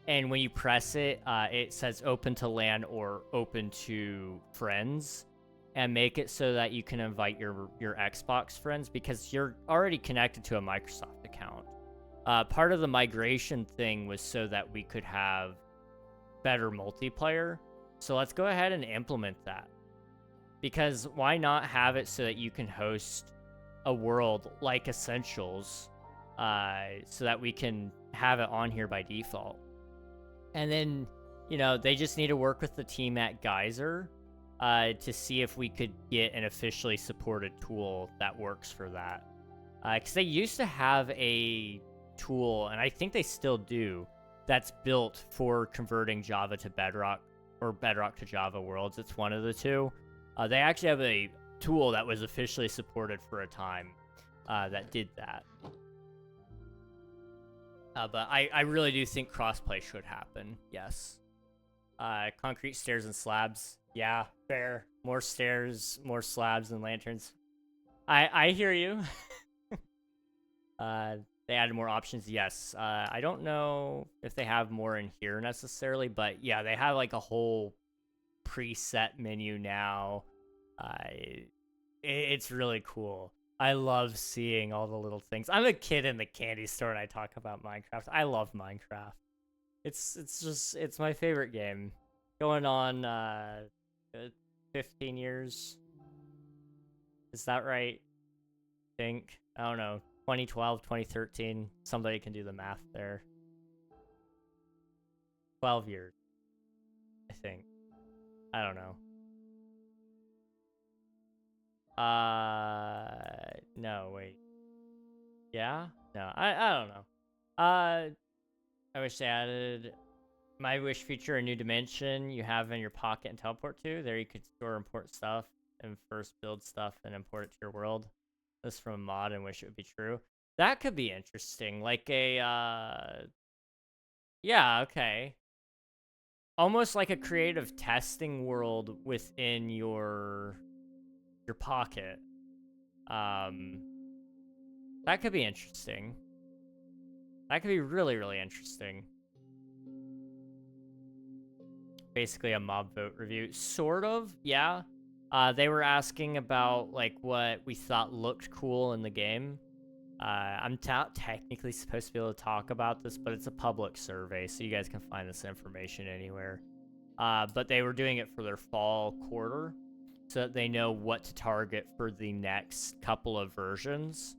and when you press it, it says open to LAN or open to friends, and make it so that you can invite your Xbox friends, because you're already connected to a Microsoft account. Part of the migration thing was so that we could have better multiplayer. So let's go ahead and implement that. Because why not have it so that you can host a world like Essentials, so that we can have it on here by default. And then, you know, they just need to work with the team at Geyser to see if we could get an officially supported tool that works for that. Because they used to have a tool, and I think they still do, that's built for converting Java to Bedrock, or Bedrock to Java worlds. It's one of the two. They actually have a tool that was officially supported for a time that did that. But I really do think crossplay should happen, yes. Concrete stairs and slabs. Yeah, fair. More stairs, more slabs and lanterns. I hear you. They added more options, yes. I don't know if they have more in here necessarily, but yeah, they have like a whole preset menu now. It's really cool. I love seeing all the little things. I'm a kid in the candy store and I talk about Minecraft. I love Minecraft. It's my favorite game. Going on 15 years. Is that right? I think. I don't know. 2012, 2013. Somebody can do the math there. 12 years. I think. I don't know. No, wait. Yeah? No, I don't know. I wish they added My Wish feature, a new dimension you have in your pocket and teleport to. There you could store import stuff and first build stuff and import it to your world. This from a mod and wish it would be true. That could be interesting. Like a, yeah, okay. Almost like a creative testing world within your pocket. That could be interesting. That could be really, really interesting. Basically a mob vote review. Sort of, yeah. They were asking about like what we thought looked cool in the game. I'm technically supposed to be able to talk about this, but it's a public survey, so you guys can find this information anywhere. But they were doing it for their fall quarter, so that they know what to target for the next couple of versions.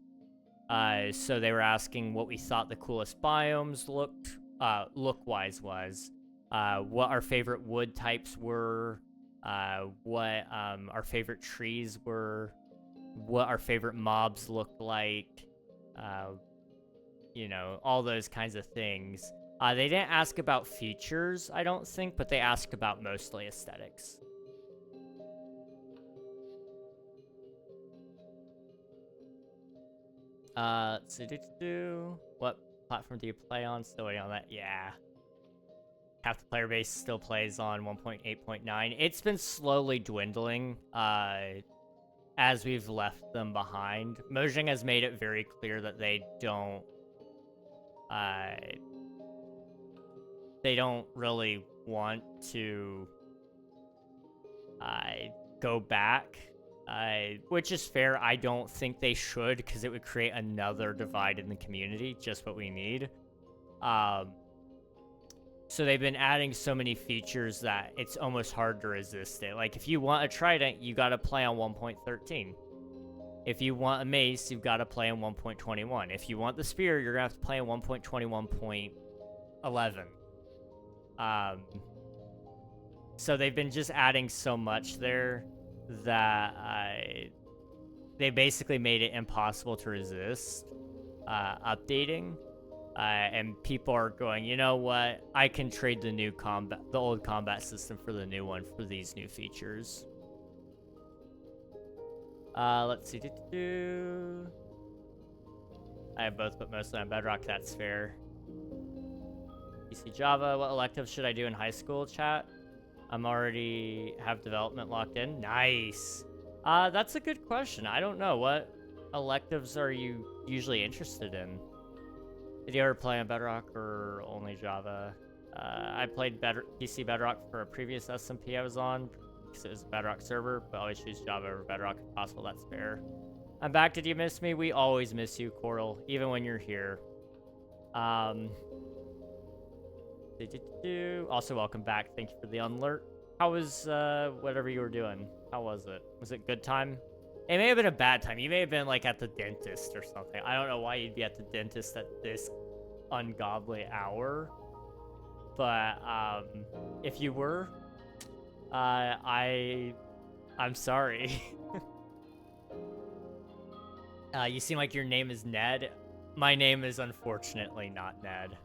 So they were asking what we thought the coolest biomes look-wise was, what our favorite wood types were, what our favorite trees were, what our favorite mobs looked like, you know, all those kinds of things. They didn't ask about features, I don't think, but they asked about mostly aesthetics. Let's see, what platform do you play on? Still waiting on that, yeah. half the player base still plays on 1.8.9. It's been slowly dwindling as we've left them behind. Mojang has made it very clear that they don't really want to go back, which is fair. I don't think they should, because it would create another divide in the community, just what we need. So they've been adding so many features that it's almost hard to resist it. Like, if you want a trident, you gotta play on 1.13. If you want a mace, you've gotta play on 1.21. If you want the spear, you're gonna have to play on 1.21.11. So they've been just adding so much there that they basically made it impossible to resist updating. And people are going, you know what? I can trade the old combat system for the new one for these new features. Let's see. I have both, but mostly on Bedrock. That's fair. PC Java. What electives should I do in high school? Chat. I'm already have development locked in. Nice. That's a good question. I don't know. What electives are you usually interested in? Did you ever play on Bedrock or only Java? I played PC Bedrock for a previous SMP I was on, because it was a Bedrock server, but I always choose Java over Bedrock if possible. That's fair. I'm back. Did you miss me? We always miss you, Coral, even when you're here. Also, welcome back. Thank you for the alert. How was whatever you were doing? How was it? Was it good time? It may have been a bad time. You may have been like at the dentist or something. I don't know why you'd be at the dentist at this ungodly hour. But if you were, I'm sorry. You seem like your name is Ned. My name is unfortunately not Ned.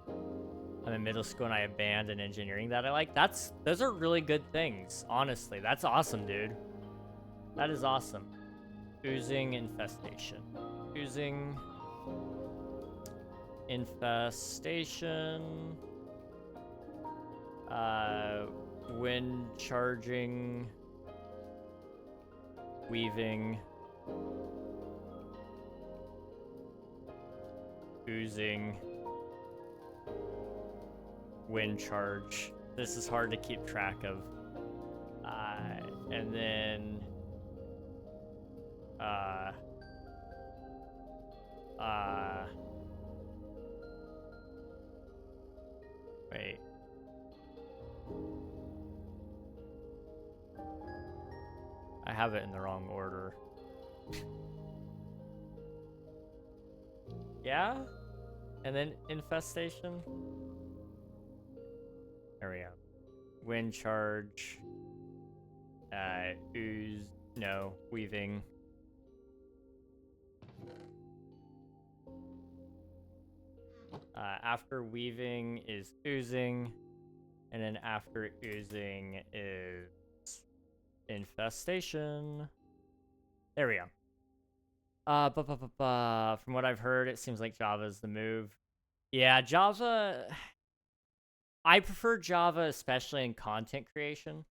I'm in middle school and I have band and engineering that I like. Those are really good things, honestly. That's awesome, dude. That is awesome. Oozing infestation. Oozing infestation. Wind charging. Weaving. Oozing. Wind charge. This is hard to keep track of. And then wait. I have it in the wrong order. Yeah? And then infestation? There we go. Wind charge. Ooze. No. Weaving. After weaving is oozing. And then after oozing is infestation. There we go. From what I've heard, it seems like Java's the move. Yeah, Java... I prefer Java, especially in content creation.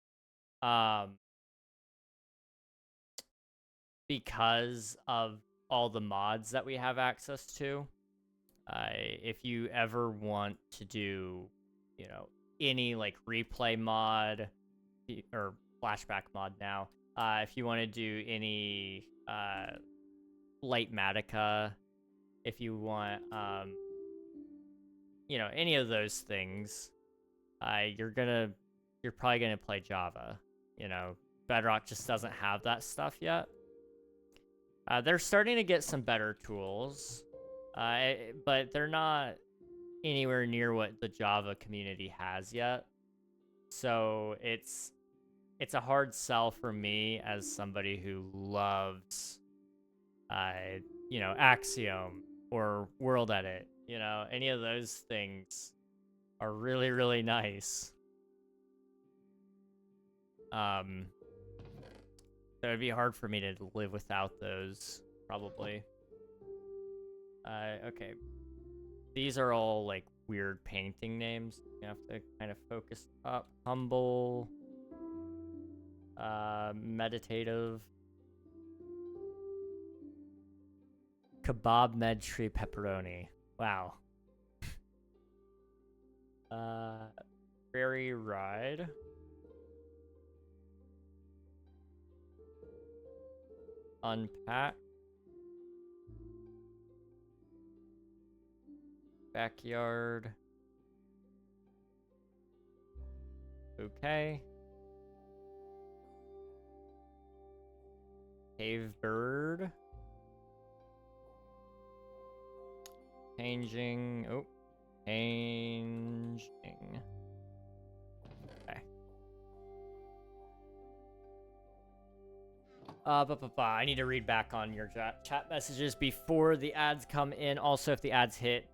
Because of all the mods that we have access to. If you ever want to do, you know, any like replay mod or flashback mod now, if you want to do any light Matica, if you want, you know, any of those things, you're probably gonna play Java. You know, Bedrock just doesn't have that stuff yet. They're starting to get some better tools, but they're not anywhere near what the Java community has yet. So it's a hard sell for me as somebody who loves, you know, Axiom or World Edit. You know, any of those things are really, really nice. So it'd be hard for me to live without those, probably. Okay. These are all, like, weird painting names. You have to kind of focus up. Humble. Meditative. Kebab med tree pepperoni. Wow. Prairie ride. Unpack. Backyard. Okay. Cave bird. Changing. Oh. Changing. Okay. I need to read back on your chat messages before the ads come in. Also, if the ads hit,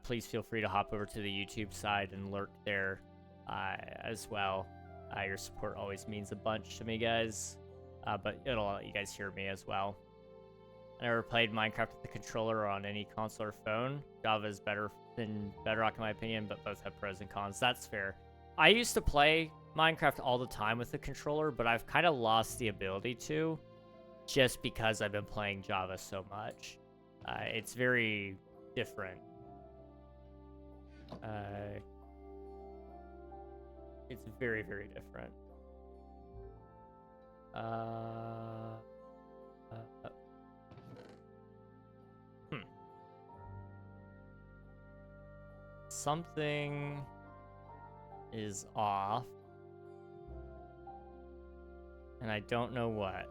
please feel free to hop over to the YouTube side and lurk there as well. Your support always means a bunch to me, guys. But it'll let you guys hear me as well. I never played Minecraft with the controller or on any console or phone. Java is better than Bedrock in my opinion, but both have pros and cons. That's fair. I used to play Minecraft all the time with the controller, but I've kind of lost the ability to, just because I've been playing Java so much. It's very different. It's very, very different. Something is off, and I don't know what.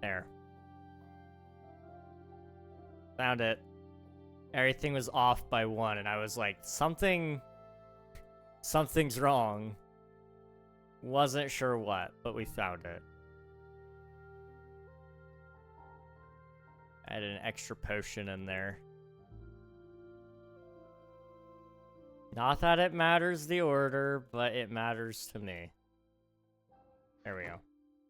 There. Found it. Everything was off by 1, and I was like, something's wrong. Wasn't sure what, but we found it. I had an extra potion in there. Not that it matters the order, but it matters to me. There we go.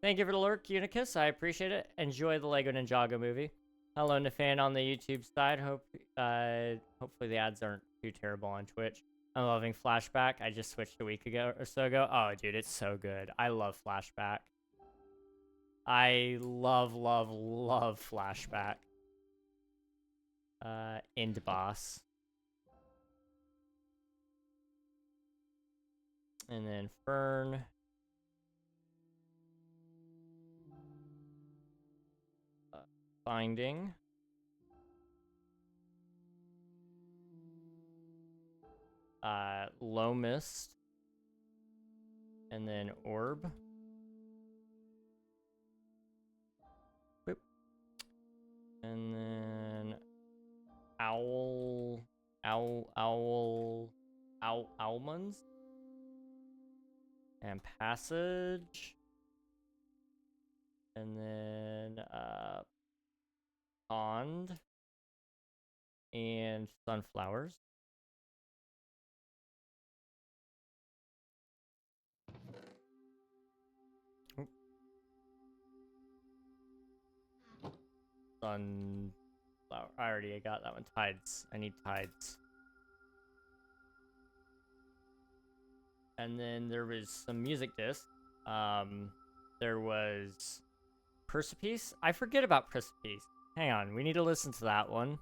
Thank you for the lurk, Unicus. I appreciate it. Enjoy the Lego Ninjago movie. Hello, Nafan on the YouTube side. Hopefully the ads aren't too terrible on Twitch. I'm loving Flashback. I just switched a week ago or so ago. Oh, dude, it's so good. I love Flashback. I love Flashback. End boss. And then Fern. Finding. Low Mist. And then Orb. Boop. And then Almonds. And Passage. And then Pond. And Sunflowers. Sunflower. I already got that one. Tides. I need tides. And then there was some music disc. There was Precipice. I forget about Precipice. Hang on. We need to listen to that one.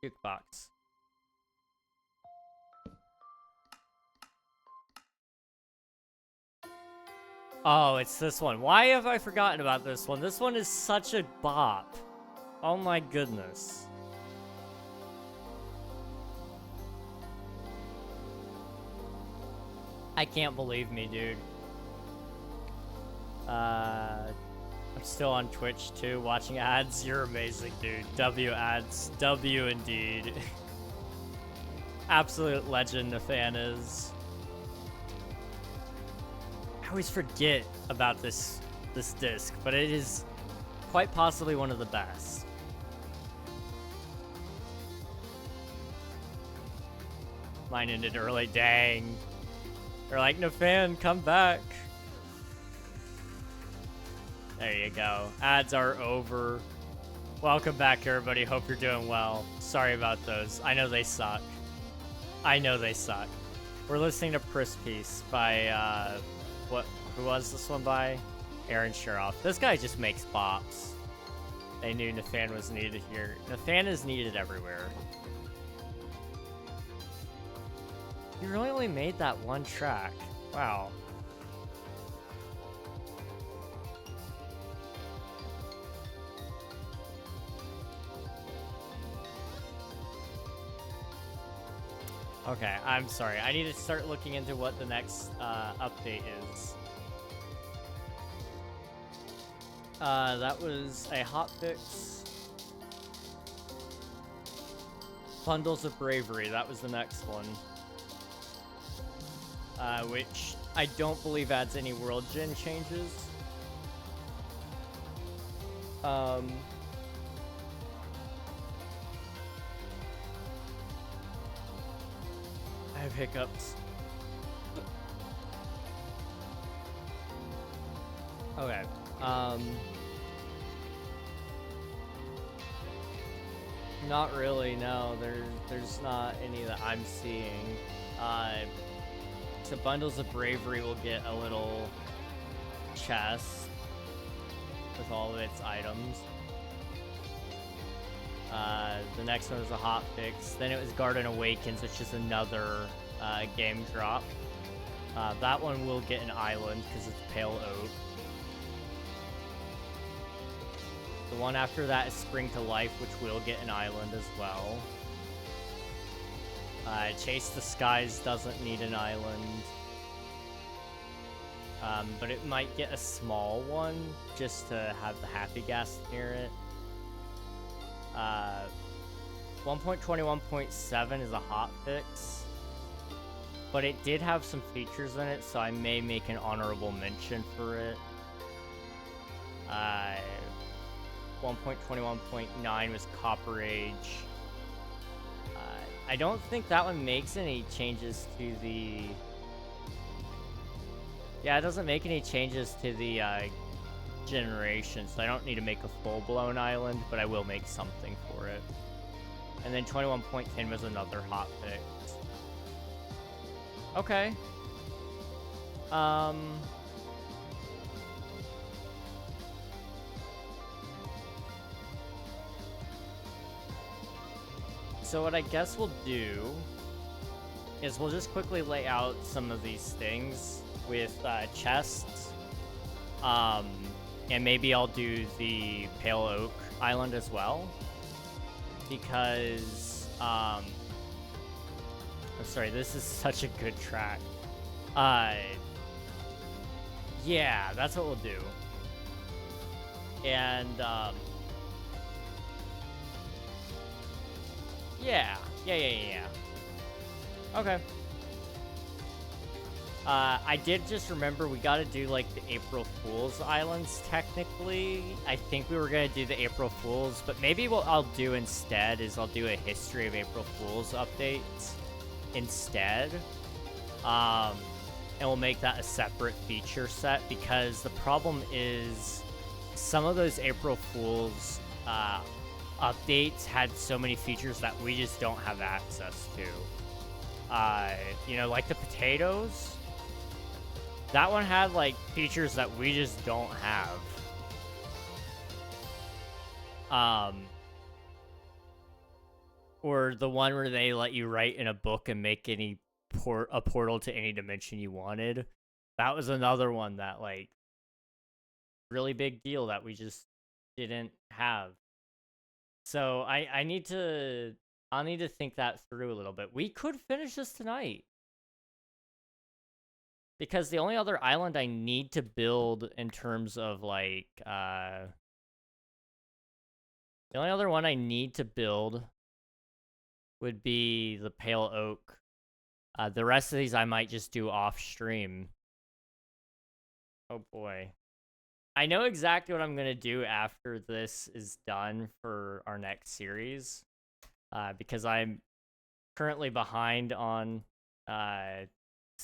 Jukebox. Oh, it's this one. Why have I forgotten about this one? This one is such a bop. Oh my goodness. I can't believe me, dude. I'm still on Twitch too, watching ads. You're amazing, dude. W ads. W indeed. Absolute legend a fan is. I always forget about this disc, but it is quite possibly one of the best. Mine ended early, dang. They're like, Nafan, come back. There you go. Ads are over. Welcome back, everybody. Hope you're doing well. Sorry about those. I know they suck. I know they suck. We're listening to Priss Piece by, who was this one by? Aaron Sharoff. This guy just makes bops. They knew Nathan was needed here. Nathan is needed everywhere. You really only made that one track. Wow. Okay, I'm sorry. I need to start looking into what the next update is. That was a hotfix. Bundles of Bravery, that was the next one. Which I don't believe adds any world gen changes. I have hiccups. Okay. Not really, no. There's not any that I'm seeing. So Bundles of Bravery will get a little chest with all of its items. The next one was a hotfix. Then it was Garden Awakens, which is another game drop. That one will get an island because it's Pale Oak. The one after that is Spring to Life, which will get an island as well. Chase the Skies doesn't need an island. But it might get a small one just to have the Happy Gas near it. 1.21.7 is a hotfix. But it did have some features in it, so I may make an honorable mention for it. 1.21.9 was Copper Age. I don't think that one makes any changes to the... Yeah, it doesn't make any changes to the generation, so I don't need to make a full-blown island, but I will make something for it. And then 21.10 was another hotfix. Okay. So what I guess we'll do is we'll just quickly lay out some of these things with chests. And maybe I'll do the Pale Oak Island as well. Because, I'm sorry, this is such a good track. Yeah, that's what we'll do. And, yeah. Okay. I did just remember we gotta do, like, the April Fool's Islands, technically. I think we were gonna do the April Fool's, but maybe what I'll do instead is I'll do a history of April Fool's updates instead. And we'll make that a separate feature set, because the problem is some of those April Fool's, updates had so many features that we just don't have access to. You know, like the potatoes. That one had, like, features that we just don't have. Or the one where they let you write in a book and make a portal to any dimension you wanted. That was another one that, like, really big deal that we just didn't have. So I'll need to think that through a little bit. We could finish this tonight. Because the only other island I need to build in terms of, like, the only other one I need to build would be the Pale Oak. The rest of these I might just do off stream. Oh boy. I know exactly what I'm going to do after this is done for our next series. Because I'm currently behind on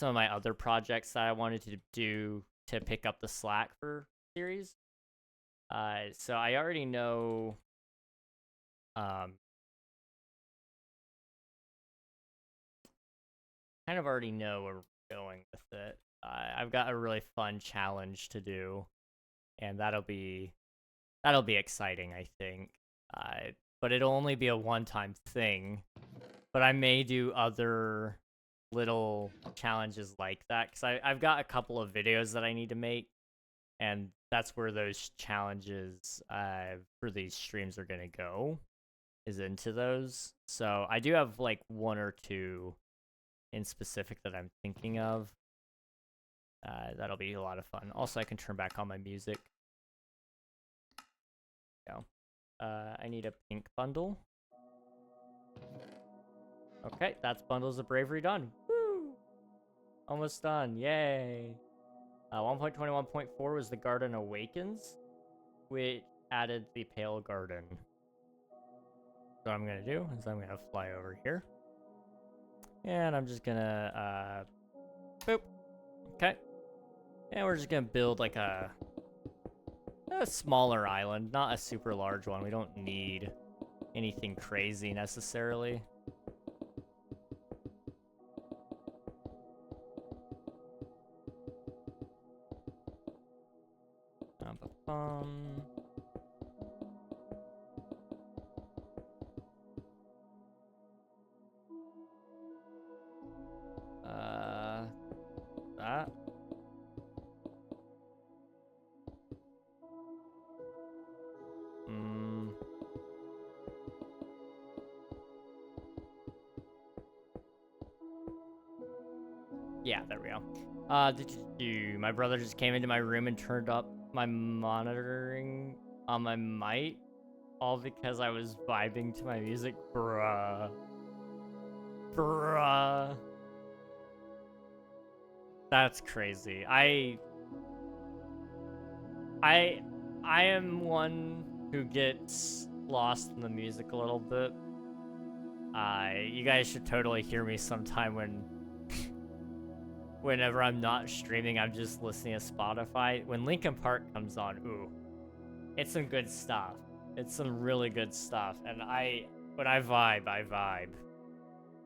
some of my other projects that I wanted to do to pick up the slack for series. So I already know, kind of already know where we're going with it. I've got a really fun challenge to do, and that'll be exciting, I think. But it'll only be a one-time thing. But I may do other little challenges like that, because I've got a couple of videos that I need to make, and that's where those challenges for these streams are gonna go, is into those. So I do have like one or two in specific that I'm thinking of. That'll be a lot of fun. Also, I can turn back on my music. Go. I need a pink bundle. Okay, that's Bundles of Bravery done. Woo! Almost done. Yay. 1.21.4 was the Garden Awakens, which added the Pale Garden. So what I'm going to do is I'm going to fly over here. And I'm just going to, boop. Okay. And we're just going to build like a smaller island, not a super large one. We don't need anything crazy necessarily. That. Yeah, there we go. My brother just came into my room and turned up my monitoring on my mic, all because I was vibing to my music. Bruh. That's crazy. I am one who gets lost in the music a little bit. You guys should totally hear me sometime whenever I'm not streaming, I'm just listening to Spotify. When Linkin Park comes on, ooh, it's some good stuff. It's some really good stuff. And when I vibe, I vibe.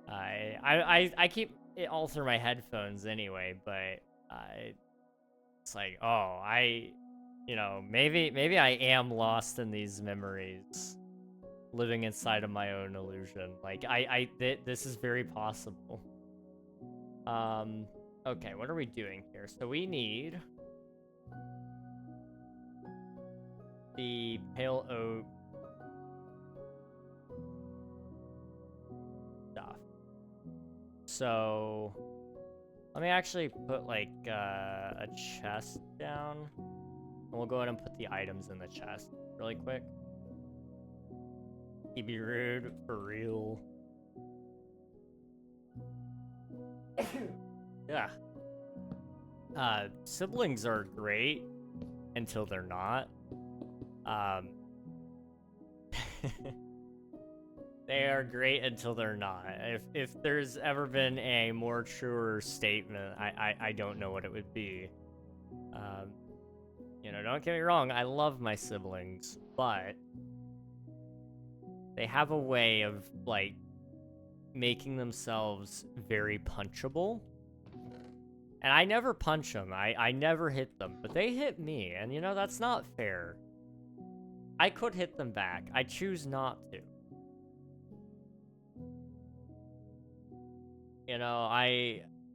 I keep it all through my headphones anyway, but it's like, oh, maybe I am lost in these memories, living inside of my own illusion. Like this is very possible. Okay, what are we doing here? So we need the pale oak stuff. So let me actually put like a chest down. And we'll go ahead and put the items in the chest really quick. He'd be rude, for real. Yeah. Siblings are great until they're not. They are great until they're not. If there's ever been a more truer statement, I don't know what it would be. Don't get me wrong, I love my siblings, but they have a way of, like, making themselves very punchable. And I never punch them. I never hit them, but they hit me, and that's not fair. I could hit them back. I choose not to.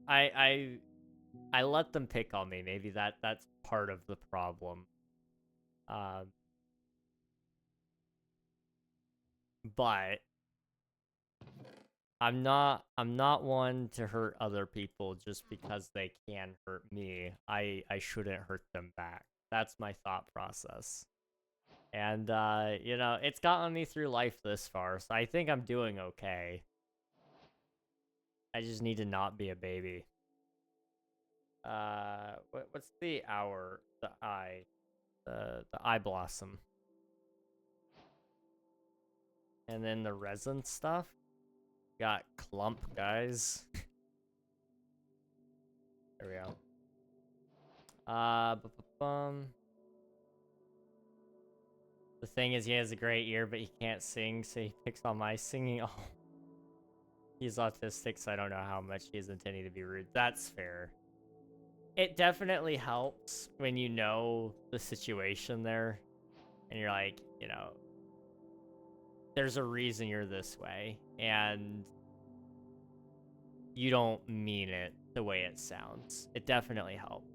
I let them pick on me. Maybe that's part of the problem. But I'm not one to hurt other people just because they can hurt me. I shouldn't hurt them back. That's my thought process. And it's gotten me through life this far, so I think I'm doing okay. I just need to not be a baby. What's the hour? The eye. The eye blossom. And then the resin stuff. Got clump, guys. There we go. The thing is, he has a great ear, but he can't sing, so he picks on my singing. Oh, he's autistic, so I don't know how much he's intending to be rude. That's fair. It definitely helps when you know the situation there, and you're like, you know, there's a reason you're this way, and you don't mean it the way it sounds. It definitely helps.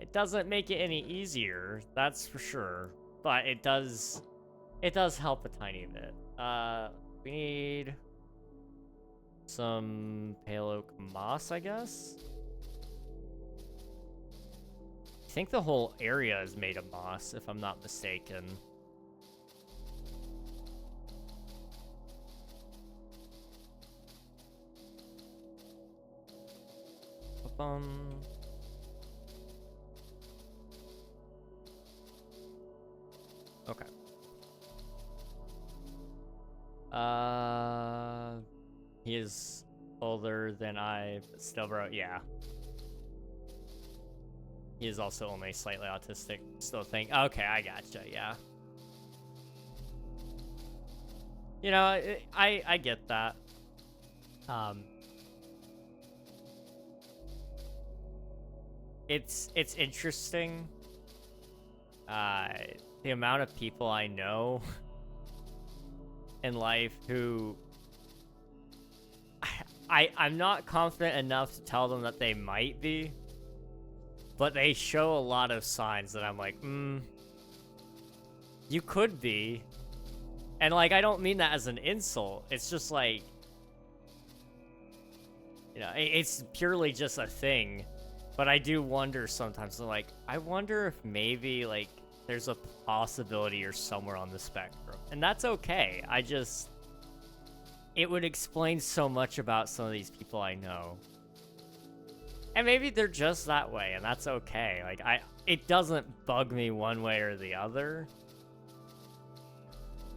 It doesn't make it any easier, that's for sure, but it does help a tiny bit. We need some pale oak moss, I guess? I think the whole area is made of moss, if I'm not mistaken. Okay. He is older than I, but still, bro, yeah. He is also only slightly autistic. Still think, okay, I gotcha, yeah. You know, I get that. It's interesting. The amount of people I know in life who I'm not confident enough to tell them that they might be, but they show a lot of signs that I'm like, you could be. And like, I don't mean that as an insult. It's just like, you know, it's purely just a thing. But I do wonder sometimes, like, I wonder if maybe, like, there's a possibility you're somewhere on the spectrum. And that's okay. It would explain so much about some of these people I know. And maybe they're just that way, and that's okay. Like, it doesn't bug me one way or the other.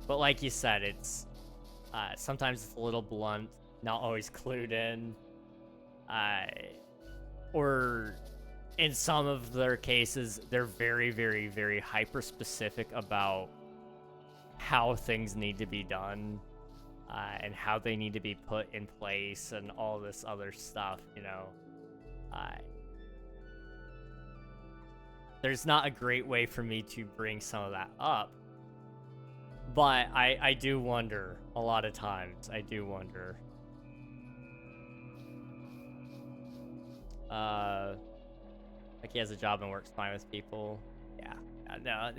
But like you said, it's, sometimes it's a little blunt, not always clued in. Or in some of their cases, they're very, very, very hyper-specific about how things need to be done, and how they need to be put in place and all this other stuff, you know. There's not a great way for me to bring some of that up, but I do wonder a lot of times. I do wonder. Like he has a job and works fine with people. Yeah. No,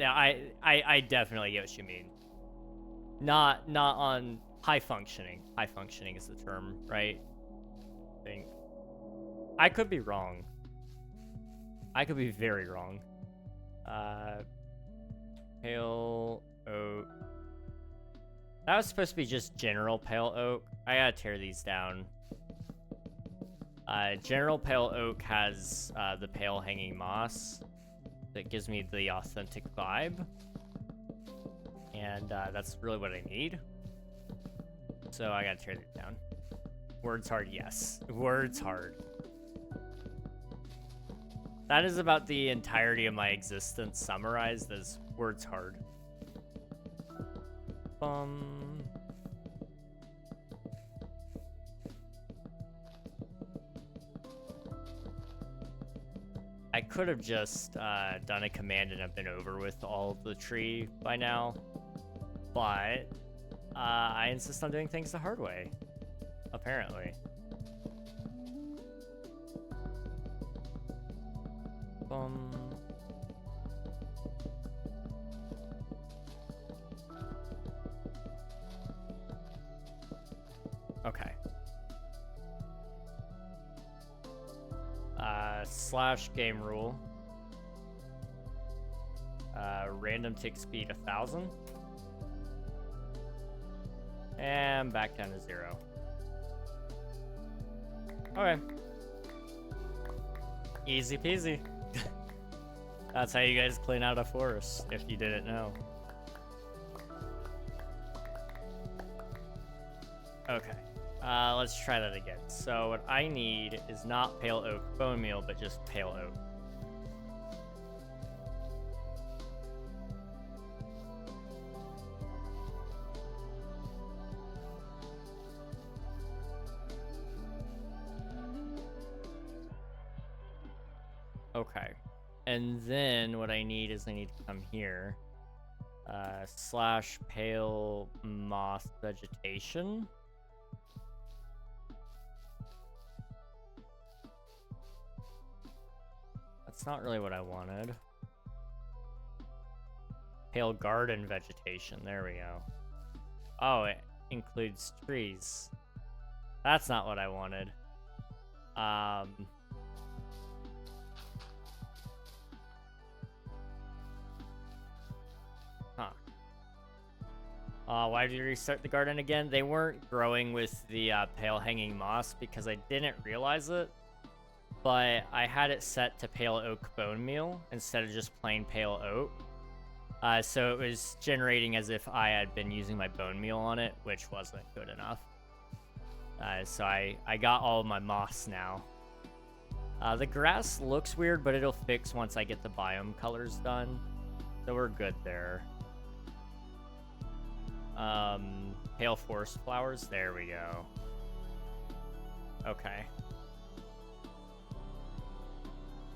I definitely get what you mean. Not on high functioning. High functioning is the term, right? I think. I could be wrong. I could be very wrong. Pale oak. That was supposed to be just general pale oak. I gotta tear these down. General pale oak has the pale hanging moss that gives me the authentic vibe, and that's really what I need. So I gotta tear it down. Words hard, yes. Words hard. That is about the entirety of my existence summarized as words hard. I could have just done a command and have been over with all of the tree by now, but I insist on doing things the hard way, apparently. Okay. Slash game rule. Random tick speed 1000. And back down to 0. Okay. Easy peasy. That's how you guys clean out a forest, if you didn't know. Okay. Let's try that again. So what I need is not pale oak bone meal, but just pale oak. Okay. And then what I need is I need to come here. Slash pale moss vegetation. That's not really what I wanted. Pale garden vegetation. There we go. Oh, it includes trees. That's not what I wanted. Huh. Why did you restart the garden again? They weren't growing with the pale hanging moss because I didn't realize it. But I had it set to pale oak bone meal instead of just plain pale oak. So it was generating as if I had been using my bone meal on it, which wasn't good enough. So I got all of my moss now. The grass looks weird, but it'll fix once I get the biome colors done. So we're good there. Pale forest flowers. There we go. Okay.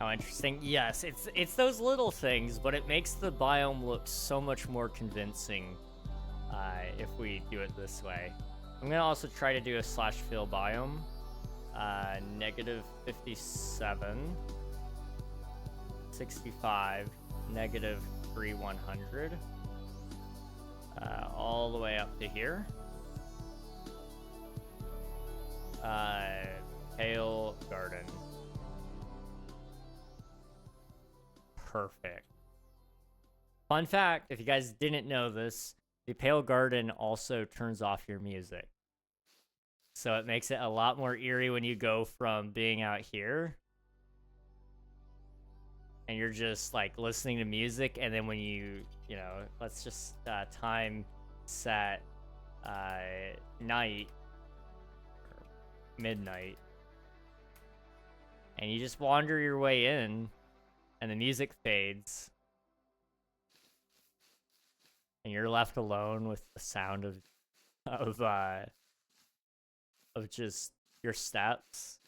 How interesting. Yes, it's those little things, but it makes the biome look so much more convincing if we do it this way. I'm going to also try to do a slash fill biome. Negative 57, 65, negative 3100, all the way up to here. Pale garden. Perfect. Fun fact, if you guys didn't know this, the pale garden also turns off your music. So it makes it a lot more eerie when you go from being out here and you're just like listening to music, and then when you know, let's just time set night, midnight, and you just wander your way in and the music fades and you're left alone with the sound of just your steps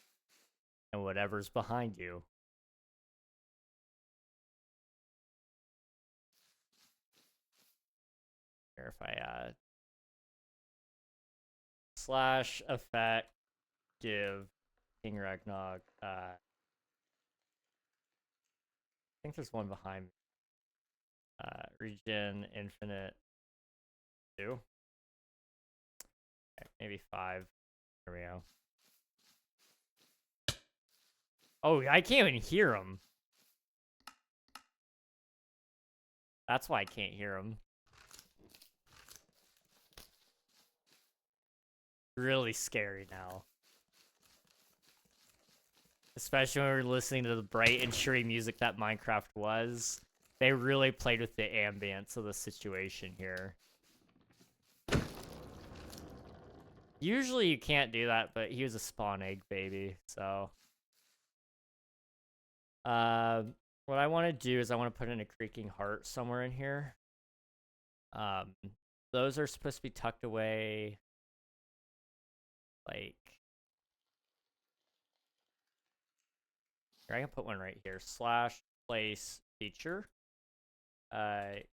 and whatever's behind you. Here, if I slash effect give King Ragnarok. I think there's one behind me. Regen infinite 2. Okay, maybe 5. There we go. Oh, I can't even hear him. That's why I can't hear him. Really scary now. Especially when we're listening to the bright and cheery music that Minecraft was. They really played with the ambience of the situation here. Usually you can't do that, but he was a spawn egg baby, so. What I want to do is I want to put in a creaking heart somewhere in here. Those are supposed to be tucked away, like. Here, I can put one right here. Slash place feature. Pale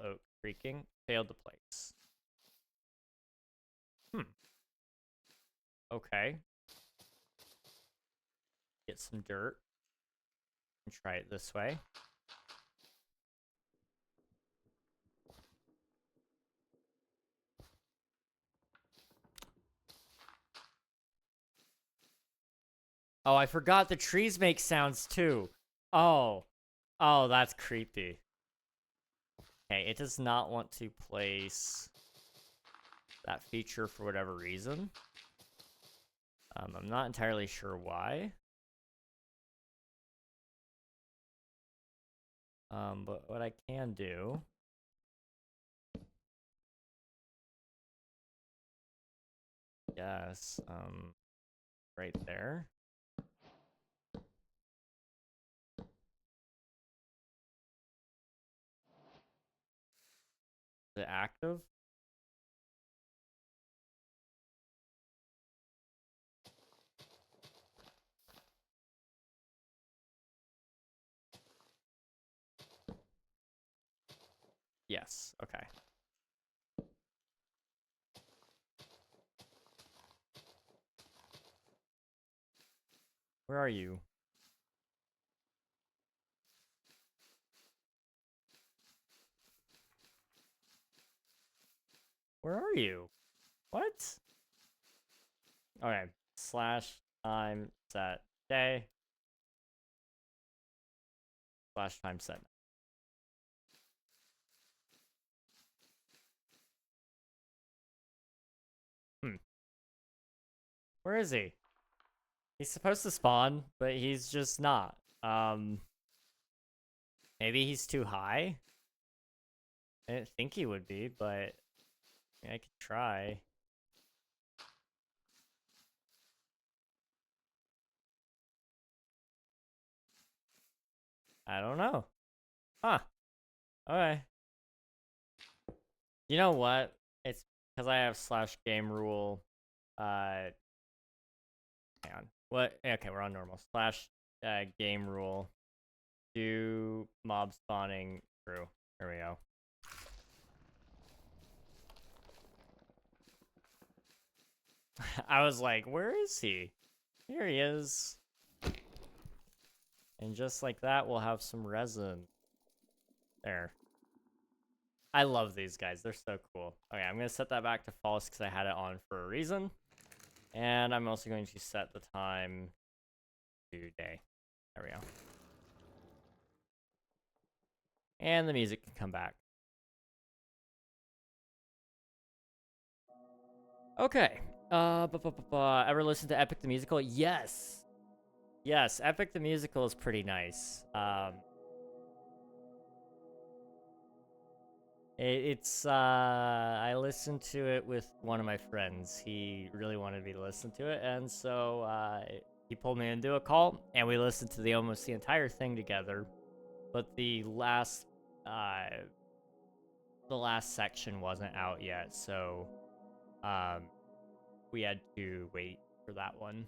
oak creaking. Failed to place. Okay. Get some dirt. And try it this way. Oh, I forgot the trees make sounds too. Oh. Oh, that's creepy. Okay, it does not want to place that feature for whatever reason. I'm not entirely sure why. But what I can do guess, right there. Is it active? Yes, okay. Where are you? Where are you? What? Okay. Slash time set day. Slash time set. Where is he? He's supposed to spawn, but he's just not. Maybe he's too high? I didn't think he would be, but I could try. I don't know. Huh. Okay. You know what? It's because I have slash game rule. Hang on. What? Okay, we're on normal. Slash game rule. Do mob spawning true. There we go. I was like, where is he? Here he is. And just like that, we'll have some resin. There. I love these guys. They're so cool. Okay, I'm going to set that back to false because I had it on for a reason. And I'm also going to set the time to day. There we go. And the music can come back. Okay. Ever listen to Epic the Musical? Yes. Yes, Epic the Musical is pretty nice. I listened to it with one of my friends. He really wanted me to listen to it, and so he pulled me into a call, and we listened to almost the entire thing together. But the last section wasn't out yet, so we had to wait for that one.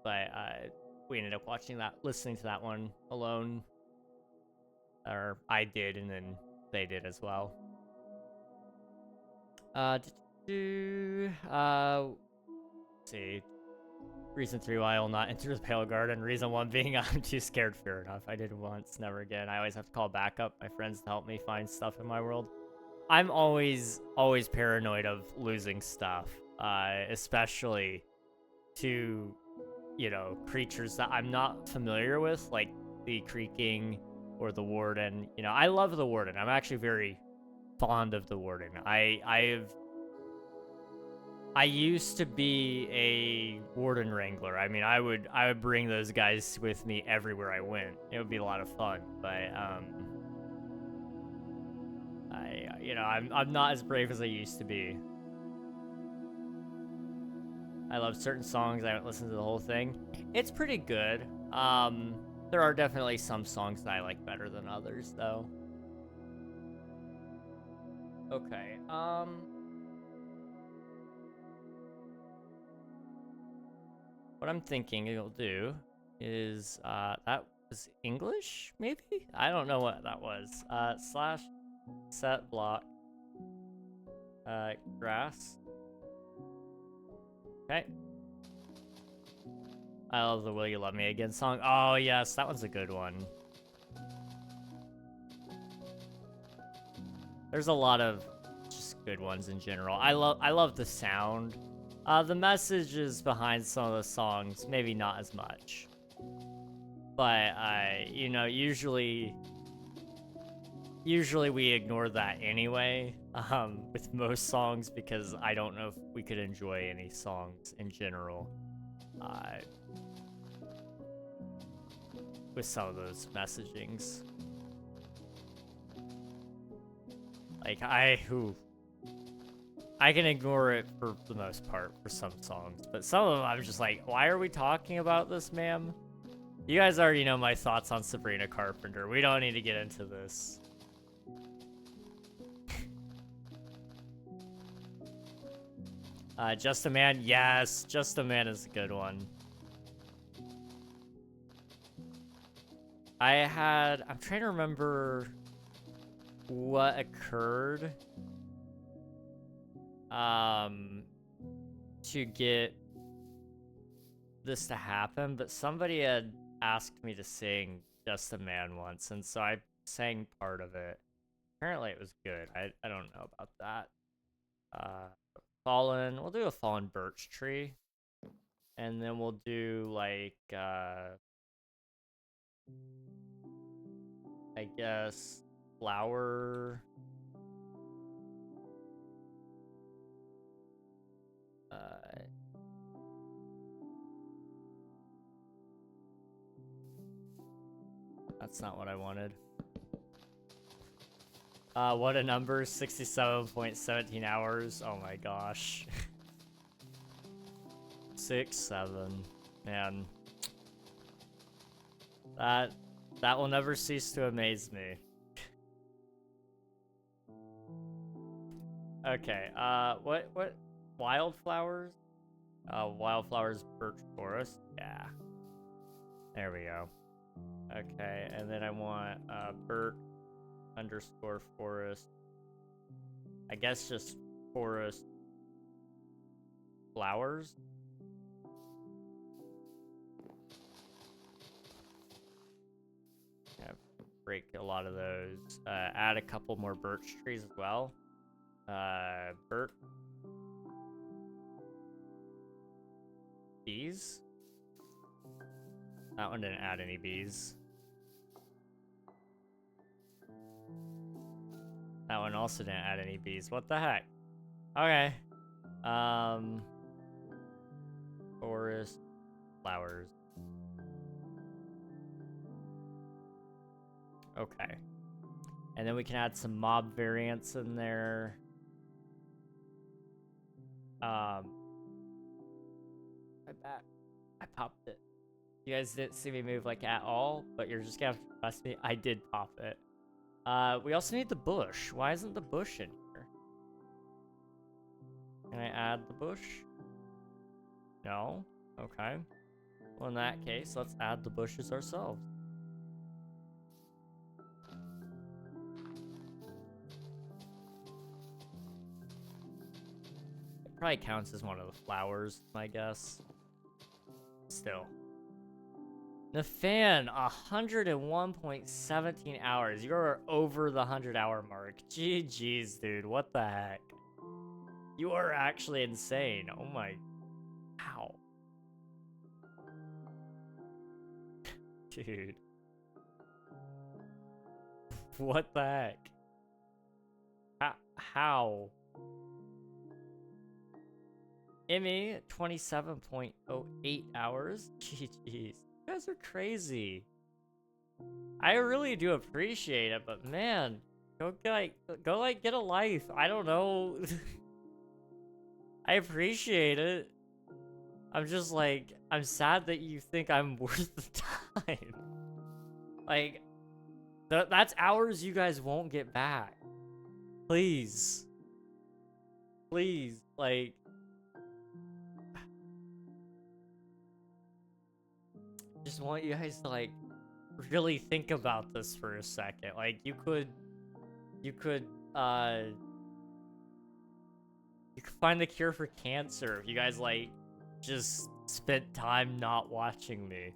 But we ended up listening to that one alone, or I did, and then they did as well. Let's see. Reason 3 why I will not enter the Pale Garden. Reason 1 being I'm too scared. Fair enough. I did once, never again. I always have to call backup, my friends, to help me find stuff in my world. I'm always paranoid of losing stuff, especially to, you know, creatures that I'm not familiar with, like the Creaking or the Warden. You know, I love the Warden. I'm actually very fond of the Warden. I used to be a Warden Wrangler. I mean, I would bring those guys with me everywhere I went. It would be a lot of fun, but I'm not as brave as I used to be. I love certain songs. I haven't listened to the whole thing. It's pretty good. There are definitely some songs that I like better than others, though. Okay. What I'm thinking you'll do is, that was English, maybe? I don't know what that was. Slash set block. Grass. Okay. I love the Will You Love Me Again song. Oh, yes, that one's a good one. There's a lot of just good ones in general. I love the sound. The messages behind some of the songs, maybe not as much. But, you know, usually we ignore that anyway, with most songs, because I don't know if we could enjoy any songs in general, with some of those messagings. Like, I can ignore it for the most part for some songs, but some of them I'm just like, why are we talking about this, ma'am? You guys already know my thoughts on Sabrina Carpenter. We don't need to get into this. Just a Man, yes, Just a Man is a good one. I'm trying to remember what occurred to get this to happen, but somebody had asked me to sing Just a Man once, and so I sang part of it. Apparently it was good. I don't know about that. Fallen, we'll do a Fallen Birch Tree. And then we'll do like I guess Flower. That's not what I wanted. What a number, 67.17 hours. Oh my gosh. 6, 7. Man. That will never cease to amaze me. Okay, what Wildflowers? Wildflowers Birch Forest? Yeah. There we go. Okay, and then I want, Birch _ forest. I guess just forest flowers? Yeah, break a lot of those. Add a couple more birch trees as well. Birch. Bees? That one didn't add any bees. That one also didn't add any bees. What the heck? Okay. Forest flowers. Okay. And then we can add some mob variants in there. My back. I popped it. You guys didn't see me move like at all, but you're just gonna have to trust me. I did pop it. We also need the bush. Why isn't the bush in here? Can I add the bush? No? Okay. Well, in that case, let's add the bushes ourselves. It probably counts as one of the flowers, I guess. Still. Nafan, 101.17 hours. You're over the 100-hour mark. GG's, dude. What the heck? You are actually insane. Oh my... Ow. Dude. What the heck? How? Emmy, 27.08 hours? GG's. You guys are crazy. I really do appreciate it, but man, go get a life. I don't know. I appreciate it. I'm just like, I'm sad that you think I'm worth the time. Like, that's hours you guys won't get back. Please. Please, like... just want you guys to, like, really think about this for a second. Like, you could find the cure for cancer if you guys, like, just spent time not watching me.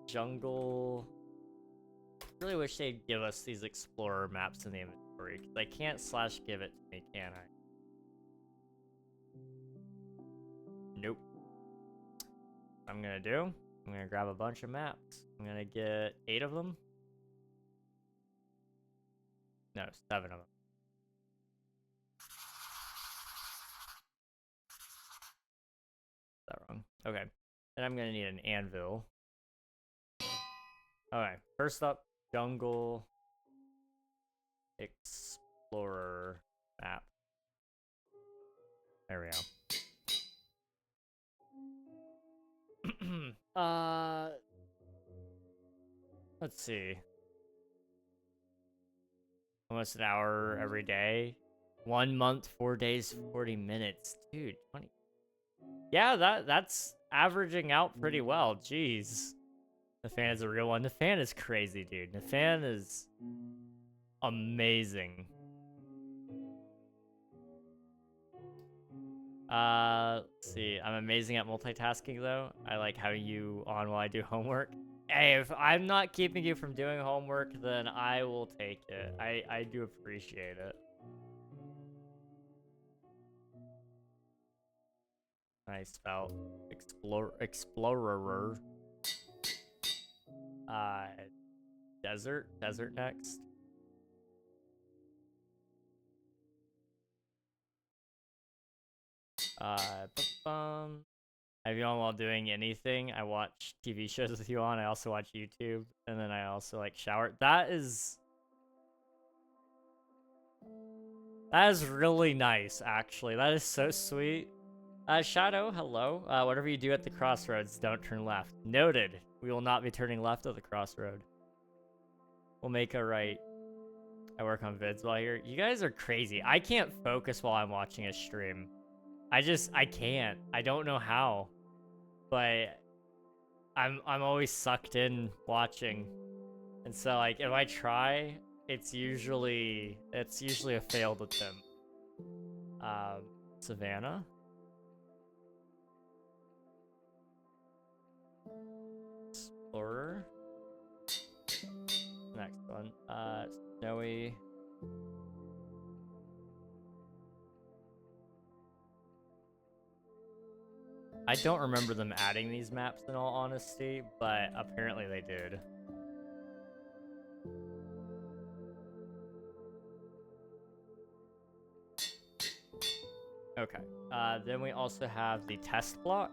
Jungle. Really wish they'd give us these explorer maps in the inventory, because I can't / give it to me, can I? Nope. I'm gonna grab a bunch of maps. I'm gonna get 8 of them. No, 7 of them. Is that wrong? Okay. Then I'm gonna need an anvil. Alright, first up, Jungle Explorer map. There we go. Let's see. Almost an hour every day. 1 month, 4 days, 40 minutes. Dude, 20. Yeah, that's averaging out pretty well. Jeez. The fan is a real one. The fan is crazy, dude. The fan is amazing. Let's see. I'm amazing at multitasking, though. I like having you on while I do homework. Hey, if I'm not keeping you from doing homework, then I will take it. I do appreciate it. Nice spell. Explorer. Desert next. Have you on while doing anything? I watch TV shows with you on. I also watch YouTube, and then I also like shower. That is really nice, actually. That is so sweet. Shadow, hello. Whatever you do at the crossroads, don't turn left. Noted. We will not be turning left at the crossroad. We'll make a right. I work on vids while here. You guys are crazy. I can't focus while I'm watching a stream. I can't. I don't know how. But I'm always sucked in watching. And so like if I try, it's usually a failed attempt. Savannah. Explorer. Next one. Snowy. I don't remember them adding these maps in all honesty, but apparently they did. Okay. Then we also have the test block.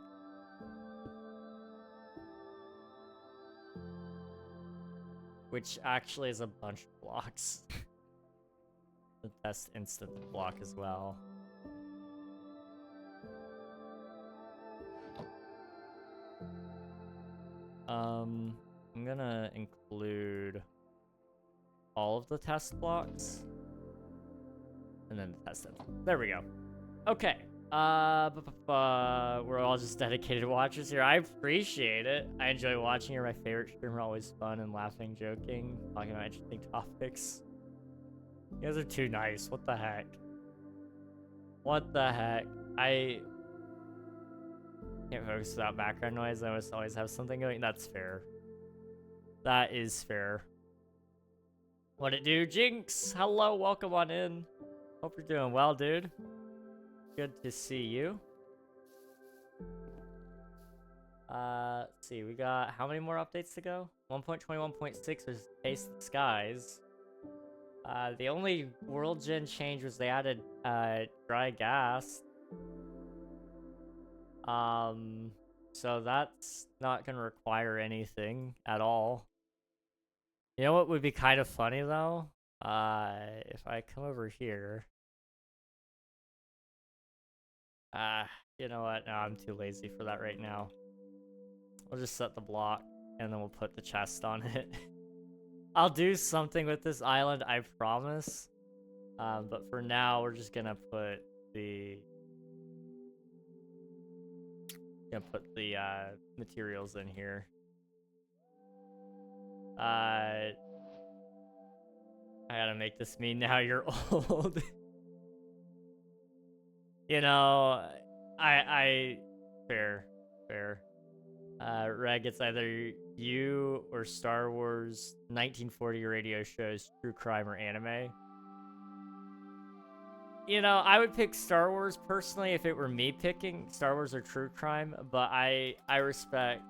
Which actually is a bunch of blocks. The test instant block as well. I'm gonna include all of the test blocks. And then the test it. There we go. Okay. We're all just dedicated watchers here. I appreciate it. I enjoy watching. You're my favorite streamer. Always fun and laughing, joking, talking about interesting topics. You guys are too nice. What the heck? What the heck? I can't focus without background noise. I must always have something going. That's fair. That is fair. What it do, Jinx? Hello, welcome on in. Hope you're doing well, dude. Good to see you. Let's see, we got how many more updates to go? 1.21.6 was Taste the Skies. The only world gen change was they added dry gas. So that's not gonna require anything at all. You know what would be kind of funny though? If I come over here. You know what? No, I'm too lazy for that right now. We'll just set the block, and then we'll put the chest on it. I'll do something with this island, I promise. But for now, we're just gonna put the... materials in here. I gotta make this mean now you're old. You know, fair. Reg, it's either you or Star Wars 1940 radio shows, true crime, or anime. You know, I would pick Star Wars personally if it were me picking Star Wars or true crime, but I respect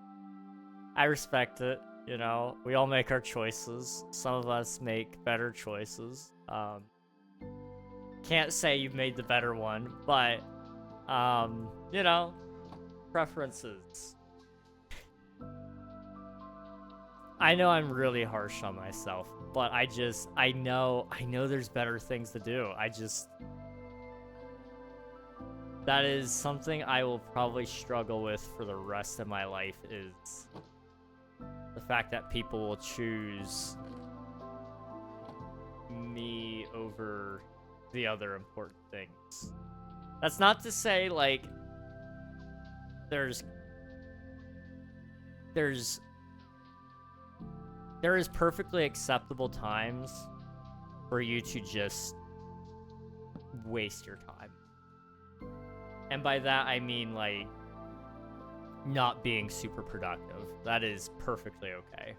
it. You know, we all make our choices. Some of us make better choices. Can't say you've made the better one, but, you know, preferences. I know I'm really harsh on myself, but I know there's better things to do. That is something I will probably struggle with for the rest of my life, is the fact that people will choose me over the other important things. That's not to say, like, there is perfectly acceptable times for you to just waste your time. And by that, I mean, like, not being super productive. That is perfectly okay.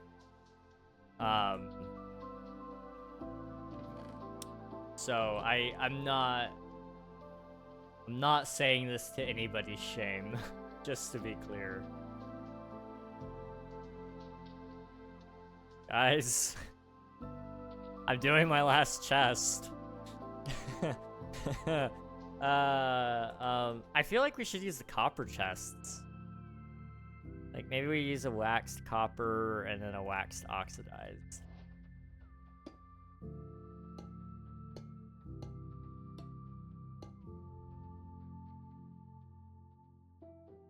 So I'm not saying this to anybody's shame, just to be clear. Guys, I'm doing my last chest. I feel like we should use the copper chests. Like, maybe we use a waxed copper and then a waxed oxidized.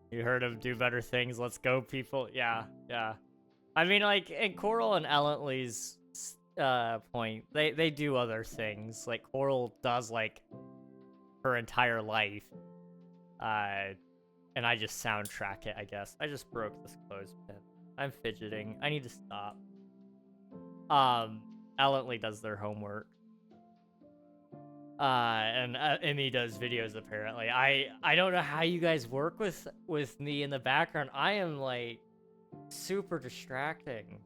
You heard of do better things, let's go, people. Yeah. I mean, like, in Coral and Ellently's point, they do other things. Like, Coral does, like, her entire life. And I just soundtrack it, I guess. I just broke this clothespin. I'm fidgeting. I need to stop. Ellently does their homework. And Emmy does videos, apparently. I don't know how you guys work with me in the background. I am, like, super distracting.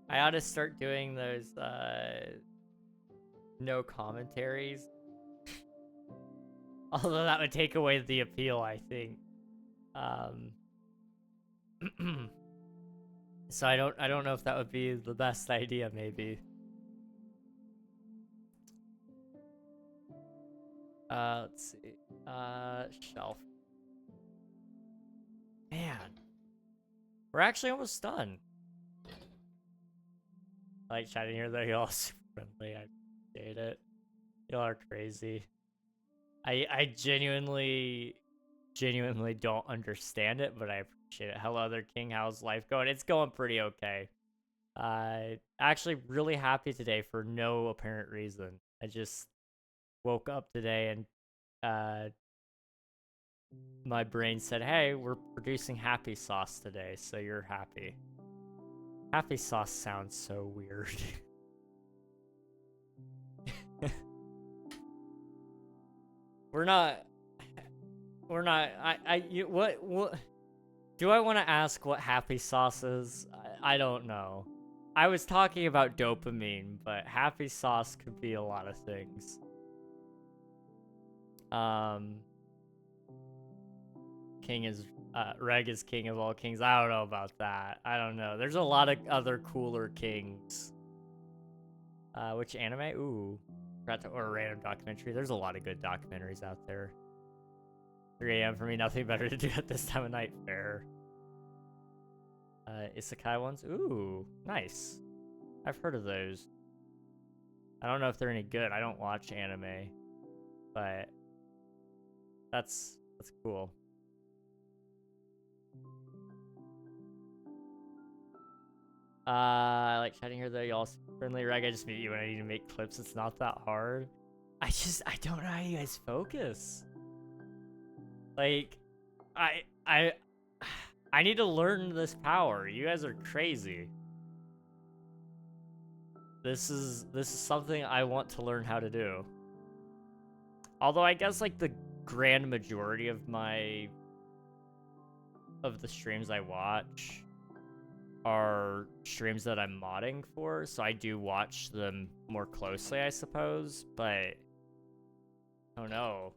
I ought to start doing those, no commentaries. Although that would take away the appeal, I think. So I don't know if that would be the best idea, maybe. Let's see. Shelf. Man. We're actually almost done. I like chatting here, though. Y'all are super friendly. I appreciate it. Y'all are crazy. I genuinely don't understand it, but I appreciate it. Hello, other King. How's life going? It's going pretty okay. Actually really happy today for no apparent reason. I just woke up today and my brain said, hey, we're producing happy sauce today, so you're happy. Happy sauce sounds so weird. What do I want to ask what happy sauce is? I don't know. I was talking about dopamine, but happy sauce could be a lot of things. Reg is king of all kings. I don't know about that. I don't know. There's a lot of other cooler kings. Which anime? Ooh. Or a random documentary. There's a lot of good documentaries out there. 3 a.m. for me, nothing better to do at this time of night. Fair. Isekai ones? Ooh, nice. I've heard of those. I don't know if they're any good. I don't watch anime. But that's cool. I like chatting here though, y'all friendly. Reg, I just meet you when I need to make clips. It's not that hard. I don't know how you guys focus. Like, I need to learn this power. You guys are crazy. This is something I want to learn how to do. Although I guess like the grand majority of the streams I watch are streams that I'm modding for, so I do watch them more closely, I suppose, but I don't know.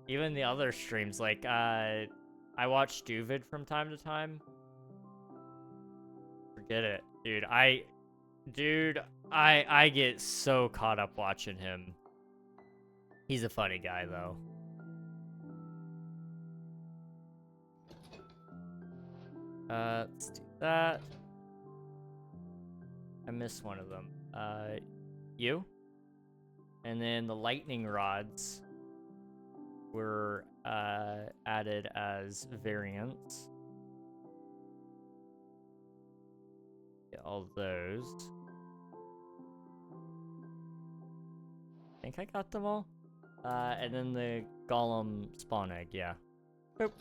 Even the other streams, like, I watch Duvid from time to time. Forget it, dude. I get so caught up watching him. He's a funny guy, though. Let's do that. I missed one of them. You? And then the lightning rods were added as variants. Get all those. I think I got them all. And then the golem spawn egg, yeah. Boop.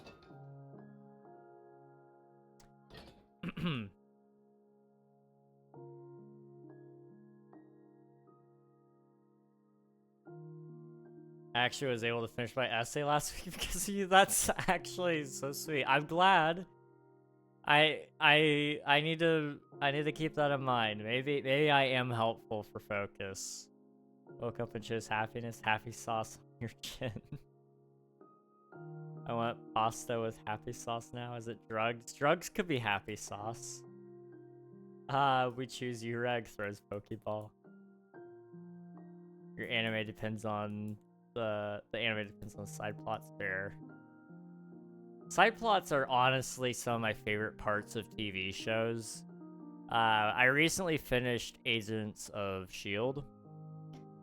I actually was able to finish my essay last week because of you. That's actually so sweet. I'm glad. I need to keep that in mind. Maybe I am helpful for focus. Woke up and chose happiness, happy sauce on your chin. I want pasta with happy sauce now. Is it drugs? Drugs could be happy sauce. We choose Ureg throws Pokeball. Your anime depends on the anime depends on the side plots fair. Side plots are honestly some of my favorite parts of TV shows. I recently finished Agents of S.H.I.E.L.D.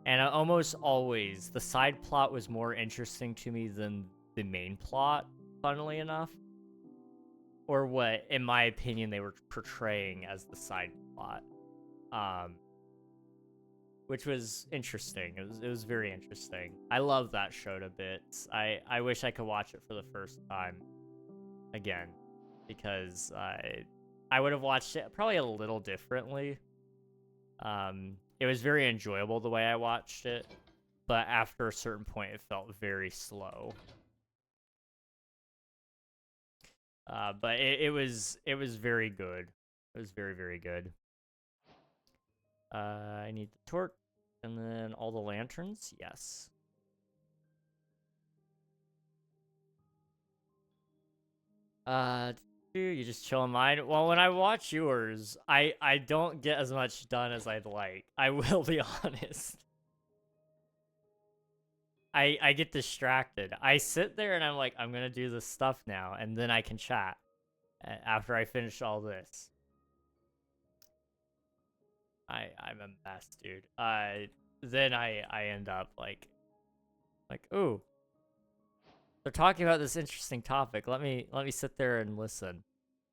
And almost always, the side plot was more interesting to me than the main plot, funnily enough. Or what, in my opinion, they were portraying as the side plot. Which was interesting. It was very interesting. I love that show to bits. I wish I could watch it for the first time again, because I would have watched it probably a little differently. It was very enjoyable the way I watched it, but after a certain point, it felt very slow. But it was very good. It was very, very good. I need the torch, and then all the lanterns. Yes. You just chill in mine. Well, when I watch yours, I don't get as much done as I'd like. I will be honest. I get distracted. I sit there and I'm like, I'm gonna do this stuff now, and then I can chat after I finish all this. I'm a mess, dude. Then I end up like, ooh, they're talking about this interesting topic. Let me sit there and listen.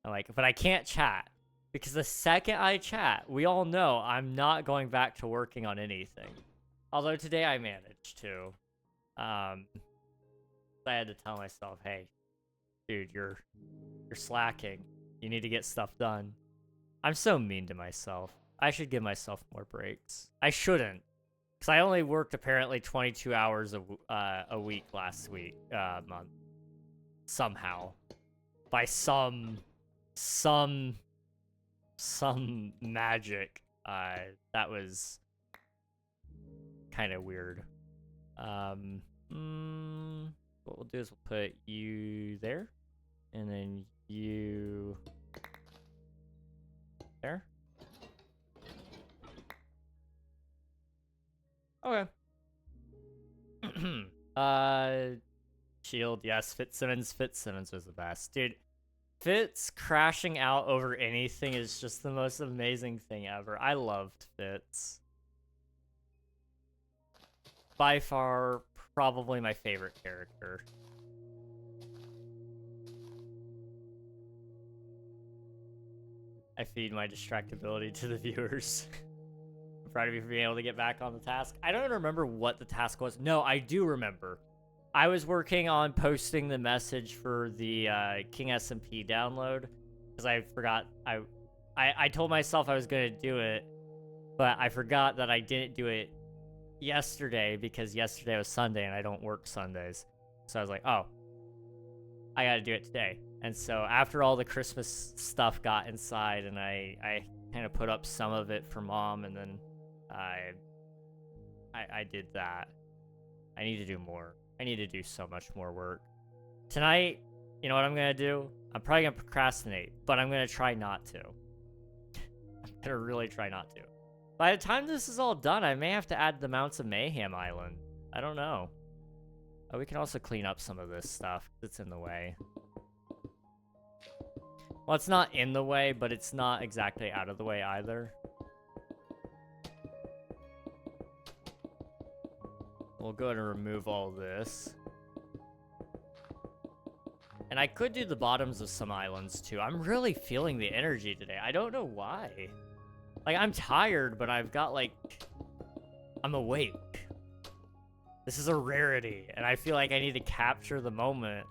I'm like, but I can't chat because the second I chat, we all know I'm not going back to working on anything. Although today I managed to. I had to tell myself, hey, dude, you're slacking. You need to get stuff done. I'm so mean to myself. I should give myself more breaks. I shouldn't, because I only worked apparently 22 hours a week last month. Somehow. By some magic. That was kind of weird. What we'll do is we'll put you there, and then you there. Okay. Shield, yes. Fitzsimmons was the best. Dude, Fitz crashing out over anything is just the most amazing thing ever. I loved Fitz. By far, probably my favorite character. I feed my distractibility to the viewers. I'm proud of you for being able to get back on the task. I don't remember what the task was. No, I do remember. I was working on posting the message for the King SMP download because I forgot. I told myself I was going to do it, but I forgot that I didn't do it yesterday because yesterday was Sunday and I don't work Sundays. So I was like, oh, I got to do it today. And so after all the Christmas stuff got inside and I kind of put up some of it for Mom, and then I did that. I need to do more. I need to do so much more work. Tonight, you know what I'm going to do? I'm probably going to procrastinate, but I'm going to try not to. I'm going to really try not to. By the time this is all done, I may have to add the Mounts of Mayhem Island. I don't know. Oh, we can also clean up some of this stuff. It's in the way. Well, it's not in the way, but it's not exactly out of the way either. We'll go ahead and remove all this. And I could do the bottoms of some islands too. I'm really feeling the energy today. I don't know why. Like, I'm tired, but I've got like... I'm awake. This is a rarity, and I feel like I need to capture the moment.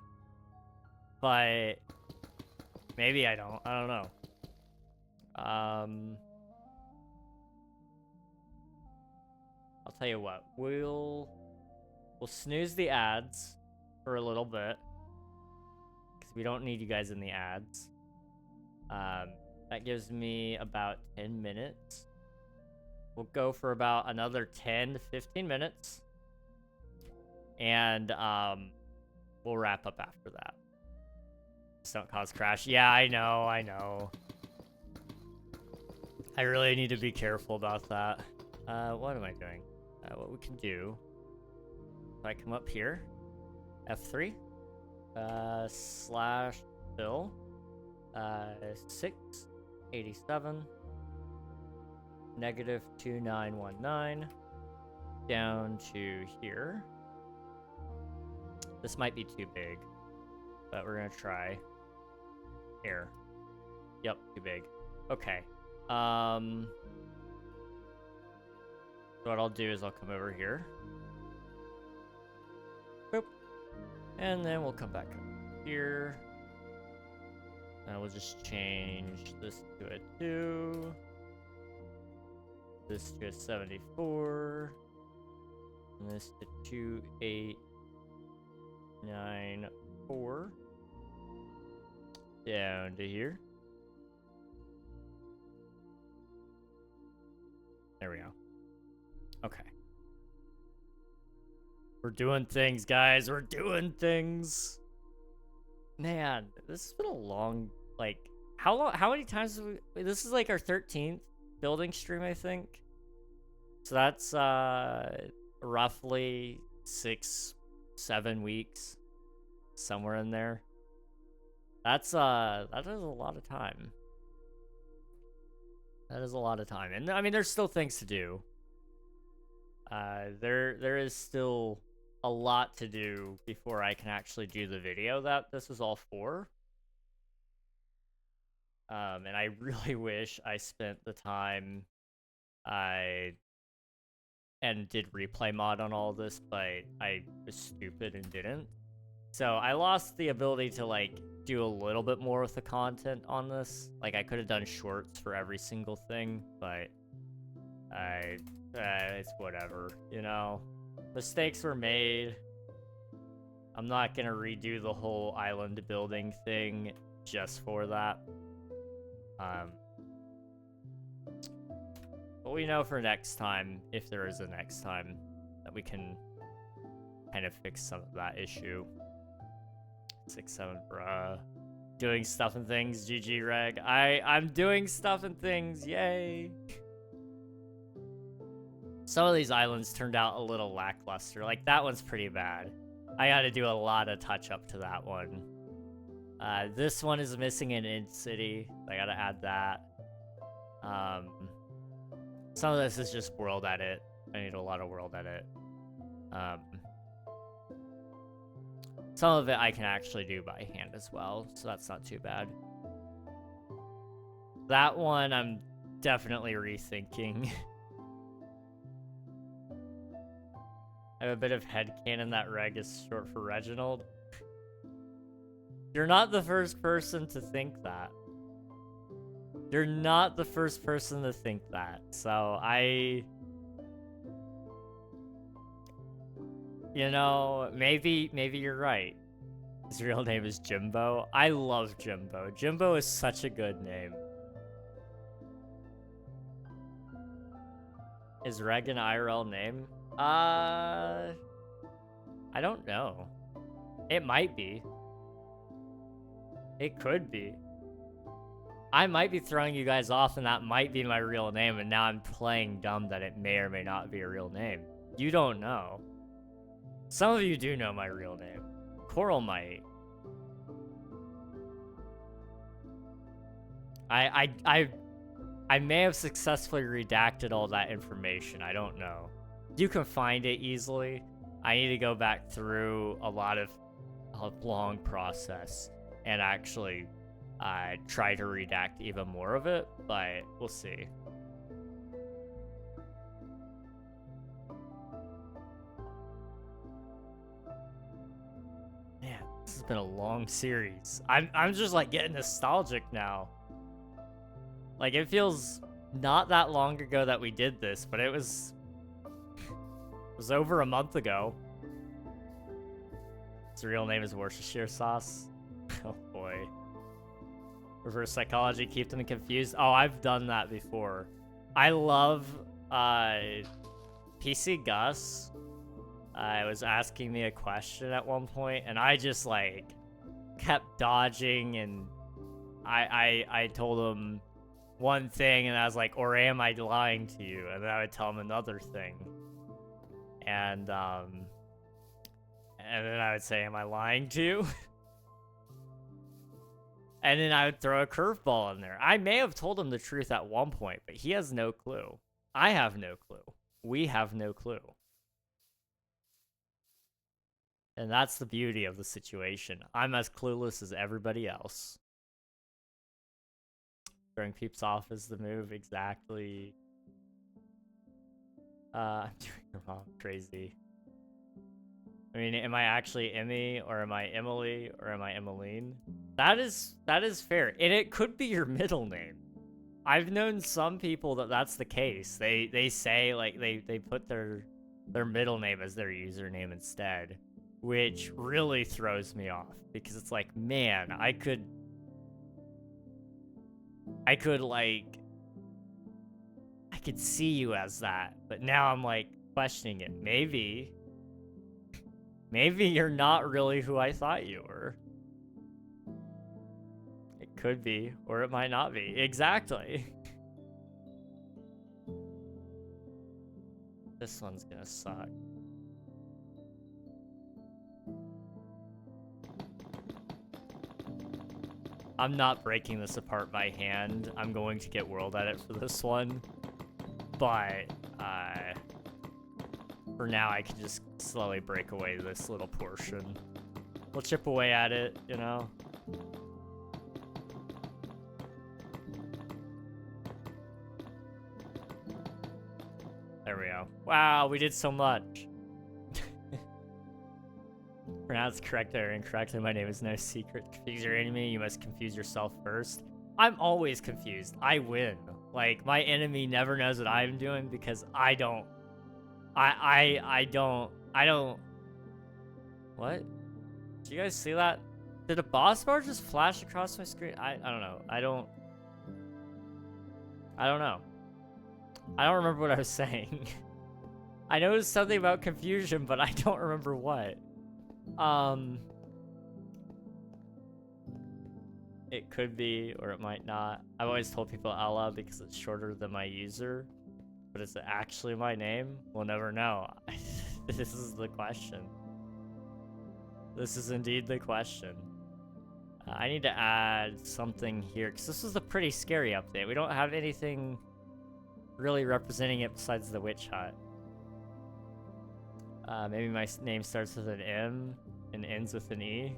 But... maybe I don't. I don't know. I'll tell you what. We'll snooze the ads for a little bit. Because we don't need you guys in the ads. That gives me about 10 minutes. We'll go for about another 10 to 15 minutes. And we'll wrap up after that. Just don't cause crash. Yeah, I know. I really need to be careful about that. What am I doing? What we can do, if I come up here, F3, slash fill, 687, negative 2919, down to here. This might be too big, but we're gonna try. Here. Yep, too big. Okay. So what I'll do is I'll come over here. Boop. And then we'll come back up here. And we'll just change this to a 2. This to a 74. And this to 2894. Down to here. There we go. Okay. We're doing things, guys. We're doing things. Man, this has been a long, like, how many times have we, this is like our 13th building stream, I think. So that's, roughly 6-7 weeks, somewhere in there. That is a lot of time. That is a lot of time. And I mean, there's still things to do. There is still a lot to do before I can actually do the video that this was all for. And I really wish I spent the time and did replay mod on all this, but I was stupid and didn't. So I lost the ability to like do a little bit more with the content on this. Like, I could have done shorts for every single thing, but it's whatever, you know. Mistakes were made. I'm not gonna redo the whole island building thing just for that. But we know for next time, if there is a next time, that we can kind of fix some of that issue. 6-7, bruh. Doing stuff and things, GG Reg. I'm doing stuff and things, yay! Some of these islands turned out a little lackluster. Like, that one's pretty bad. I gotta do a lot of touch-up to that one. This one is missing an in-city. I gotta add that. Some of this is just world edit. I need a lot of world edit. Some of it I can actually do by hand as well, so that's not too bad. That one I'm definitely rethinking. I have a bit of headcanon that Reg is short for Reginald. You're not the first person to think that. You're not the first person to think that. So you know, maybe you're right. His real name is Jimbo. I love Jimbo. Jimbo is such a good name. Is Reg an IRL name? I don't know. It might be. It could be. I might be throwing you guys off and that might be my real name, and now I'm playing dumb that it may or may not be a real name. You don't know. Some of you do know my real name. Coral might. I may have successfully redacted all that information. I don't know. You can find it easily. I need to go back through a long process and actually try to redact even more of it, but we'll see. Man, this has been a long series. I'm just like getting nostalgic now. Like, it feels not that long ago that we did this, but it was over a month ago. His real name is Worcestershire sauce. Oh boy. Reverse psychology, keep them confused. Oh, I've done that before. I love PC Gus. Was asking me a question at one point, and I just like kept dodging, and I told him one thing, and I was like, or am I lying to you? And then I would tell him another thing. And then I would say, am I lying to you? And then I would throw a curveball in there. I may have told him the truth at one point, but he has no clue. I have no clue. We have no clue. And that's the beauty of the situation. I'm as clueless as everybody else. Throwing peeps off is the move, exactly. I'm doing the wrong crazy. I mean, am I actually Emmy, or am I Emily, or am I Emmeline? That is fair, and it could be your middle name. I've known some people that's the case. They say like they put their middle name as their username instead, which really throws me off because it's like, man, I could see you as that, but now I'm like questioning it. Maybe you're not really who I thought you were. It could be, or it might not be. Exactly. This one's gonna suck. I'm not breaking this apart by hand. I'm going to get world edit for this one. But, for now, I can just slowly break away this little portion. We'll chip away at it, you know? There we go. Wow, we did so much. Pronounced correctly or incorrectly, my name is no secret. Confuse your enemy, you must confuse yourself first. I'm always confused. I win. Like, my enemy never knows what I'm doing because I don't. I don't. What? Did you guys see that? Did a boss bar just flash across my screen? I don't know. I don't know. I don't remember what I was saying. I noticed something about confusion, but I don't remember what. It could be, or it might not. I've always told people Ella because it's shorter than my user, but is it actually my name? We'll never know. This is the question. This is indeed the question. I need to add something here, because this is a pretty scary update. We don't have anything really representing it besides the witch hut. Maybe my name starts with an M and ends with an E.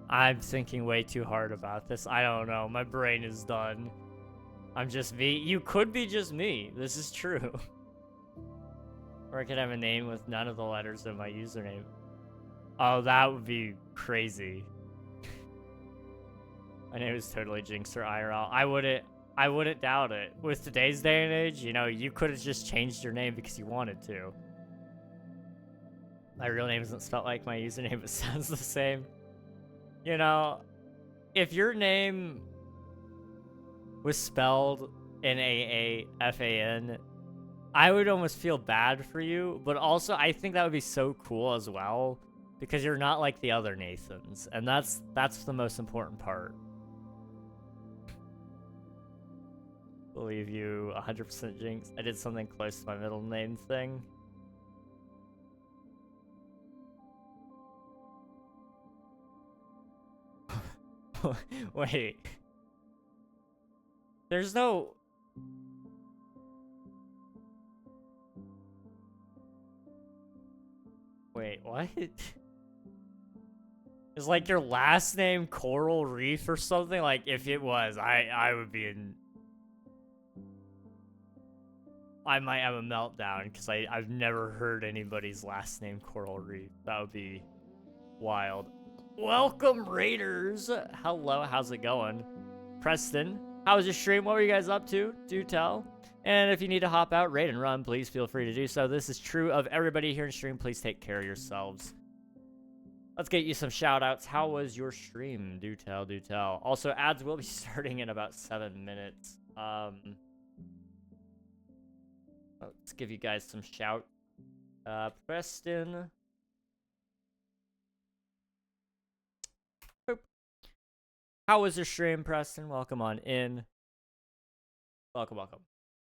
I'm thinking way too hard about this. I don't know. My brain is done. I'm just me. You could be just me. This is true. Or I could have a name with none of the letters of my username. Oh, that would be crazy. My name is totally Jinx or IRL. I wouldn't doubt it. With today's day and age, you know, you could have just changed your name because you wanted to. My real name isn't spelled like my username, but sounds the same. You know, if your name was spelled N-A-A-F-A-N, I would almost feel bad for you, but also I think that would be so cool as well, because you're not like the other Nathans, and that's the most important part. Believe you 100% Jinx. I did something close to my middle name thing. Wait. There's no... Wait, what? Is like your last name Coral Reef or something? Like, if it was, I would be in... I might have a meltdown, because I've never heard anybody's last name Coral Reef. That would be wild. Welcome, Raiders! Hello, how's it going? Preston, how was your stream? What were you guys up to? Do tell. And if you need to hop out, raid and run, please feel free to do so. This is true of everybody here in stream. Please take care of yourselves. Let's get you some shout-outs. How was your stream? Do tell, do tell. Also, ads will be starting in about 7 minutes. Let's give you guys some shout. Preston. Boop. How was your stream, Preston? Welcome on in. Welcome, welcome.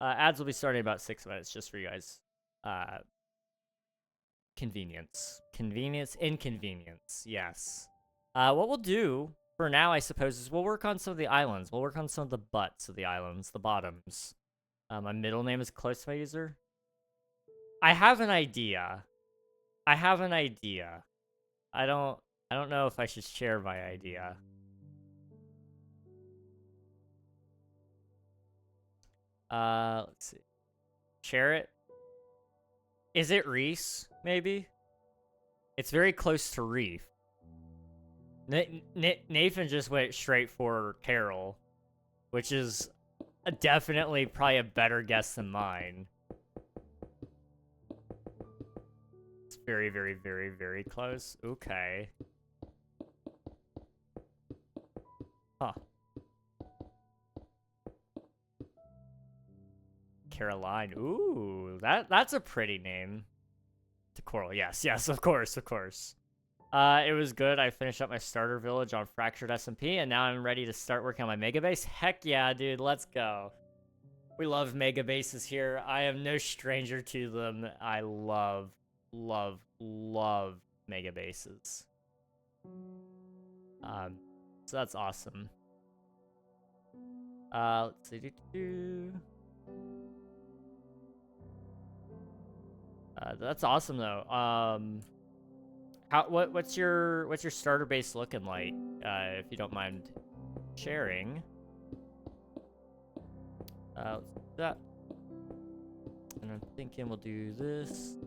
Ads will be starting in about 6 minutes, just for you guys. Convenience. Convenience, inconvenience, yes. What we'll do for now, I suppose, is we'll work on some of the islands. We'll work on some of the butts of the islands, the bottoms. My middle name is close to my user. I have an idea. I don't know if I should share my idea. Let's see. Share it. Is it Reese, maybe? It's very close to Reef. Nathan just went straight for Carol, which is definitely probably a better guess than mine. It's very, very, very, very close. Okay. Huh. Caroline. Ooh, that's a pretty name. To Coral. Yes, of course, of course. It was good. I finished up my starter village on Fractured SMP, and now I'm ready to start working on my mega base. Heck yeah, dude, let's go. We love mega bases here. I am no stranger to them. I love mega bases. So that's awesome. Let's see. That's awesome though. What's your starter base looking like? If you don't mind sharing. Let's do that. And I'm thinking we'll do this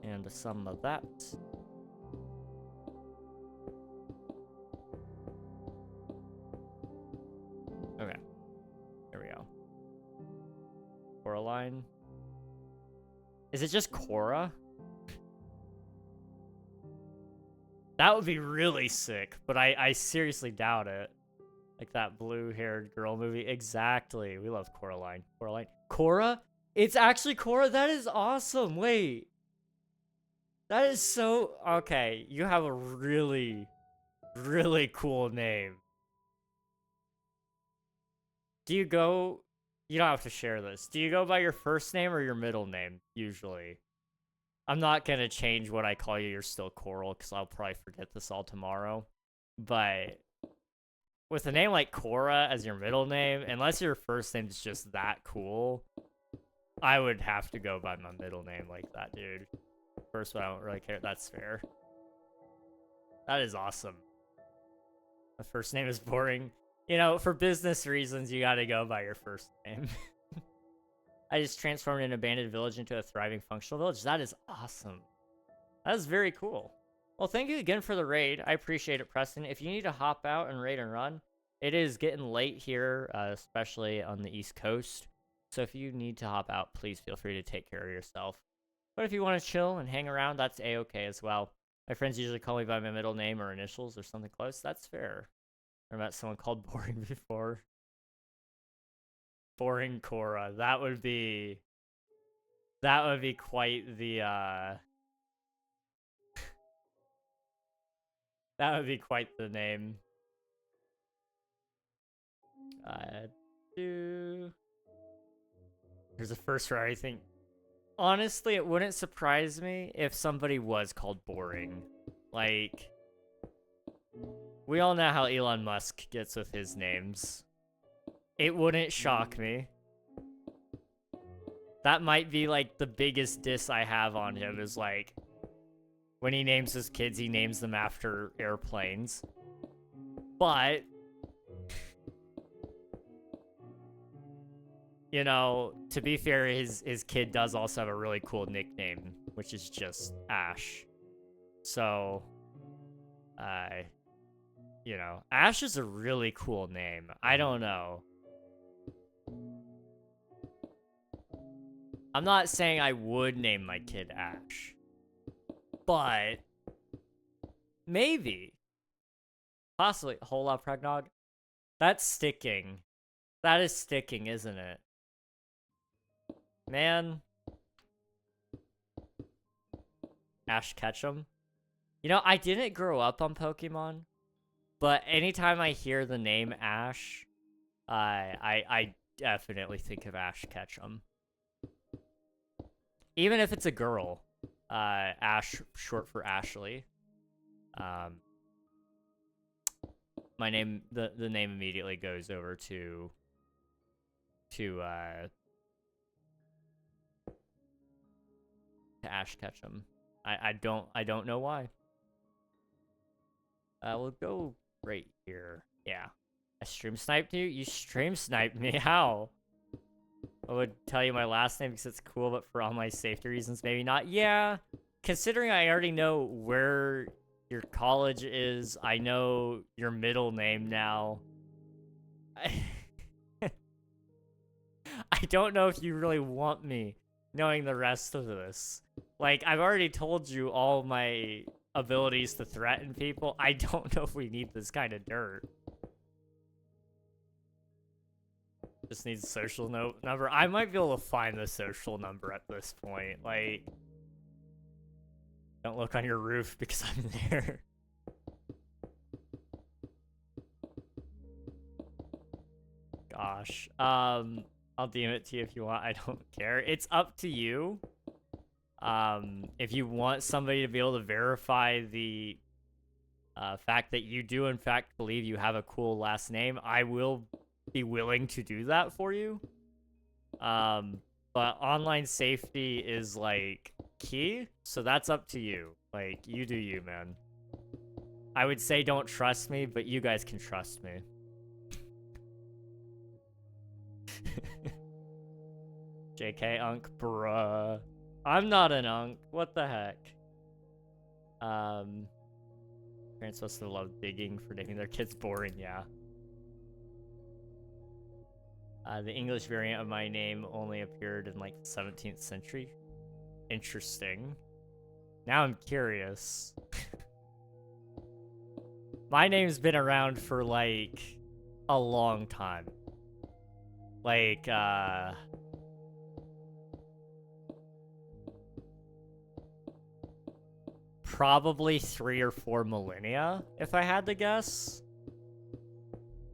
and some of that. Okay. There we go. Coraline. Is it just Cora? That would be really sick, but I seriously doubt it. Like that blue-haired girl movie. Exactly. We love Coraline. Coraline. Cora? It's actually Cora? That is awesome. Wait. That is so... Okay, you have a really, really cool name. Do you go... You don't have to share this. Do you go by your first name or your middle name, usually? I'm not gonna change what I call you. You're still Coral, because I'll probably forget this all tomorrow. But with a name like Cora as your middle name, unless your first name is just that cool, I would have to go by my middle name like that, dude. First one, I don't really care. That's fair. That is awesome. The first name is boring. You know, for business reasons, you gotta go by your first name. I just transformed an abandoned village into a thriving functional village. That is awesome. That is very cool. Well, thank you again for the raid. I appreciate it, Preston. If you need to hop out and raid and run, it is getting late here, especially on the East Coast. So if you need to hop out, please feel free to take care of yourself. But if you want to chill and hang around, that's a-okay as well. My friends usually call me by my middle name or initials or something close. That's fair. I met someone called Boring before. Boring Cora. That would be quite the that would be quite the name. There's a first for everything. Honestly, it wouldn't surprise me if somebody was called Boring. Like, We all know how Elon Musk gets with his names. It wouldn't shock me. That might be, like, the biggest diss I have on him is, like, when he names his kids, he names them after airplanes. But, you know, to be fair, his kid does also have a really cool nickname, which is just Ash. So, you know, Ash is a really cool name. I don't know. I'm not saying I would name my kid Ash, but maybe. Possibly. Hola, Pregnog. That's sticking. That is sticking, isn't it? Man. Ash Ketchum. You know, I didn't grow up on Pokemon, but anytime I hear the name Ash, I definitely think of Ash Ketchum. Even if it's a girl. Ash, short for Ashley. My name, the name immediately goes over to Ash Ketchum. I don't know why. We'll go right here. Yeah. I stream sniped you? You stream sniped me? How? I would tell you my last name because it's cool, but for all my safety reasons, maybe not. Yeah. Considering I already know where your college is, I know your middle name now. I don't know if you really want me knowing the rest of this. Like, I've already told you all my abilities to threaten people. I don't know if we need this kind of dirt. Just needs a social number. I might be able to find the social number at this point. Like, don't look on your roof because I'm there. Gosh. I'll DM it to you if you want. I don't care. It's up to you. If you want somebody to be able to verify the fact that you do in fact believe you have a cool last name, I will be willing to do that for you. But online safety is like key, so that's up to you. Like, you do you, man. I would say don't trust me, but you guys can trust me. JK Unk, bruh. I'm not an Unk. What the heck? Parents supposed to love digging for naming their kids boring, yeah. The English variant of my name only appeared in, like, the 17th century. Interesting. Now I'm curious. My name's been around for, like, a long time. Like, probably 3 or 4 millennia, if I had to guess.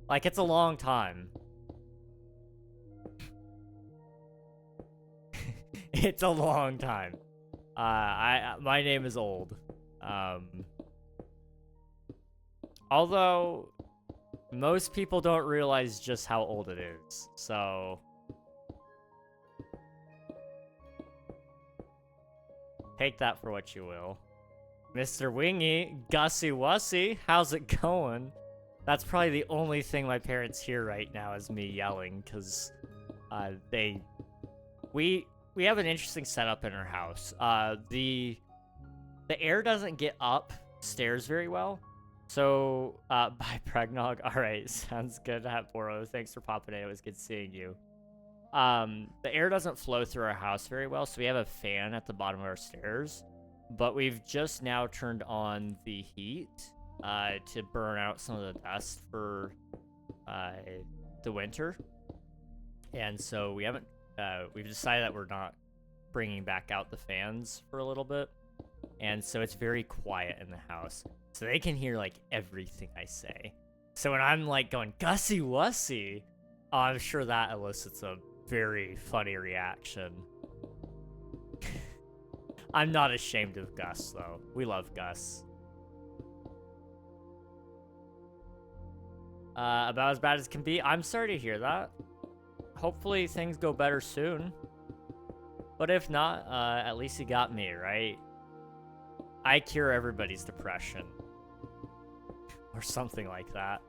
Like, it's a long time. It's a long time. My name is old. Although, most people don't realize just how old it is, so... take that for what you will. Mr. Wingy, Gussie Wussie, how's it going? That's probably the only thing my parents hear right now is me yelling, because we have an interesting setup in our house. The air doesn't get upstairs very well. So, bye, Pregnog. Alright, sounds good, Hatboro. Thanks for popping in. It was good seeing you. The air doesn't flow through our house very well, so we have a fan at the bottom of our stairs. But we've just now turned on the heat to burn out some of the dust for the winter. And so we haven't, we've decided that we're not bringing back out the fans for a little bit. And so it's very quiet in the house. So they can hear, like, everything I say. So when I'm, like, going, Gussie Wussie, I'm sure that elicits a very funny reaction. I'm not ashamed of Gus, though. We love Gus. About as bad as can be. I'm sorry to hear that. Hopefully things go better soon. But if not, at least you got me, right? I cure everybody's depression. Or something like that.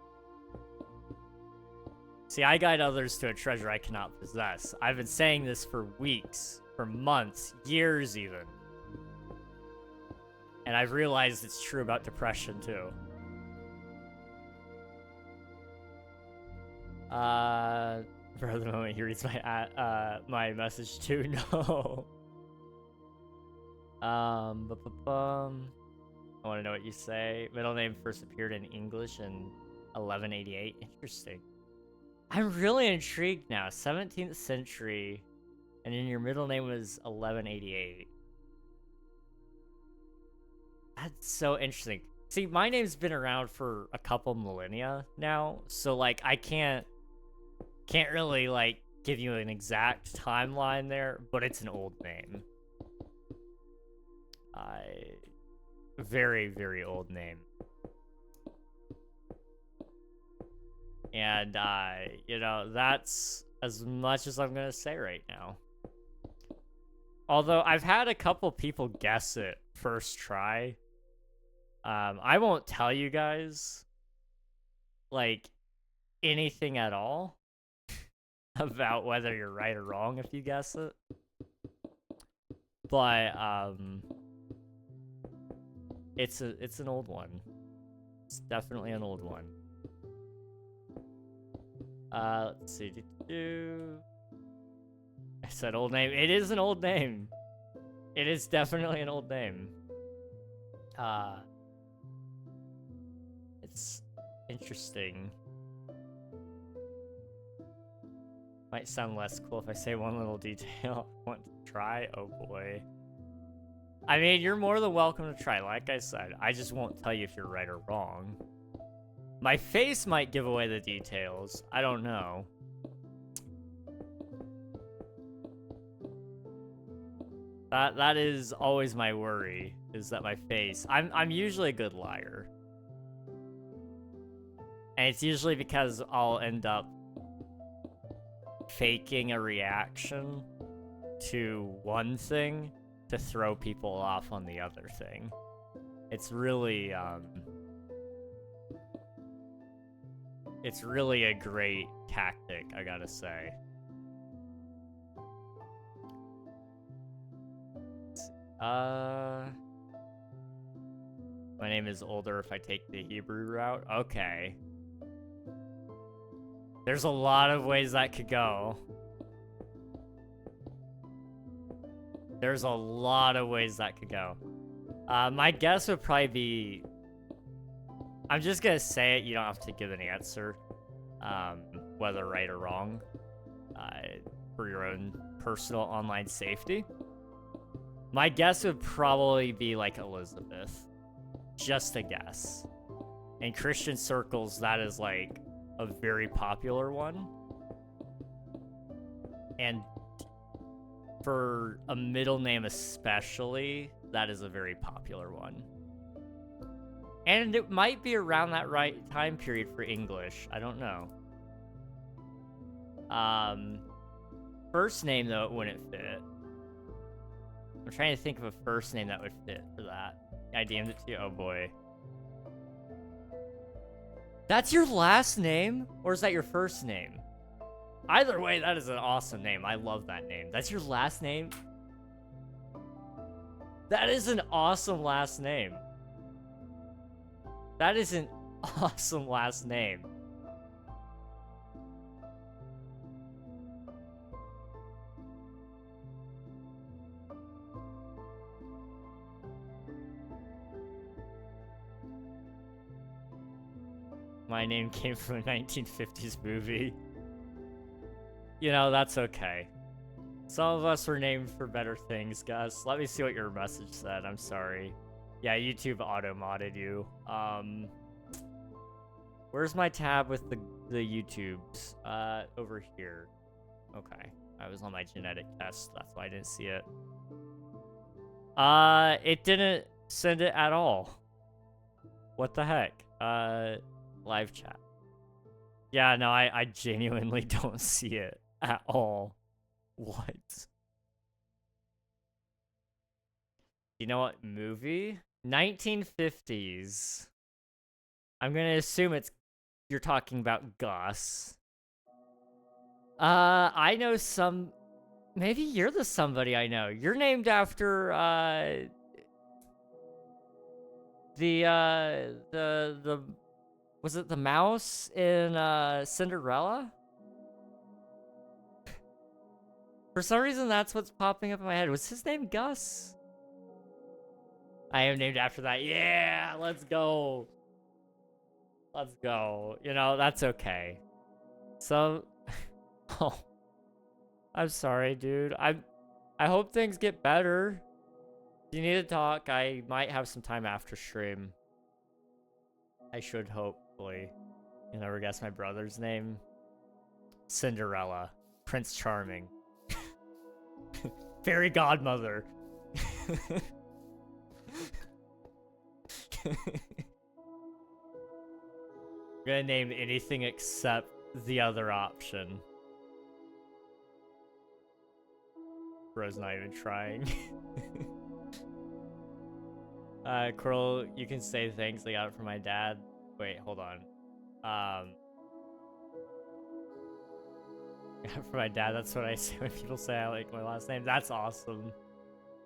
See, I guide others to a treasure I cannot possess. I've been saying this for weeks, for months, years even. And I've realized it's true about depression too. For the moment he reads my message too, no. I want to know what you say. Middle name first appeared in English in 1188. Interesting. I'm really intrigued now. 17th century, and then your middle name was 1188. That's so interesting. See, my name's been around for a couple millennia now, so like I can't really like give you an exact timeline there, but it's an old name. Very, very old name. And, you know, that's as much as I'm gonna say right now. Although, I've had a couple people guess it first try. I won't tell you guys, like, anything at all about whether you're right or wrong if you guess it. But, it's an old one. It's definitely an old one. Let's see. I said old name. It is an old name. It is definitely an old name. It's interesting. Might sound less cool if I say one little detail. Want to try? Oh boy. I mean, you're more than welcome to try. Like I said, I just won't tell you if you're right or wrong. My face might give away the details. I don't know. That is always my worry, is that my face. I'm usually a good liar. And it's usually because I'll end up faking a reaction to one thing to throw people off on the other thing. It's really a great tactic, I gotta say. My name is older if I take the Hebrew route. Okay. There's a lot of ways that could go. There's a lot of ways that could go. My guess would probably be... I'm just gonna say it, you don't have to give an answer. Whether right or wrong. For your own personal online safety. My guess would probably be like Elizabeth. Just a guess. In Christian circles, that is like a very popular one. And for a middle name especially, that is a very popular one. And it might be around that right time period for English. I don't know. First name, though, it wouldn't fit. I'm trying to think of a first name that would fit for that. I DM'd it to you. Oh, boy. That's your last name? Or is that your first name? Either way, that is an awesome name. I love that name. That's your last name? That is an awesome last name. That is an awesome last name. My name came from a 1950s movie. You know, that's okay. Some of us were named for better things, Gus. Let me see what your message said. I'm sorry. Yeah, YouTube auto-modded you. Where's my tab with the YouTubes? Over here. Okay. I was on my genetic test. That's why I didn't see it. It didn't send it at all. What the heck? Live chat. Yeah, no, I genuinely don't see it at all. What? You know what movie? 1950s. I'm gonna assume you're talking about Gus. I know some. Maybe you're the somebody I know. You're named after the was it the mouse in Cinderella? For some reason, that's what's popping up in my head. Was his name Gus? I am named after that. Yeah, let's go. Let's go. You know, that's okay. So, oh, I'm sorry, dude. I hope things get better. If you need to talk, I might have some time after stream. I should, hopefully. You never guess my brother's name? Cinderella. Prince Charming. Fairy godmother. I'm gonna name anything except the other option. Bro's not even trying. Curl, you can say thanks. I got it from my dad. Wait, hold on. For my dad, that's what I say when people say I like my last name. That's awesome.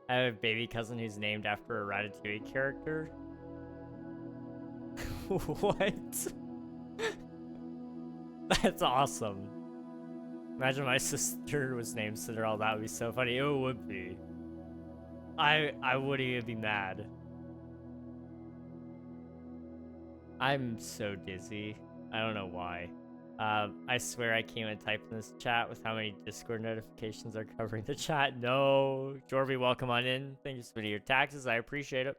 I have a baby cousin who's named after a Ratatouille character. What? That's awesome. Imagine my sister was named Cinderella. That would be so funny. It would be. I wouldn't even be mad. I'm so dizzy. I don't know why. I swear I can't even type in this chat with how many Discord notifications are covering the chat. No. Jorby, welcome on in. Thank you for submitting your taxes. I appreciate it.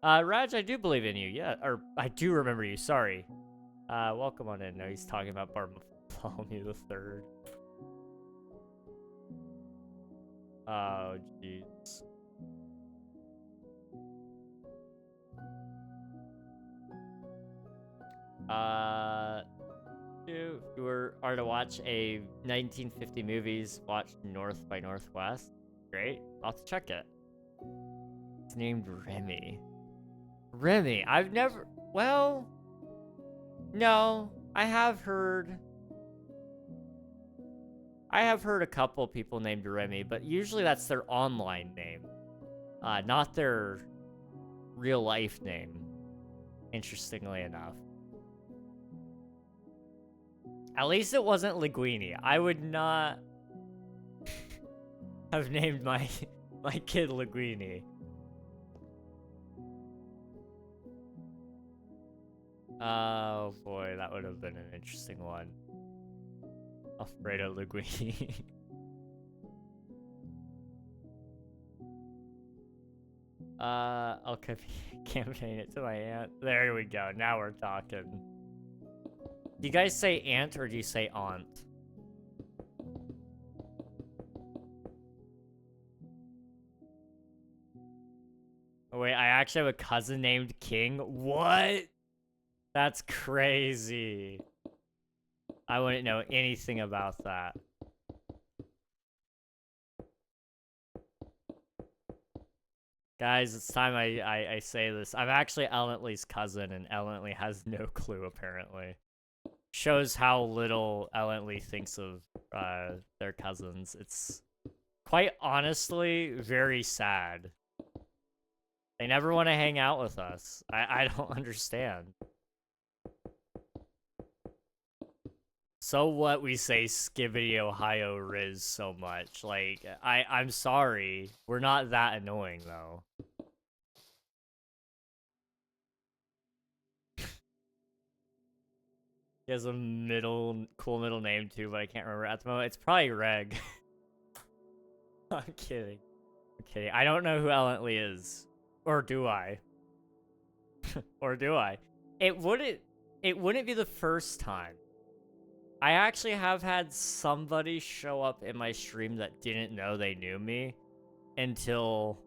Raj, I do believe in you. Yeah, or I do remember you. Sorry. Welcome on in. No, he's talking about Bartholomew the Third. Oh, jeez. If you are to watch a 1950 movies, watch North by Northwest. Great. I'll have to check it. It's named Remy. Remy. I've never... Well... No. I have heard a couple people named Remy, but usually that's their online name. Not their real life name. Interestingly enough. At least it wasn't Linguini. I would not have named my kid Linguini. Oh boy, that would have been an interesting one. Alfredo Linguini. I'll campaign it to my aunt. There we go. Now we're talking. Do you guys say aunt or do you say aunt? Oh wait, I actually have a cousin named King. What? That's crazy. I wouldn't know anything about that. Guys, it's time I say this. I'm actually Ellently's cousin, and Ellently has no clue, apparently. Shows how little Ellently thinks of their cousins. It's quite honestly very sad. They never want to hang out with us. I don't understand. So what we say Skibbity Ohio Riz so much. Like, I'm sorry. We're not that annoying, though. He has a cool middle name, too, but I can't remember at the moment. It's probably Reg. I'm kidding. I'm kidding. I don't know who Ellently is. Or do I? Or do I? It wouldn't be the first time. I actually have had somebody show up in my stream that didn't know they knew me until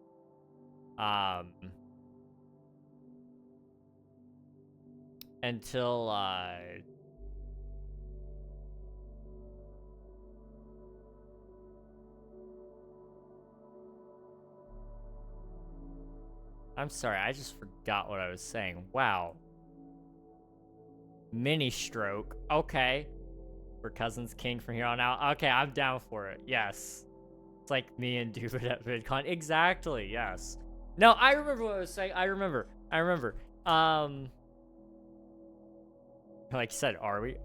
I'm sorry, I just forgot what I was saying. Wow. Mini stroke. Okay. We're cousins king from here on out. Okay, I'm down for it. Yes. It's like me and Dude at VidCon. Exactly, yes. No, I remember what I was saying. I remember. Like you said, are we?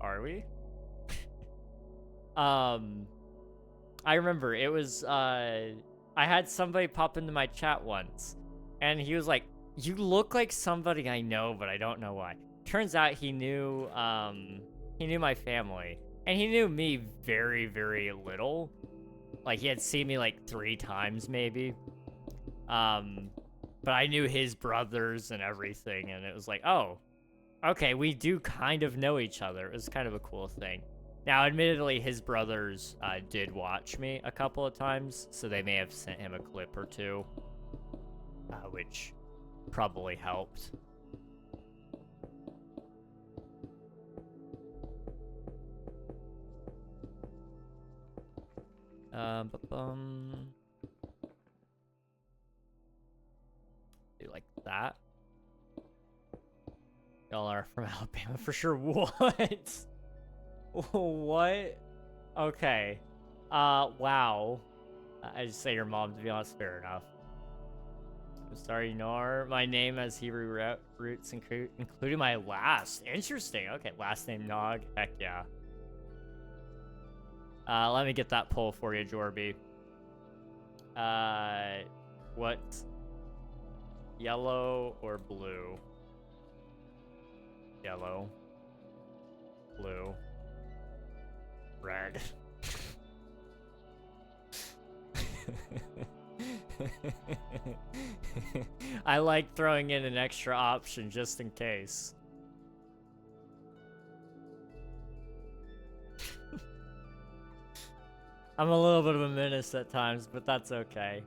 I remember it was, I had somebody pop into my chat once, and he was like, you look like somebody I know, but I don't know why. Turns out he knew my family, and he knew me very, very little. Like, he had seen me like 3 times, maybe. But I knew his brothers and everything, and it was like, oh, okay, we do kind of know each other. It was kind of a cool thing. Now, admittedly, his brothers did watch me a couple of times, so they may have sent him a clip or two, which probably helped. Do like that. Y'all are from Alabama for sure. What? What? Okay. Wow. I just say your mom, to be honest. Fair enough. I'm sorry, you know my name has Hebrew roots, including my last. Interesting. Okay, last name Nog. Heck yeah. Let me get that poll for you, Jorby. What? Yellow or blue? Yellow. Blue. Red. I like throwing in an extra option just in case. I'm a little bit of a menace at times, but that's okay.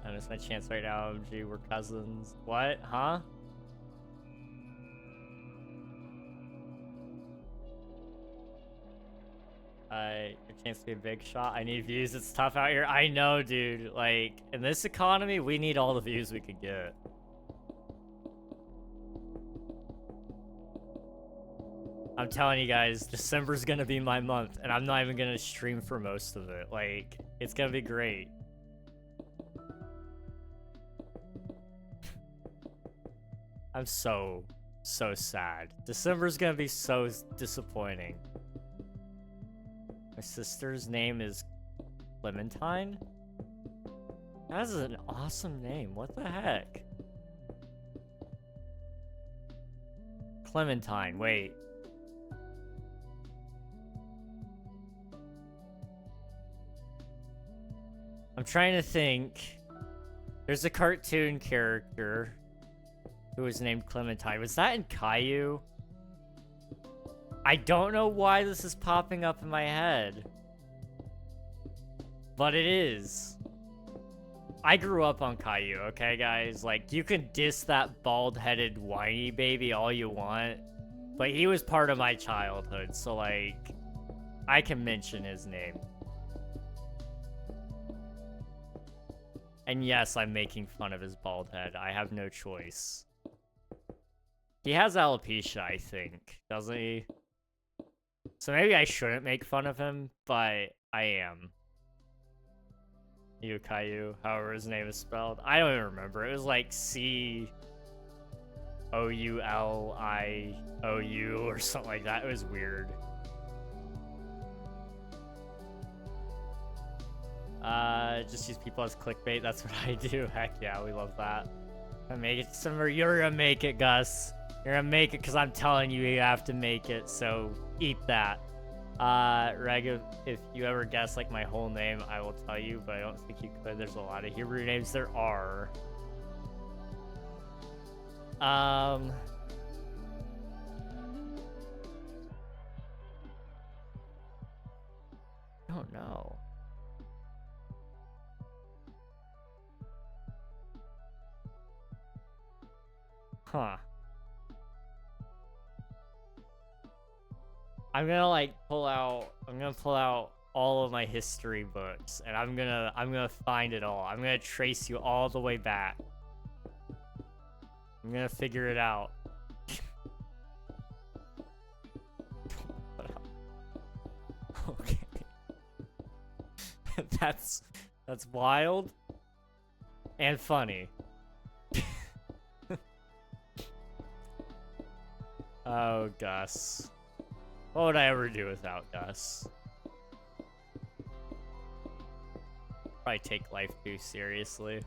I miss my chance right now. OMG, we're cousins. What? Huh? Your chance to be a big shot. I need views. It's tough out here. I know, dude. Like, in this economy, we need all the views we could get. I'm telling you guys, December's gonna be my month, and I'm not even gonna stream for most of it. Like, it's gonna be great. I'm so sad. December's gonna be so disappointing. My sister's name is Clementine? That is an awesome name. What the heck? Clementine, wait. I'm trying to think. There's a cartoon character who was named Clementine. Was that in Caillou? I don't know why this is popping up in my head. But it is. I grew up on Caillou, okay, guys? Like, you can diss that bald-headed whiny baby all you want, but he was part of my childhood, so, like, I can mention his name. And yes, I'm making fun of his bald head. I have no choice. He has alopecia, I think, doesn't he? So maybe I shouldn't make fun of him, but I am. Caillou, however his name is spelled. I don't even remember. It was like C-O-U-L-I-O-U or something like that. It was weird. Just use people as clickbait. That's what I do. Heck yeah, we love that. I make it. You're gonna make it, Gus. You're gonna make it because I'm telling you, you have to make it. So eat that. Reg, if you ever guess like my whole name, I will tell you, but I don't think you could. There's a lot of Hebrew names. There are. I don't know. Huh. I'm gonna pull out all of my history books, and I'm gonna find it all. I'm gonna trace you all the way back. I'm gonna figure it out. Okay. That's wild and funny. Oh, Gus. What would I ever do without Gus? Probably take life too seriously.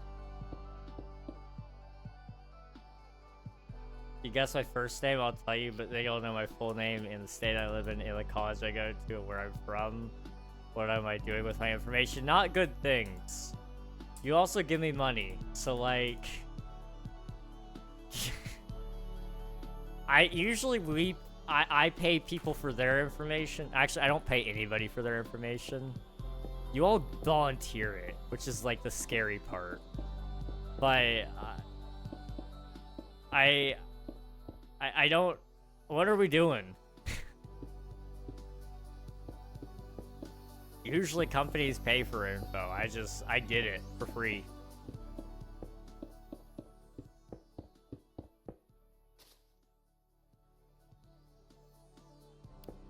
You guess my first name, I'll tell you, but they don't know my full name in the state I live in the college I go to, where I'm from. What am I doing with my information? Not good things. You also give me money, so like... I pay people for their information. Actually, I don't pay anybody for their information. You all volunteer it, which is like the scary part. But I don't. What are we doing? Usually companies pay for info. I get it for free.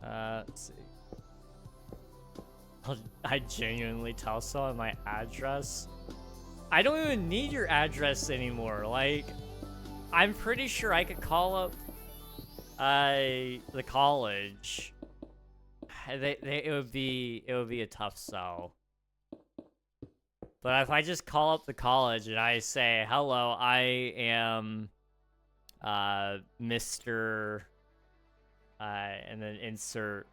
Let's see. I genuinely tell someone my address. I don't even need your address anymore. Like, I'm pretty sure I could call up the college. It would be a tough sell. But if I just call up the college and I say, "Hello, I am Mr. and then insert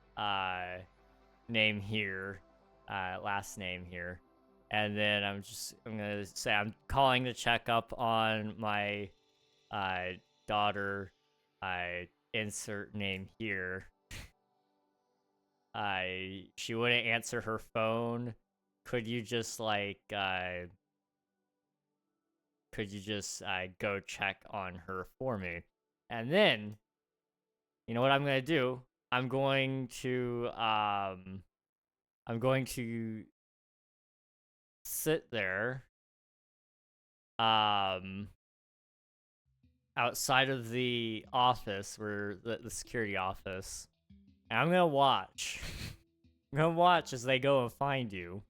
name here, last name here," and then I'm gonna say I'm calling to check up on my daughter, insert name here. She wouldn't answer her phone. Could you just like go check on her for me? And then, you know what I'm gonna do? I'm going to sit there outside of the office, where the security office, and I'm gonna watch. I'm gonna watch as they go and find you,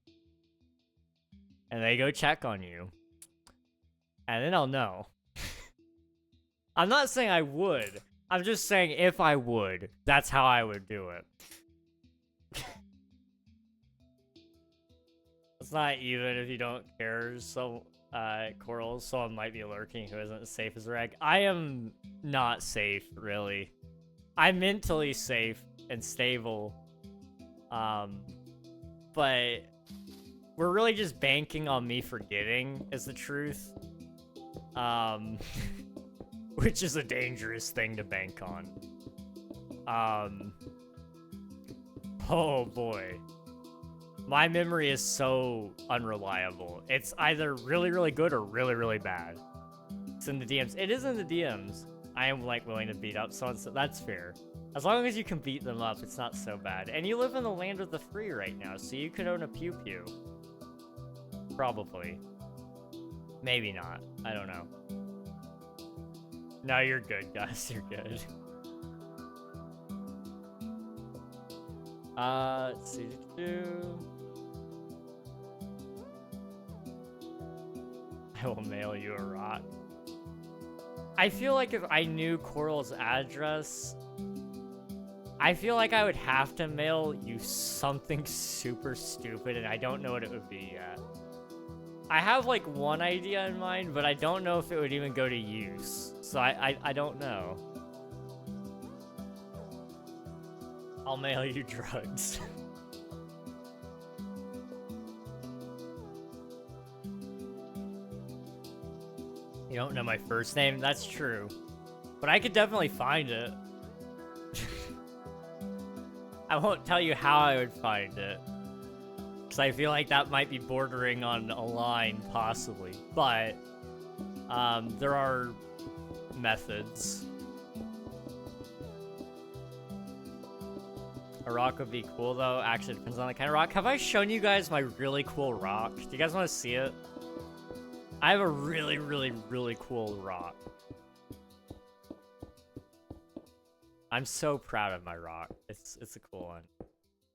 and they go check on you, and then I'll know. I'm not saying I would. I'm just saying if I would, that's how I would do it. It's not even if you don't care. So, Coral, someone might be lurking who isn't as safe as Reg. I am not safe, really. I'm mentally safe and stable. But we're really just banking on me forgetting, is the truth. Which is a dangerous thing to bank on. Oh boy. My memory is so unreliable. It's either really, really good or really, really bad. It's in the DMs. It is in the DMs. I am, like, willing to beat up someone, so that's fair. As long as you can beat them up, it's not so bad. And you live in the land of the free right now, so you could own a pew pew. Probably. Maybe not. I don't know. No, you're good, guys. You're good. Let's see. I will mail you a rock. I feel like if I knew Coral's address, I feel like I would have to mail you something super stupid, and I don't know what it would be yet. I have like one idea in mind, but I don't know if it would even go to use. So I don't know. I'll mail you drugs. You don't know my first name? That's true. But I could definitely find it. I won't tell you how I would find it, because I feel like that might be bordering on a line, possibly. But there are methods. A rock would be cool, though. Actually, it depends on the kind of rock. Have I shown you guys my really cool rock? Do you guys want to see it? I have a really, really, really cool rock. I'm so proud of my rock. It's a cool one.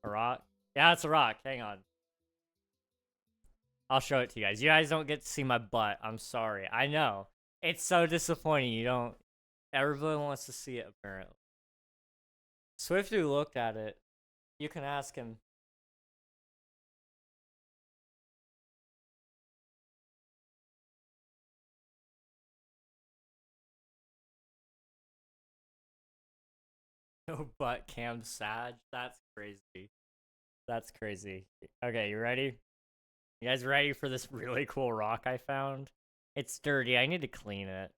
A rock? Yeah, it's a rock. Hang on. I'll show it to you guys. You guys don't get to see my butt. I'm sorry. I know. It's so disappointing. You don't... Everybody wants to see it, apparently. Swifty looked at it. You can ask him. No butt cam Sag. That's crazy. That's crazy. Okay, you ready? You guys ready for this really cool rock I found? It's dirty. I need to clean it.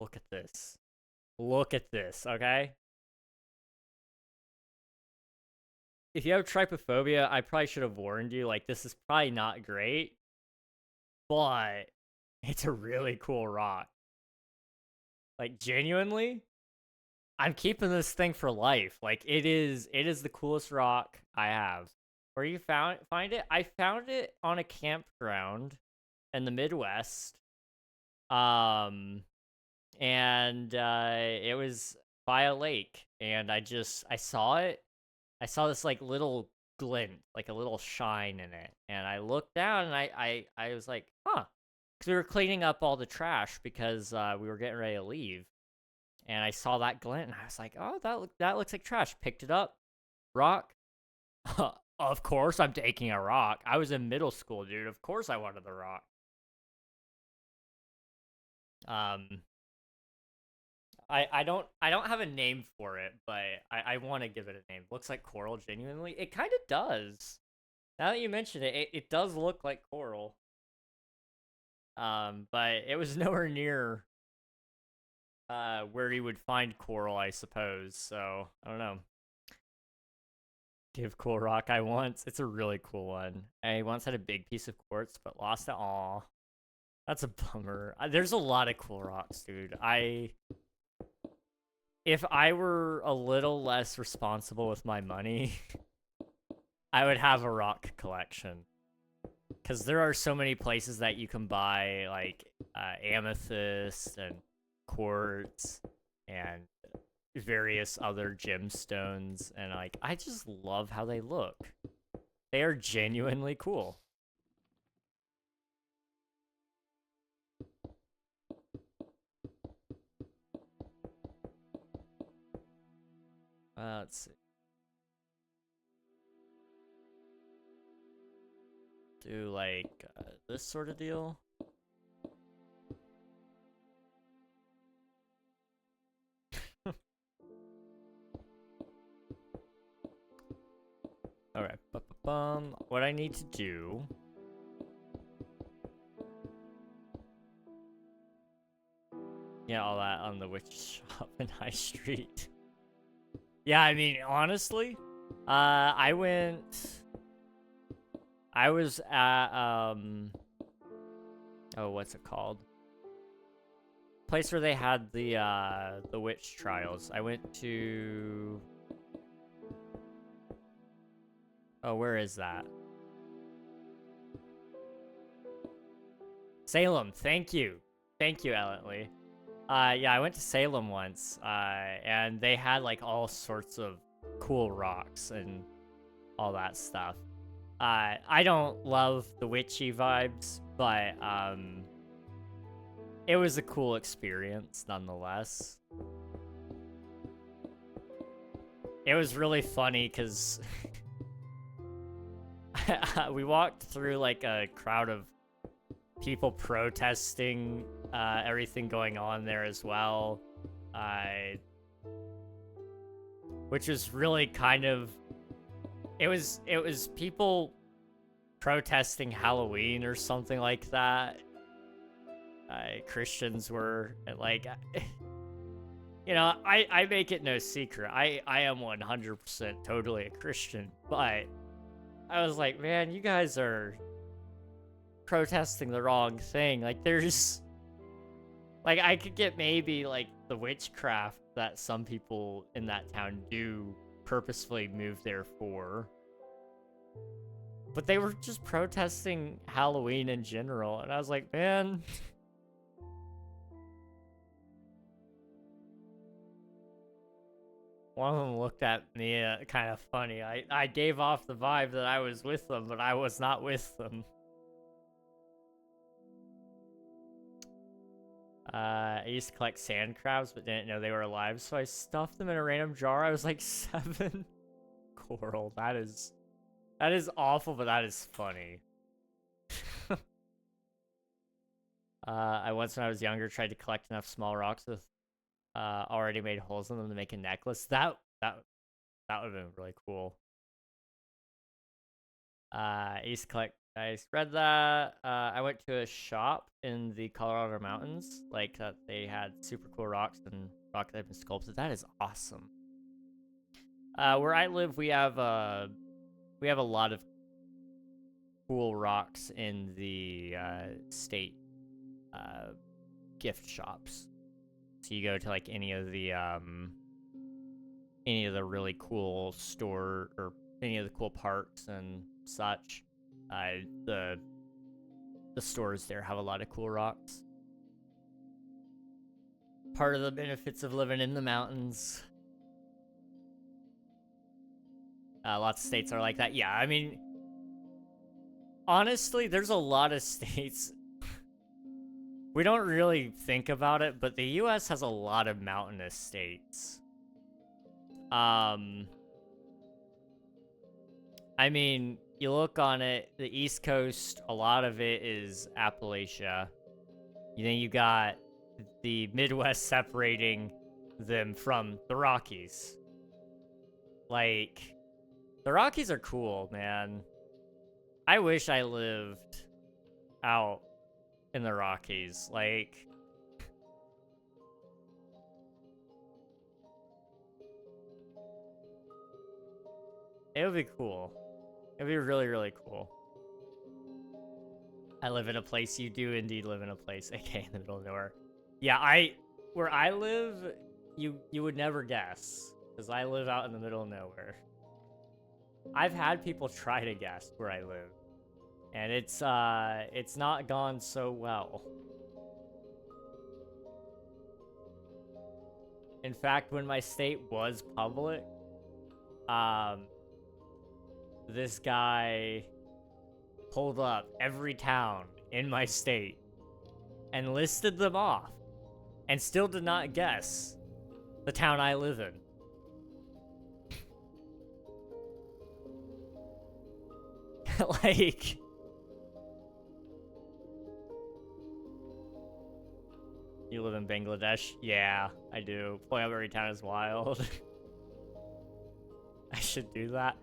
Look at this. Look at this, okay? If you have trypophobia, I probably should have warned you. Like, this is probably not great. But it's a really cool rock. Like, genuinely, I'm keeping this thing for life. Like, it is the coolest rock I have. Where you find it? I found it on a campground in the Midwest. And it was by a lake, and I saw it. I saw this like little glint, like a little shine in it, and I looked down and I was like, huh, because we were cleaning up all the trash because we were getting ready to leave, and I saw that glint and I was like, oh, that looks like trash. Picked it up, rock. Of course I'm taking a rock. I was in middle school, dude. Of course I wanted the rock. I don't have a name for it, but I want to give it a name. Looks like coral, genuinely. It kind of does. Now that you mention it, it does look like coral. But it was nowhere near where you would find coral, I suppose. So I don't know. Give cool rock I once. It's a really cool one. I once had a big piece of quartz, but lost it. Aw, that's a bummer. There's a lot of cool rocks, dude. If I were a little less responsible with my money, I would have a rock collection. Because there are so many places that you can buy, like, amethyst and quartz and various other gemstones. And, like, I just love how they look. They are genuinely cool. Let's see. Do like this sort of deal. Alright, what I need to do... Yeah, all that on the witch shop in High Street. Yeah, I mean, honestly, I was at, oh, what's it called? Place where they had the witch trials. I went to... Oh, where is that? Salem, thank you. Thank you, Ellently. Yeah, I went to Salem once, and they had, like, all sorts of cool rocks and all that stuff. I don't love the witchy vibes, but, it was a cool experience, nonetheless. It was really funny, because we walked through, like, a crowd of people protesting everything going on there as well, which was really kind of... It was people protesting Halloween or something like that. Christians were, like... You know, I make it no secret. I am 100% totally a Christian, but I was like, man, you guys are protesting the wrong thing. Like, there's... Like, I could get maybe, like, the witchcraft that some people in that town do purposefully move there for. But they were just protesting Halloween in general, and I was like, man... One of them looked at me kind of funny. I gave off the vibe that I was with them, but I was not with them. I used to collect sand crabs, but didn't know they were alive, so I stuffed them in a random jar. I was like 7. Coral, that is awful, but that is funny. I once, when I was younger, tried to collect enough small rocks with already made holes in them to make a necklace. That would have been really cool. I used to collect. I read that. I went to a shop in the Colorado mountains, like that they had super cool rocks and rock that had been sculpted. That is awesome. Where I live, we have a lot of cool rocks in the state gift shops. So you go to like any of the really cool store or any of the cool parks and such. The stores there have a lot of cool rocks. Part of the benefits of living in the mountains. Lots of states are like that. Yeah, I mean, honestly, there's a lot of states. We don't really think about it, but the U.S. has a lot of mountainous states. I mean, you look on it, the East Coast, a lot of it is Appalachia. Then you got the Midwest separating them from the Rockies. Like, the Rockies are cool, man. I wish I lived out in the Rockies. Like, it would be cool. It would be really, really cool. I live in a place. You do indeed live in a place, aka in the middle of nowhere. Yeah, where I live, you would never guess, because I live out in the middle of nowhere. I've had people try to guess where I live, and it's not gone so well. In fact, when my state was public, this guy pulled up every town in my state and listed them off, and still did not guess the town I live in. Like, you live in Bangladesh? Yeah, I do. Pulling up every town is wild. I should do that.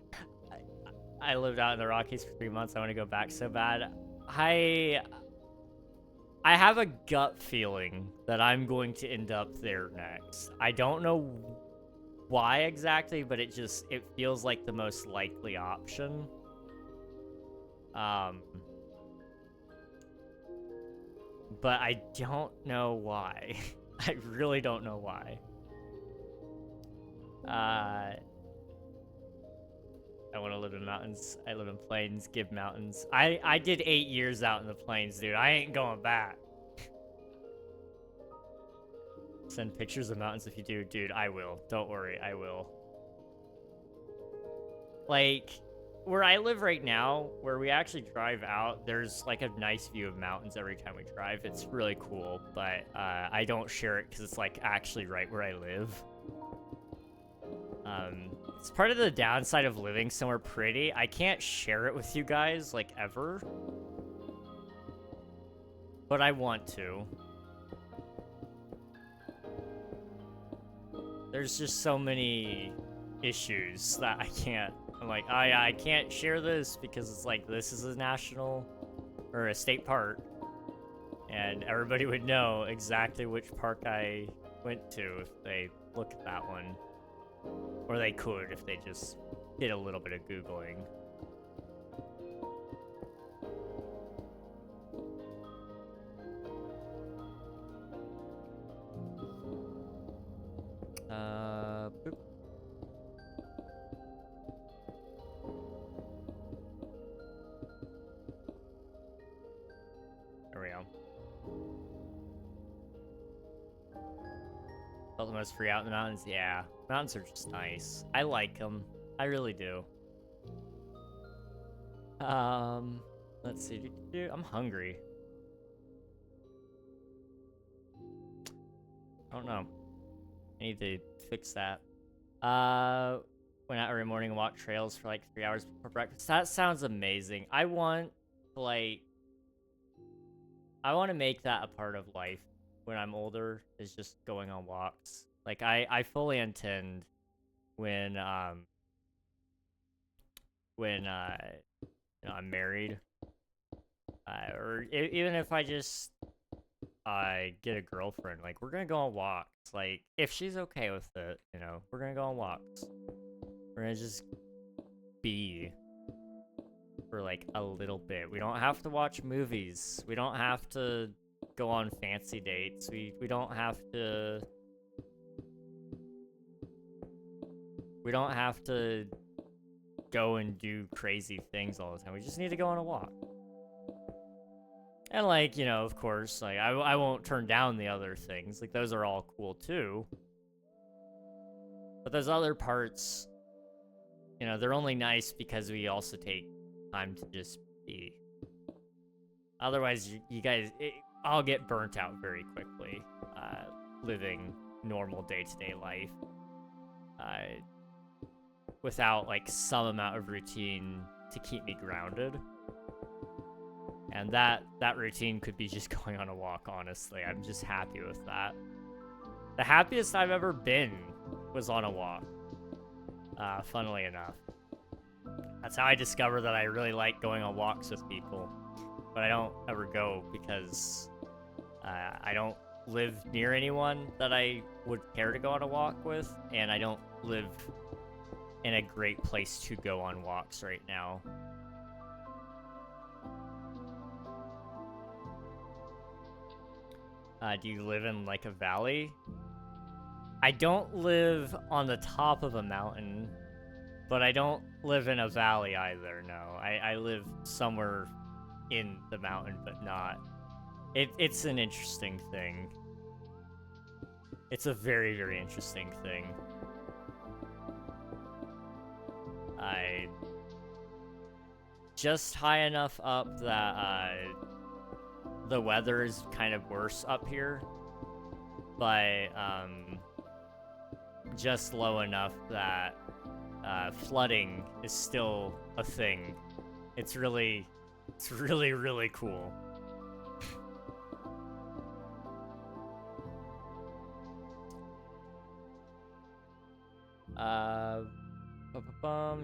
I lived out in the Rockies for 3 months. I want to go back so bad. I have a gut feeling that I'm going to end up there next. I don't know why exactly, but it feels like the most likely option. But I don't know why. I really don't know why. I want to live in mountains. I live in plains. Give mountains. I did 8 years out in the plains, dude. I ain't going back. Send pictures of mountains if you do. Dude, I will. Don't worry, I will. Like, where I live right now, where we actually drive out, there's like a nice view of mountains every time we drive. It's really cool, but I don't share it because it's like actually right where I live. It's part of the downside of living somewhere pretty. I can't share it with you guys, like, ever. But I want to. There's just so many issues that I can't. I'm like, oh yeah, I can't share this because it's like, this is a national or a state park. And everybody would know exactly which park I went to if they look at that one. Or they could if they just did a little bit of Googling. Boop. There we go. Felt the most free out in the mountains. Yeah, mountains are just nice. I like them. I really do. Let's see. I'm hungry. I don't know. I need to fix that. Went out every morning and walked trails for like 3 hours before breakfast. That sounds amazing. I want to make that a part of life when I'm older, is just going on walks. Like I fully intend when I'm married, or even if I just get a girlfriend, like we're gonna go on walks. Like if she's okay with it, we're gonna go on walks. We're gonna just be for like a little bit. We don't have to watch movies. We don't have to go on fancy dates. We don't have to go and do crazy things all the time. We just need to go on a walk. And like, of course, like I won't turn down the other things. Like those are all cool too. But those other parts, they're only nice because we also take time to just be. Otherwise, you guys, I'll get burnt out very quickly living normal day-to-day life without like some amount of routine to keep me grounded. And that routine could be just going on a walk, honestly. I'm just happy with that. The happiest I've ever been was on a walk, funnily enough. That's how I discovered that I really like going on walks with people. But I don't ever go because I don't live near anyone that I would care to go on a walk with, and I don't live in a great place to go on walks right now. Do you live in like a valley? I don't live on the top of a mountain, but I don't live in a valley either, no. I live somewhere in the mountain, but not. It's an interesting thing. It's a very, very interesting thing. I just high enough up that the weather is kind of worse up here, but just low enough that flooding is still a thing. It's really, really cool.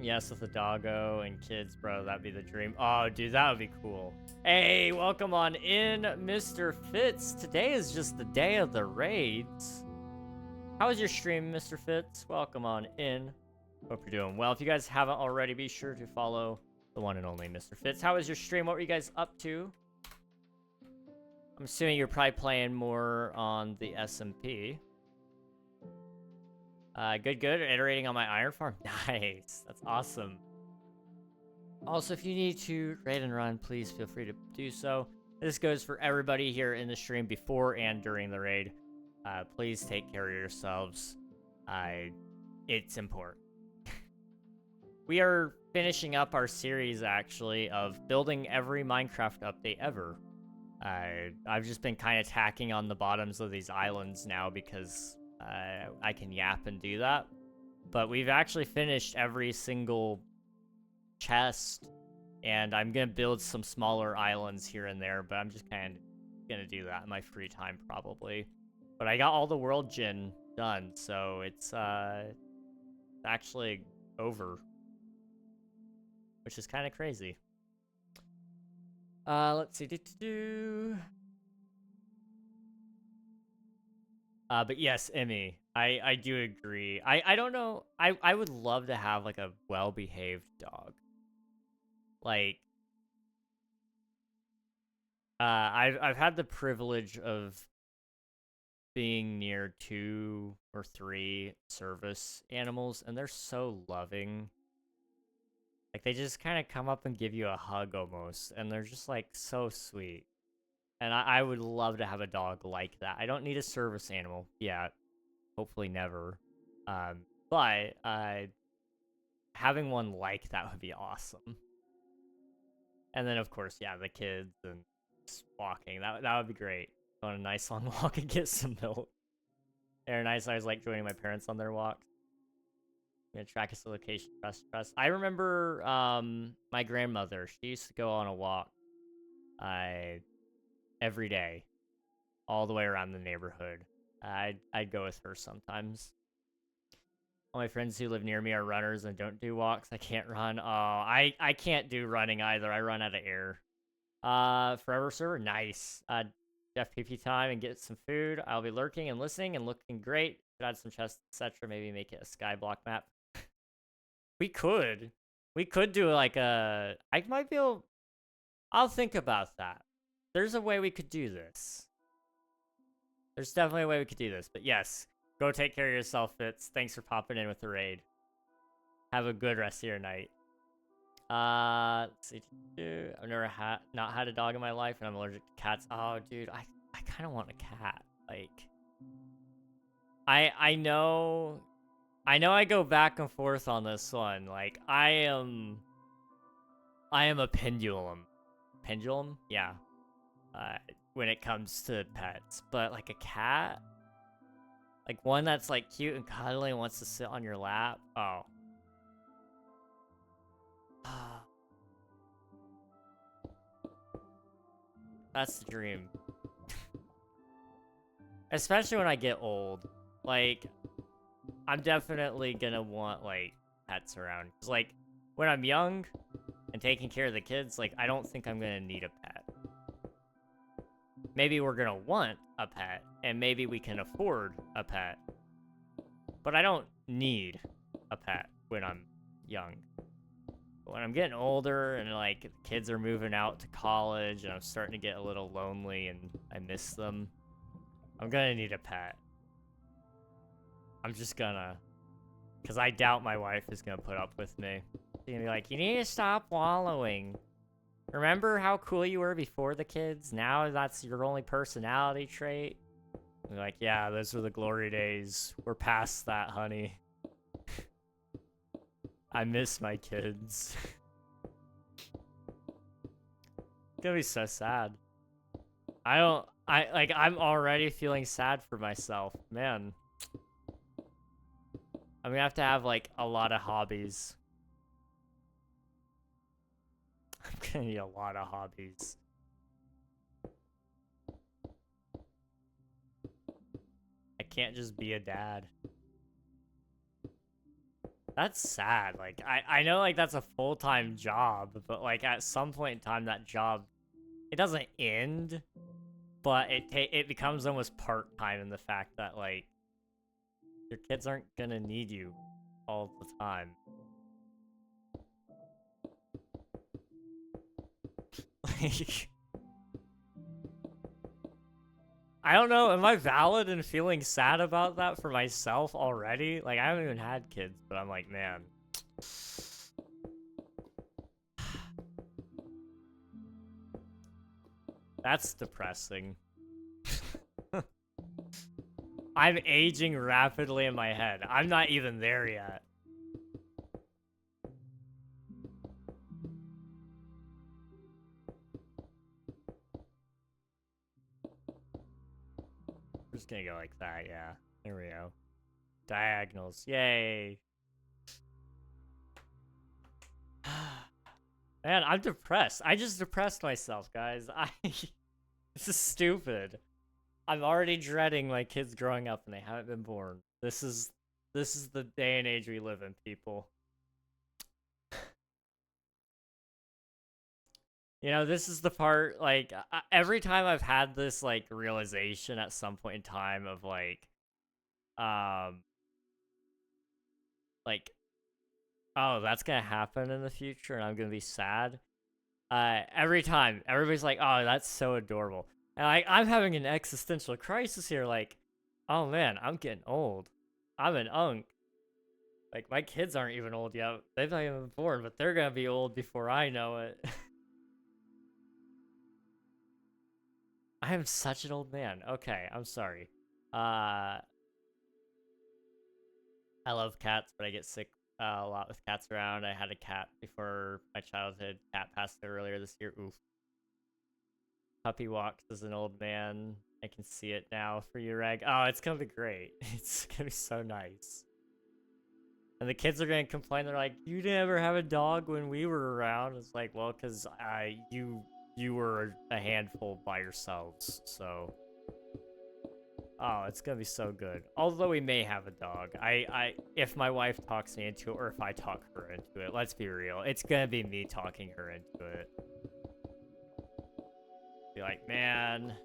Yes, with a doggo and kids, bro, that'd be the dream. Oh, dude, that would be cool. Hey, welcome on in, Mr. Fitz. Today is just the day of the raids. How was your stream, Mr. Fitz? Welcome on in. Hope you're doing well. If you guys haven't already, be sure to follow the one and only Mr. Fitz. How was your stream? What were you guys up to? I'm assuming you're probably playing more on the SMP. Good. Iterating on my iron farm. Nice. That's awesome. Also, if you need to raid and run, please feel free to do so. This goes for everybody here in the stream before and during the raid. Please take care of yourselves. It's important. We are finishing up our series, actually, of building every Minecraft update ever. I've just been kind of tacking on the bottoms of these islands now because I can yap and do that. But we've actually finished every single chest, and I'm going to build some smaller islands here and there, but I'm just kind of going to do that in my free time, probably. But I got all the world gen done, so it's actually over, which is kind of crazy. Let's see. But yes, Emmy, I do agree. I don't know. I would love to have like a well-behaved dog. Like, I've had the privilege of being near 2 or 3 service animals, and they're so loving. Like, they just kind of come up and give you a hug almost, and they're just like so sweet. And I would love to have a dog like that. I don't need a service animal yet. Hopefully never. But having one like that would be awesome. And then of course, yeah, the kids and just walking. That would be great. Go on a nice long walk and get some milk. They're nice. I was like joining my parents on their walk. I'm gonna track us to location. Trust. I remember my grandmother. She used to go on a walk every day, all the way around the neighborhood. I'd go with her sometimes. All my friends who live near me are runners and don't do walks. I can't run. Oh, I can't do running either. I run out of air. Forever server, nice. FPP time and get some food. I'll be lurking and listening and looking great. Should add some chests, etc. Maybe make it a skyblock map. We could do like a. I might be able. I'll think about that. There's a way we could do this. There's definitely a way we could do this. But yes, go take care of yourself, Fitz. Thanks for popping in with the raid. Have a good rest of your night. Let's see. I've never not had a dog in my life, and I'm allergic to cats. Oh, dude, I kind of want a cat. Like, I know I go back and forth on this one. Like, I am a pendulum. Pendulum? Yeah. When it comes to pets, but like a cat, like one that's like cute and cuddly and wants to sit on your lap. Oh. That's the dream. Especially when I get old. Like, I'm definitely gonna want, like, pets around. 'Cause, like, when I'm young and taking care of the kids, like, I don't think I'm gonna need a pet. Maybe we're gonna want a pet, and maybe we can afford a pet. But I don't need a pet when I'm young. When I'm getting older and like kids are moving out to college and I'm starting to get a little lonely and I miss them, I'm gonna need a pet. I'm just gonna, because I doubt my wife is gonna put up with me. She's gonna be like, you need to stop wallowing. Remember how cool you were before the kids? Now that's your only personality trait? I'm like, yeah, those were the glory days. We're past that, honey. I miss my kids. It's gonna be so sad. I'm already feeling sad for myself. Man. I'm gonna have to have, like, a lot of hobbies. I'm gonna need a lot of hobbies. I can't just be a dad. That's sad. Like, I know, like, that's a full-time job, but, like, at some point in time, that job, it doesn't end, but it becomes almost part-time in the fact that, like, your kids aren't gonna need you all the time. Like, I don't know, am I valid in feeling sad about that for myself already? Like, I haven't even had kids, but I'm like, man. That's depressing. I'm aging rapidly in my head. I'm not even there yet. We're just gonna go like that, yeah. There we go. Diagonals, yay. Man, I'm depressed. I just depressed myself, guys. This is stupid. I'm already dreading my kids growing up and they haven't been born. This is the day and age we live in, people. You know, this is the part, like, every time I've had this, like, realization at some point in time of, like, oh, that's gonna happen in the future and I'm gonna be sad. Every time, everybody's like, oh, that's so adorable. And, like, I'm having an existential crisis here, like, oh, man, I'm getting old. I'm an unk. Like, my kids aren't even old yet. They've not even been born, but they're gonna be old before I know it. I am such an old man. Okay, I'm sorry. I love cats, but I get sick a lot with cats around. I had a cat before my childhood. Cat passed earlier this year. Oof. Puppy walks as an old man. I can see it now for you, Reg. Oh, it's gonna be great. It's gonna be so nice. And the kids are gonna complain. They're like, "You never have a dog when we were around." It's like, well, because you were a handful by yourselves. So, oh, it's gonna be so good. Although we may have a dog. If my wife talks me into it, or if I talk her into it, let's be real, it's gonna be me talking her into it. Be like, man.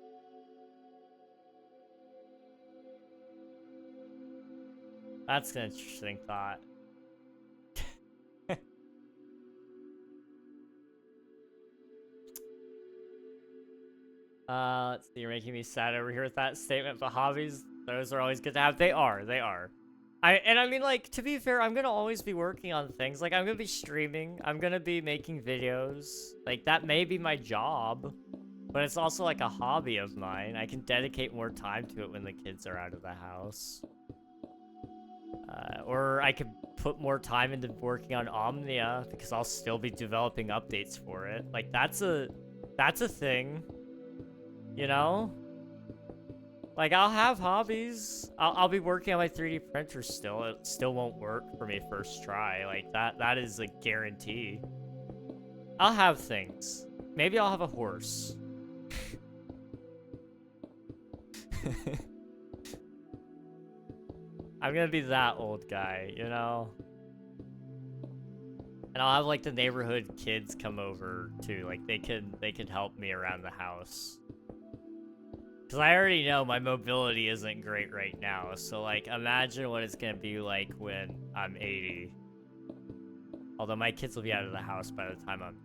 That's an interesting thought. Let's see, you're making me sad over here with that statement, but hobbies, those are always good to have. They are. I mean, like, to be fair, I'm gonna always be working on things. Like, I'm gonna be streaming. I'm gonna be making videos. Like, that may be my job, but it's also, like, a hobby of mine. I can dedicate more time to it when the kids are out of the house. Or I could put more time into working on Omnia, because I'll still be developing updates for it. Like, that's a thing. You know? Like, I'll have hobbies. I'll be working on my 3D printer still. It still won't work for me first try. Like, that is a guarantee. I'll have things. Maybe I'll have a horse. I'm gonna be that old guy, you know? And I'll have, like, the neighborhood kids come over, too. Like, they could help me around the house. Because I already know my mobility isn't great right now, so, like, imagine what it's gonna be like when I'm 80. Although my kids will be out of the house by the time I'm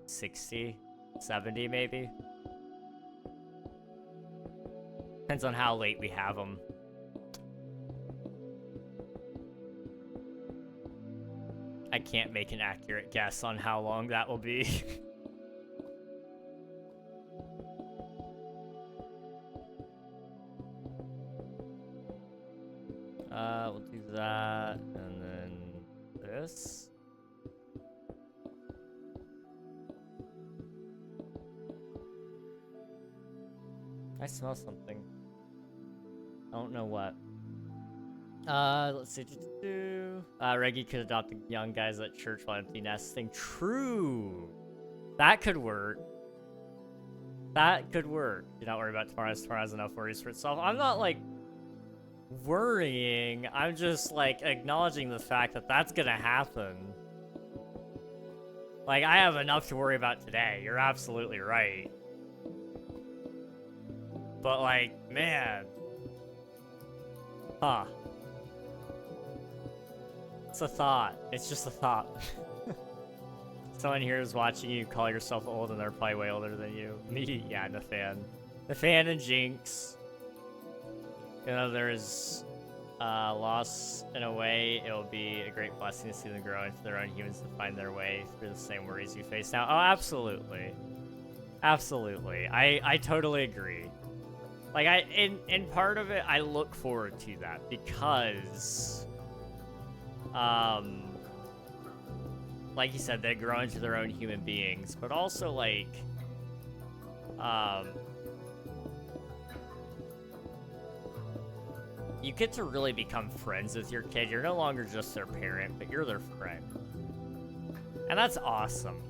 60, 70 maybe. Depends on how late we have them. I can't make an accurate guess on how long that will be. We'll do that, and then this. I smell something. I don't know what. Let's see. Reggie could adopt the young guys at church while empty nesting. True. That could work. That could work. Do not worry about tomorrow. Tomorrow has enough worries for itself. I'm not, like, worrying. I'm just, like, acknowledging the fact that that's gonna happen. Like, I have enough to worry about today. You're absolutely right. But, like, man. Huh. It's a thought. It's just a thought. Someone here is watching you call yourself old, and they're probably way older than you. Me? Yeah, Nathan. Nathan and Jinx. You know, there's loss in a way. It'll be a great blessing to see them grow into their own humans to find their way through the same worries you face now. Oh, absolutely. Absolutely. I totally agree. Like, in part of it, I look forward to that because, like you said, they grow into their own human beings, but also, like, you get to really become friends with your kid. You're no longer just their parent, but you're their friend. And that's awesome.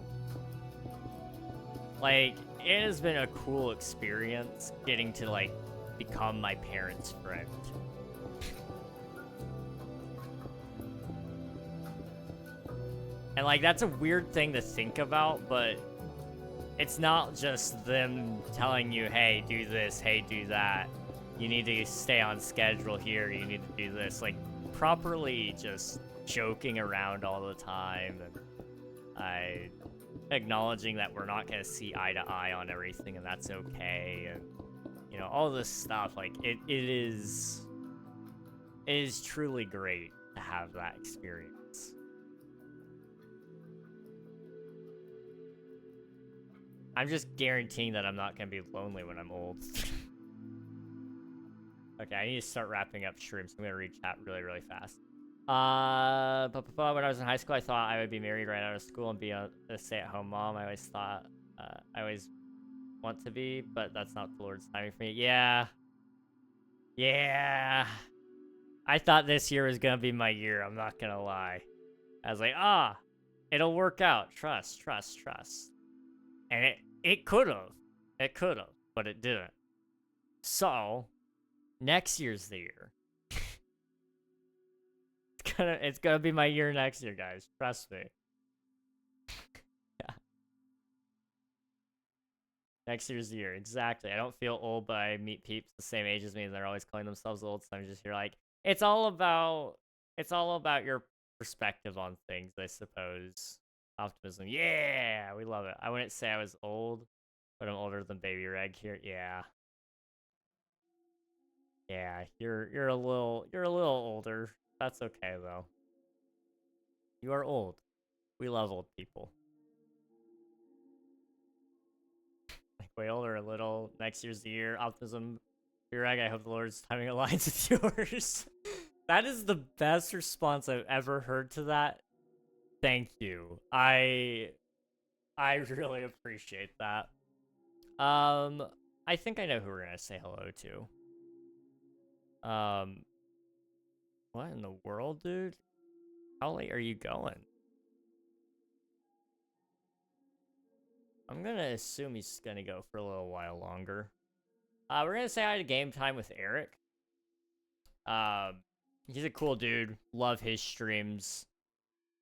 Like, it has been a cool experience getting to, like, become my parents' friend. And, like, that's a weird thing to think about, but it's not just them telling you, hey, do this, hey, do that. You need to stay on schedule here, you need to do this. Like, properly just joking around all the time, and acknowledging that we're not gonna see eye to eye on everything, and that's okay, and, you know, all this stuff. Like, it is truly great to have that experience. I'm just guaranteeing that I'm not gonna be lonely when I'm old. Okay, I need to start wrapping up streams. I'm gonna read chat really, really fast. When I was in high school, I thought I would be married right out of school and be a stay-at-home mom. I always thought, I always want to be, but that's not the Lord's timing for me. Yeah. Yeah. I thought this year was gonna be my year, I'm not gonna lie. I was like, it'll work out. Trust, trust, trust. And it could've. It could've, but it didn't. So, next year's the year. It's gonna be my year next year, guys. Trust me. Yeah. Next year's the year, exactly. I don't feel old, but I meet peeps the same age as me, and they're always calling themselves old. So I'm just here like, it's all about your perspective on things, I suppose. Optimism, yeah, we love it. I wouldn't say I was old, but I'm older than Baby Reg here. Yeah, yeah, you're a little older. That's okay though. You are old. We love old people. Like way older, a little. Next year's the year. Optimism, Birag, I hope the Lord's timing aligns with yours. That is the best response I've ever heard to that. Thank you. I really appreciate that. I think I know who we're gonna say hello to. What in the world, dude? How late are you going? I'm gonna assume he's gonna go for a little while longer. We're gonna say hi to Game Time with Eric. Um, he's a cool dude. Love his streams.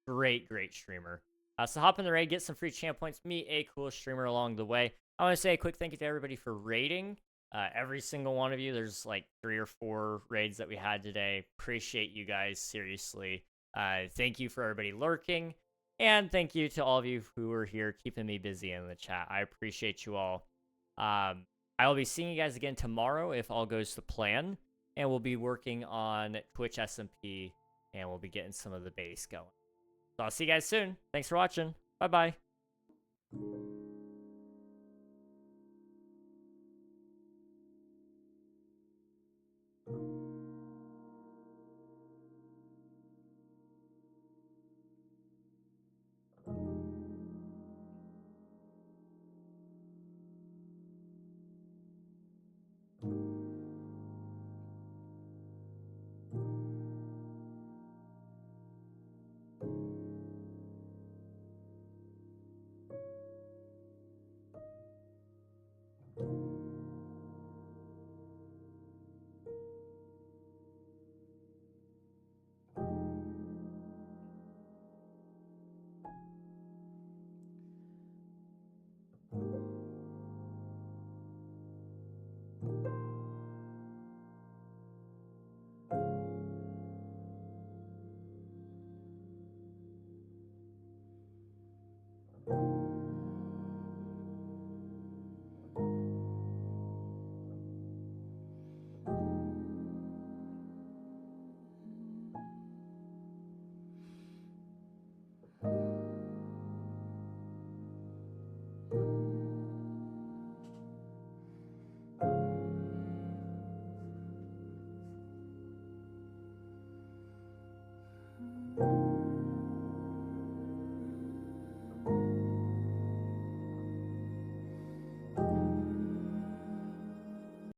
Great streamer. So hop in the raid, get some free champ points, meet a cool streamer along the way. I want to say a quick thank you to everybody for raiding. Every single one of you. There's like 3 or 4 raids that we had today. Appreciate you guys, seriously. Thank you for everybody lurking. And thank you to all of you who are here keeping me busy in the chat. I appreciate you all. I will be seeing you guys again tomorrow if all goes to plan. And we'll be working on Twitch SMP, and we'll be getting some of the base going. So I'll see you guys soon. Thanks for watching. Bye-bye.